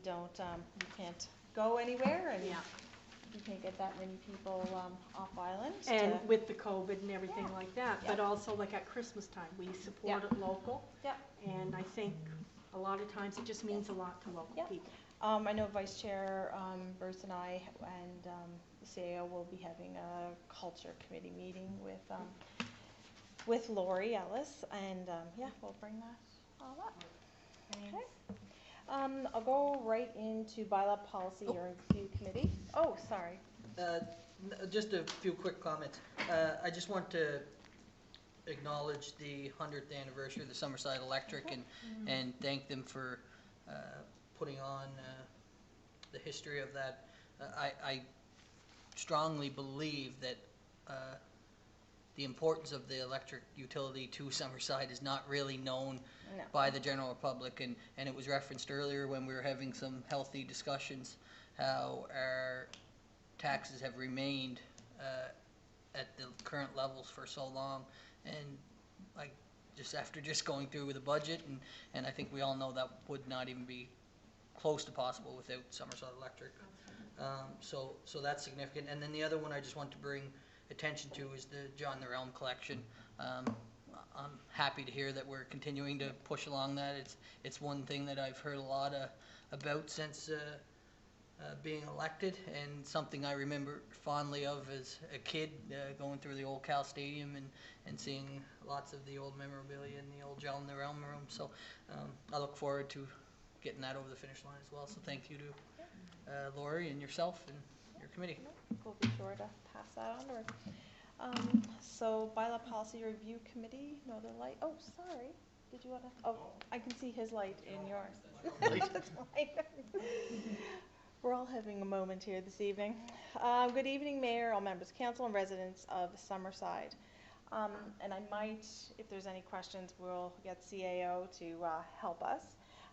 can't go anywhere, and you can't get that many people off island. And with the COVID and everything like that, but also like at Christmas time, we support it local. Yeah. And I think a lot of times it just means a lot to local people. I know Vice Chair Bruce and I and the CAO will be having a culture committee meeting with Lori Ellis, and we'll bring that all up. Okay. I'll go right into Bylaw Policy Review Committee. Oh, sorry. Just a few quick comments. I just want to acknowledge the 100th anniversary of the Summerside Electric and thank them for putting on the history of that. I strongly believe that the importance of the electric utility to Summerside is not really known by the general public, and it was referenced earlier when we were having some healthy discussions how our taxes have remained at the current levels for so long, and like after going through with the budget, and I think we all know that would not even be close to possible without Summerside Electric. So that's significant. And then the other one I just want to bring attention to is the John the Realm collection. I'm happy to hear that we're continuing to push along that. It's one thing that I've heard a lot about since being elected, and something I remember fondly of as a kid, going through the old Cal Stadium and seeing lots of the old memorabilia in the old John the Realm room. So I look forward to getting that over the finish line as well. So thank you to Lori and yourself and your committee. We'll be sure to pass that onward. So Bylaw Policy Review Committee, Northern Light. Oh, sorry. Did you want to? Oh, I can see his light in yours. That's fine. We're all having a moment here this evening. Good evening, Mayor, all members of council, and residents of Summerside. And I might, if there's any questions, we'll get CAO to help us.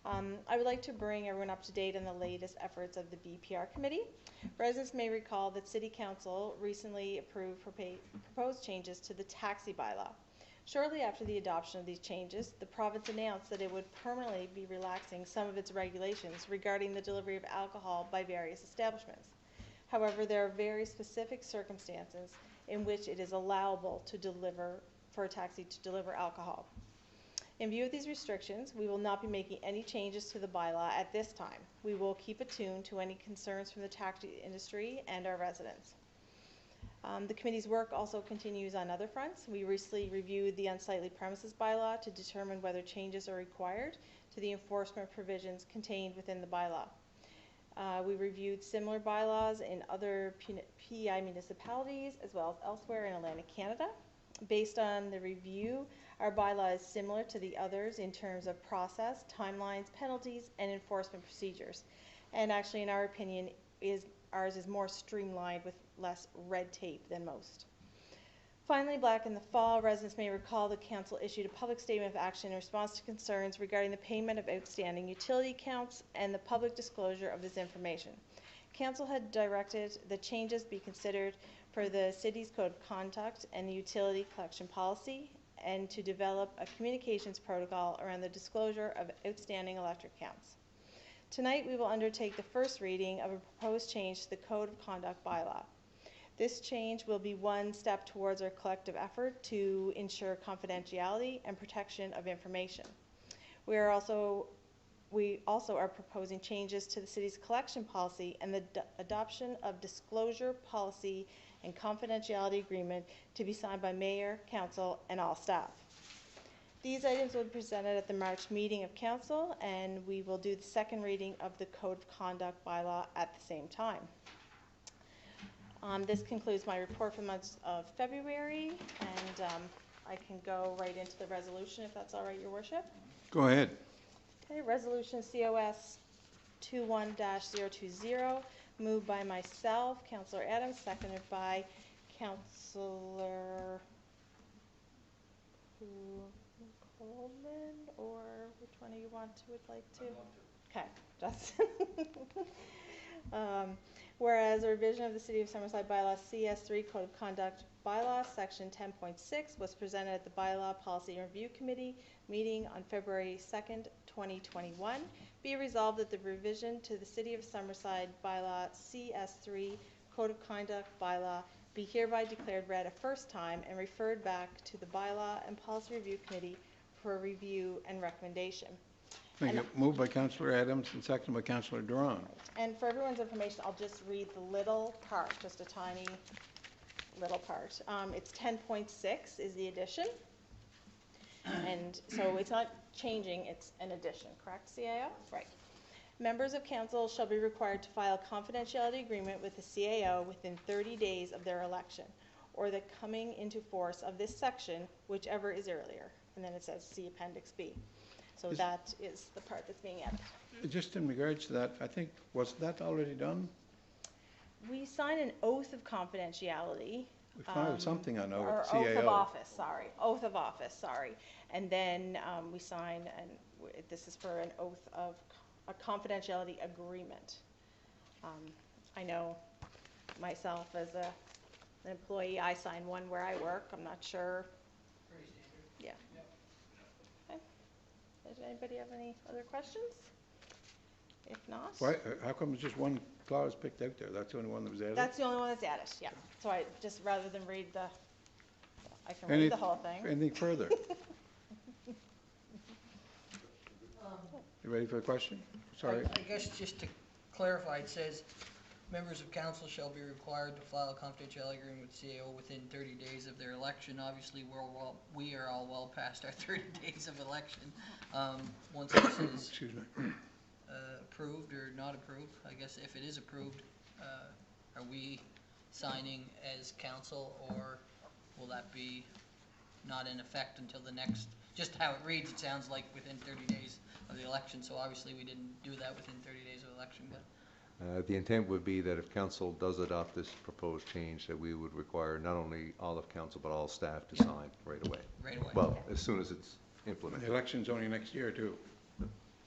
I would like to bring everyone up to date on the latest efforts of the BPR committee. Residents may recall that City Council recently approved proposed changes to the taxi bylaw. Shortly after the adoption of these changes, the province announced that it would permanently be relaxing some of its regulations regarding the delivery of alcohol by various establishments. However, there are very specific circumstances in which it is allowable to deliver, for a taxi to deliver alcohol. In view of these restrictions, we will not be making any changes to the bylaw at this time. We will keep attuned to any concerns from the taxi industry and our residents. The committee's work also continues on other fronts. We recently reviewed the unsightly premises bylaw to determine whether changes are required to the enforcement provisions contained within the bylaw. We reviewed similar bylaws in other PEI municipalities as well as elsewhere in Atlantic Canada. Based on the review, our bylaw is similar to the others in terms of process, timelines, penalties, and enforcement procedures. And actually, in our opinion, ours is more streamlined with less red tape than most. Finally, back in the fall, residents may recall the council issued a public statement of action in response to concerns regarding the payment of outstanding utility accounts and the public disclosure of this information. Council had directed the changes be considered for the city's code of conduct and the utility collection policy, and to develop a communications protocol around the disclosure of outstanding electric accounts. Tonight, we will undertake the first reading of a proposed change to the code of conduct bylaw. This change will be one step towards our collective effort to ensure confidentiality and protection of information. We also are proposing changes to the city's collection policy and the adoption of disclosure policy and confidentiality agreement to be signed by mayor, council, and all staff. These items will be presented at the March meeting of council, and we will do the second reading of the code of conduct bylaw at the same time. This concludes my report for the month of February, and I can go right into the resolution if that's all right, Your Worship. Go ahead. Okay, resolution COS 21-020, moved by myself, Councillor Adams, seconded by Councillor Coleman, or which one do you would like to? Okay, Justin. Whereas a revision of the City of Summerside Bylaw CS3 Code of Conduct Bylaw Section 10.6 was presented at the Bylaw Policy Review Committee meeting on February 2nd, 2021. Be resolved that the revision to the City of Summerside Bylaw CS3 Code of Conduct Bylaw be hereby declared read a first time and referred back to the Bylaw and Policy Review Committee for review and recommendation. Thank you. Moved by Councillor Adams and seconded by Councillor Duran. And for everyone's information, I'll just read the little part, just a tiny little part. It's 10.6 is the addition. And so it's not changing, it's an addition, correct, CAO? Right. Members of council shall be required to file a confidentiality agreement with the CAO within 30 days of their election, or the coming into force of this section, whichever is earlier. And then it says see Appendix B. So that is the part that's being added. Just in regards to that, I think, was that already done? We sign an oath of confidentiality. We filed something on Or CAO. oath of office, sorry. Oath of office, sorry. And then we sign, and this is for an oath of a confidentiality agreement. I know myself as an employee, I sign one where I work. I'm not sure. Pretty standard. Yeah. Okay. Does anybody have any other questions? If not. Why, how come it's just one clause picked out there? That's the only one that was added? That's the only one that's added, yeah. So I just, rather than read the, I can read the whole thing. Anything further? You ready for the question? Sorry. I guess just to clarify, it says, members of council shall be required to file a confidentiality agreement with CAO within 30 days of their election. Obviously, we are all well past our 30 days of election. Once it says Excuse me. approved or not approved, I guess if it is approved, are we signing as council, or will that be not in effect until the next, just how it reads, it sounds like within 30 days of the election, so obviously we didn't do that within 30 days of election, but The intent would be that if council does adopt this proposed change, that we would require not only all of council, but all staff to sign right away. Right away. Well, as soon as it's The implemented. election's only next year, too.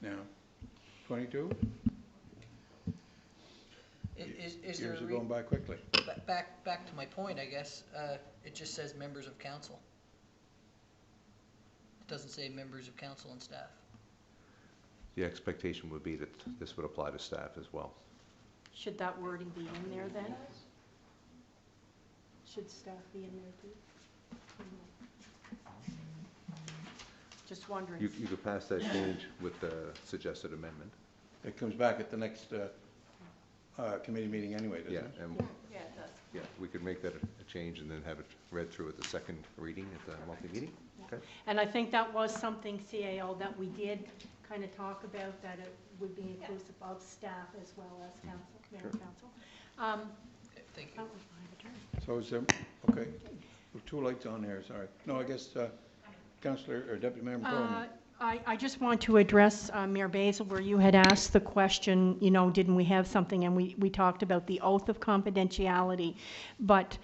Now, 22? Is there Years a are going by quickly. back to my point, I guess, it just says members of council. It doesn't say members of council and staff. The expectation would be that this would apply to staff as well. Should that wording be in there then? Should staff be in there too? Just wondering. You could pass that change with the suggested amendment. It comes back at the next committee meeting anyway, doesn't Yeah, it? and Yeah, it does. yeah, we could make that a change and then have it read through at the second reading at the monthly meeting. Okay. And I think that was something, CAO, that we did kind of talk about, that it would be inclusive of staff as well as council, mayor and council. Thank you. That was my turn. So is there, okay, There are 2 lights on here, sorry. No, I guess Councillor or Deputy Mayor McCollum. I just want to address, Mayor Basil, where you had asked the question, you know, didn't we have something, and we talked about the oath of confidentiality. But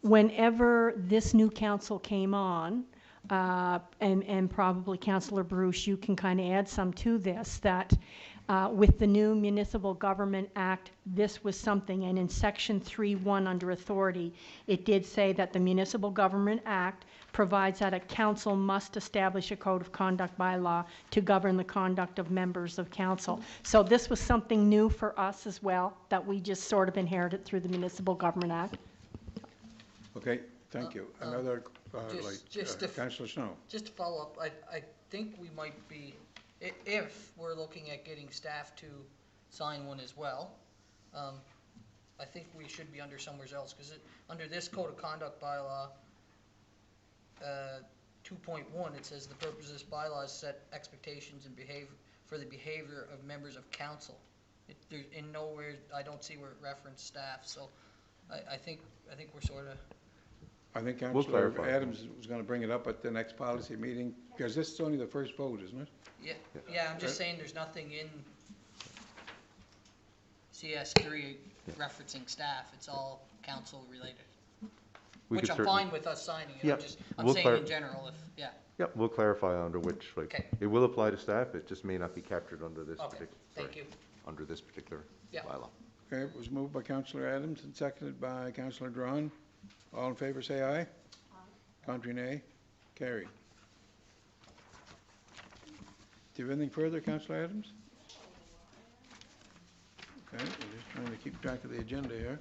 whenever this new council came on, and probably Councillor Bruce, you can kind of add some to this, that with the new Municipal Government Act, this was something, and in Section 3.1 under authority, it did say that the Municipal Government Act provides that a council must establish a code of conduct by law to govern the conduct of members of council. So this was something new for us as well, that we just sort of inherited through the Municipal Government Act. Okay, thank you. Another, just if- Councillor Snow. Just to follow up, I think we might be, if we're looking at getting staff to sign one as well, I think we should be under somewhere else, because under this code of conduct bylaw, 2.1, it says the purpose of this bylaw is set expectations and behavior for the behavior of members of council. There's in nowhere, I don't see where it referenced staff, so I think we're sort of. I think We'll Councillor clarify. Adams was going to bring it up at the next policy meeting, because this is only the first vote, isn't it? Yeah, I'm just saying there's nothing in CS3 referencing staff, it's all council related. We Which could I'm certainly- fine with us signing it, Yep. I'm We'll saying in general, yeah. Yep, we'll clarify under which, like, Okay. it will apply to staff, it just may not be captured under this Okay, particular. thank you. Under this particular Yeah. bylaw. Okay, it was moved by Councillor Adams and seconded by Councillor Drawn. All in favor, say aye. Aye. Contrary, nay. Carried. Do you have anything further, Councillor Adams? Okay, we're just trying to keep track of the agenda here.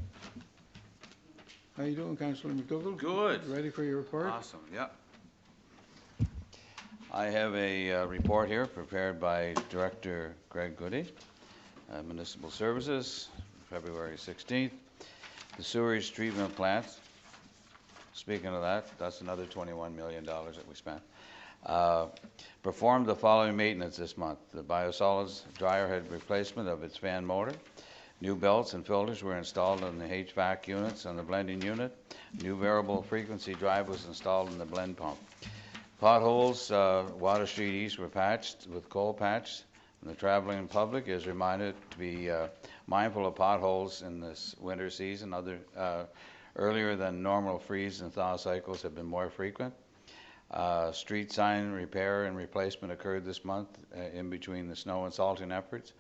How you doing, Councillor McDougall? Good. Ready for your report? Awesome, yep. I have a report here prepared by Director Greg Goody, Municipal Services, February 16th. The sewage treatment plant, speaking of that, that's another $21 million that we spent. Performed the following maintenance this month. The biosolids dryer head replacement of its fan motor. New belts and filters were installed on the HVAC units on the blending unit. New variable frequency drive was installed in the blend pump. Potholes, Water Street East were patched with coal patch. And the traveling public is reminded to be mindful of potholes in this winter season. Earlier than normal freeze and thaw cycles have been more frequent. Street sign repair and replacement occurred this month in between the snow and salting efforts.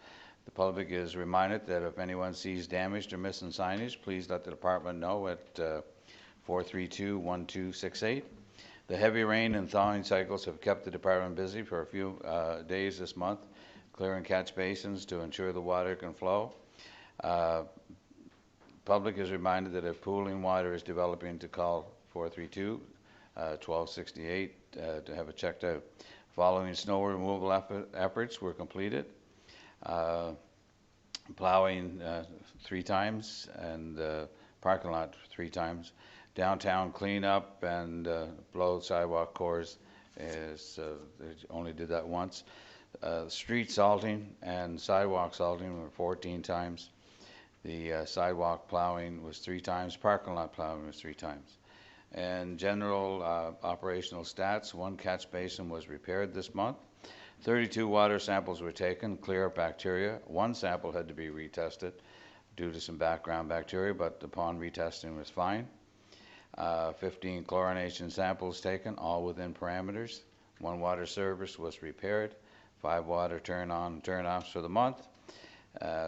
The public is reminded that if anyone sees damaged or missing signage, please let the department know at 432-1268. The heavy rain and thawing cycles have kept the department busy for a few days this month, clearing catch basins to ensure the water can flow. Public is reminded that if pooling water is developing, to call 432-1268 to have it checked out. Following snow removal efforts were completed. Plowing 3 times and parking lot 3 times. Downtown cleanup and blow sidewalk cores is they only did that once. Street salting and sidewalk salting were 14 times. The sidewalk plowing was 3 times. Parking lot plowing was 3 times. And general operational stats: 1 catch basin was repaired this month. 32 water samples were taken, clear of bacteria. 1 sample had to be retested. due to some background bacteria, but upon retesting was fine. 15 chlorination samples taken, all within parameters. 1 water service was repaired. 5 water turn on and turn offs for the month.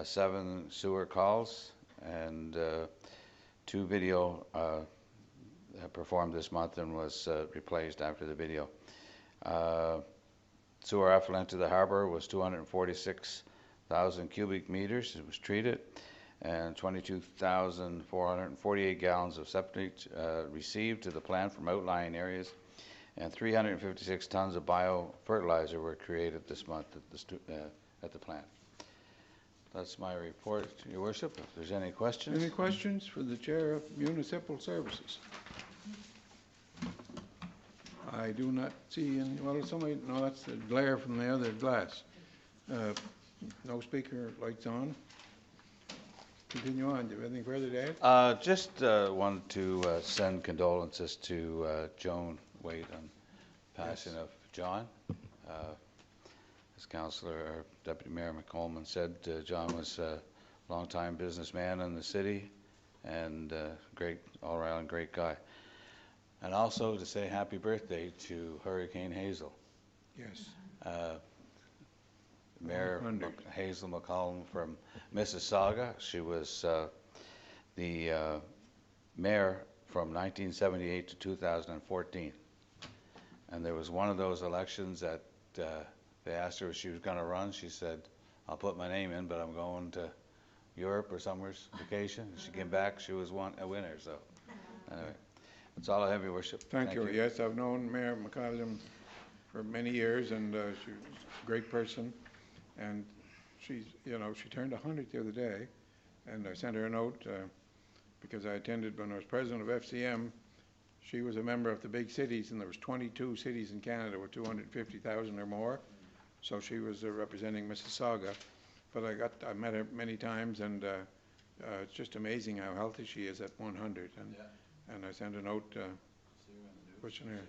7 sewer calls, and 2 video performed this month and was replaced after the video. Sewer effluent to the harbor was 246,000 cubic meters. It was treated, and 22,448 gallons of septic received to the plant from outlying areas, and 356 tons of biofertilizer were created this month at the plant. That's my report, Your Worship. If there's any questions. Any questions for the Chair of Municipal Services? I do not see any. Well, somebody, no, that's the glare from the other glass. No speaker, lights on. Continue on. Do you have anything further to add? Just wanted to send condolences to Joan Waite on passing of John. As Councillor or Deputy Mayor McColman said, John was a long-time businessman in the city and great, all-around great guy. And also to say happy birthday to Hurricane Hazel. Yes. Mayor Hazel McCollum from Mississauga. She was the mayor from 1978 to 2014. And there was one of those elections that they asked her if she was going to run. She said, I'll put my name in, but I'm going to Europe or somewhere's vacation. And she came back, she was a winner. So anyway, that's all I have, Your Worship. Thank you. Yes, I've known Mayor McCollum for many years, and she was a great person. And she's, you know, she turned 100 the other day, and I sent her a note because I attended when I was president of FCM. She was a member of the big cities, and there was 22 cities in Canada with 250,000 or more. So she was representing Mississauga. But I met her many times, and it's just amazing how healthy she is at 100. And I sent a note wishing her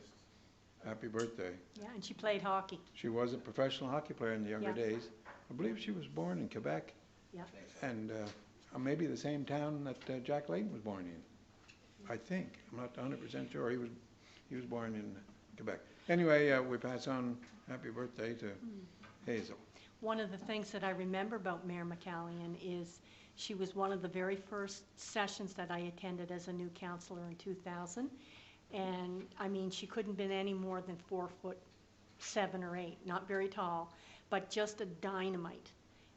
happy birthday. Yeah, and she played hockey. She was a professional hockey player in the younger days. I believe she was born in Quebec. Yeah. And maybe the same town that Jack Layton was born in. I think. I'm not 100% sure. He was born in Quebec. Anyway, we pass on happy birthday to Hazel. One of the things that I remember about Mayor McCallion is she was one of the very first sessions that I attended as a new councillor in 2000. And I mean, she couldn't have been any more than 4'7" or 8", not very tall, but just a dynamite.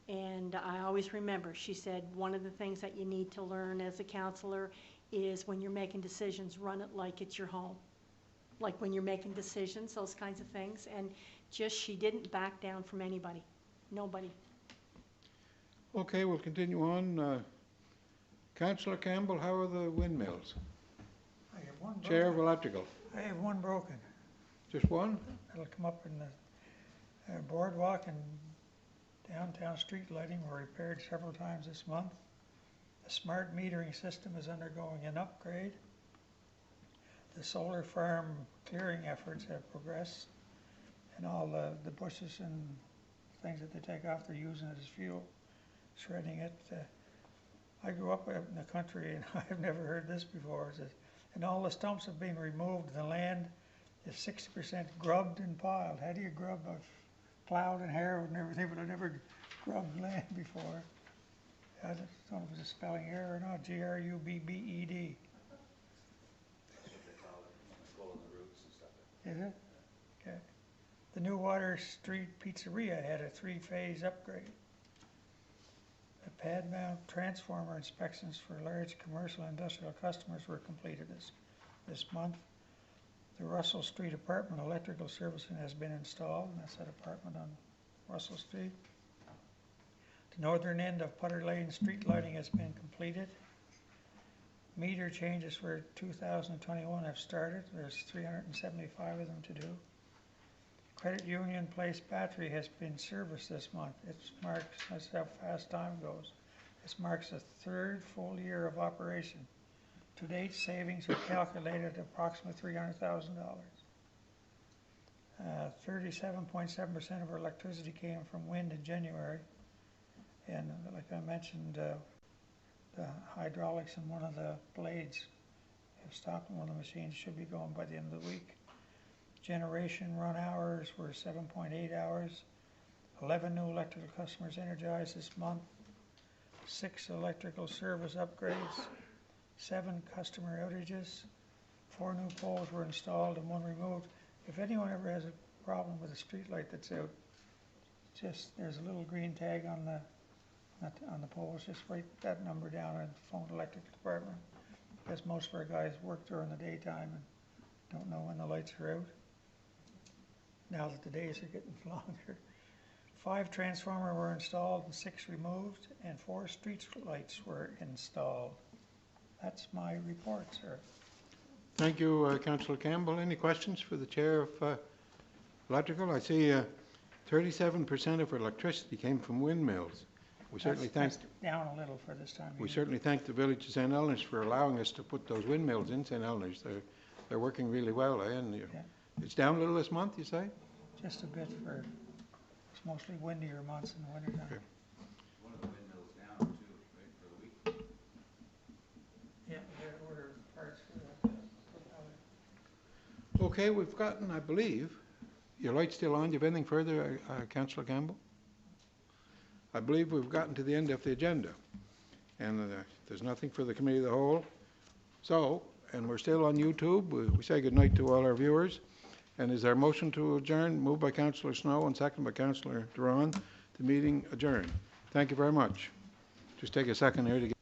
And I always remember, she said, one of the things that you need to learn as a councillor is when you're making decisions, run it like it's your home. Like when you're making decisions, those kinds of things. And just, she didn't back down from anybody, nobody. Okay, we'll continue on. Councillor Campbell, how are the windmills? I have one broken. Chair of Electrical. I have one broken. Just one? It'll come up in the boardwalk and downtown street lighting were repaired several times this month. The smart metering system is undergoing an upgrade. The solar farm clearing efforts have progressed, and all the bushes and things that they take off, they're using it as fuel, shredding it. I grew up in the country, and I've never heard this before. And all the stumps have been removed. The land is 60% grubbed and piled. How do you grub? I've plowed and harrowed and everything, but I never grubbed land before. I don't know if it was a spelling error or not. G-R-U-B-B-E-D. Is it? Okay. The new Water Street Pizzeria had a 3-phase upgrade. The pad mount transformer inspections for large commercial and industrial customers were completed this month. The Russell Street apartment electrical servicing has been installed, and that's that apartment on Russell Street. The northern end of Putter Lane street lighting has been completed. Meter changes for 2021 have started. There's 375 of them to do. Credit Union Place battery has been serviced this month. It marks, that's how fast time goes. This marks the 3rd full year of operation. To date, savings are calculated at approximately $300,000. 37.7% of our electricity came from wind in January. And like I mentioned, The hydraulics in one of the blades have stopped, and one of the machines should be going by the end of the week. Generation run hours were 7.8 hours. 11 new electrical customers energized this month. 6 electrical service upgrades. 7 customer outages. 4 new poles were installed and 1 removed. If anyone ever has a problem with a street light that's out, just there's a little green tag on the poles. Just write that number down and phone the electric department, because most of our guys work during the daytime and don't know when the lights are out, now that the days are getting longer. 5 transformers were installed and 6 removed, and 4 street lights were installed. That's my report, sir. Thank you, Councillor Campbell. Any questions for the Chair of Electrical? I see 37% of our electricity came from windmills. We certainly thank That's down a little for this time of we year. certainly thank the village of St. Helens for allowing us to put those windmills in St. Helens. They're working really well, eh? And it's down a little this month, you say? Just a bit for, it's mostly windier months in the wintertime. Okay. One of the windmills down too, right, for the week? Yeah, we had to order parts for the Okay, we've gotten, I believe, your light's still on. Do you have anything further, Councillor Campbell? I believe we've gotten to the end of the agenda, and there's nothing for the Committee of the Whole. So, and we're still on YouTube. We say good night to all our viewers. And is there a motion to adjourn? Moved by Councillor Snow and seconded by Councillor Duran. The meeting adjourned. Thank you very much. Just take a second here to get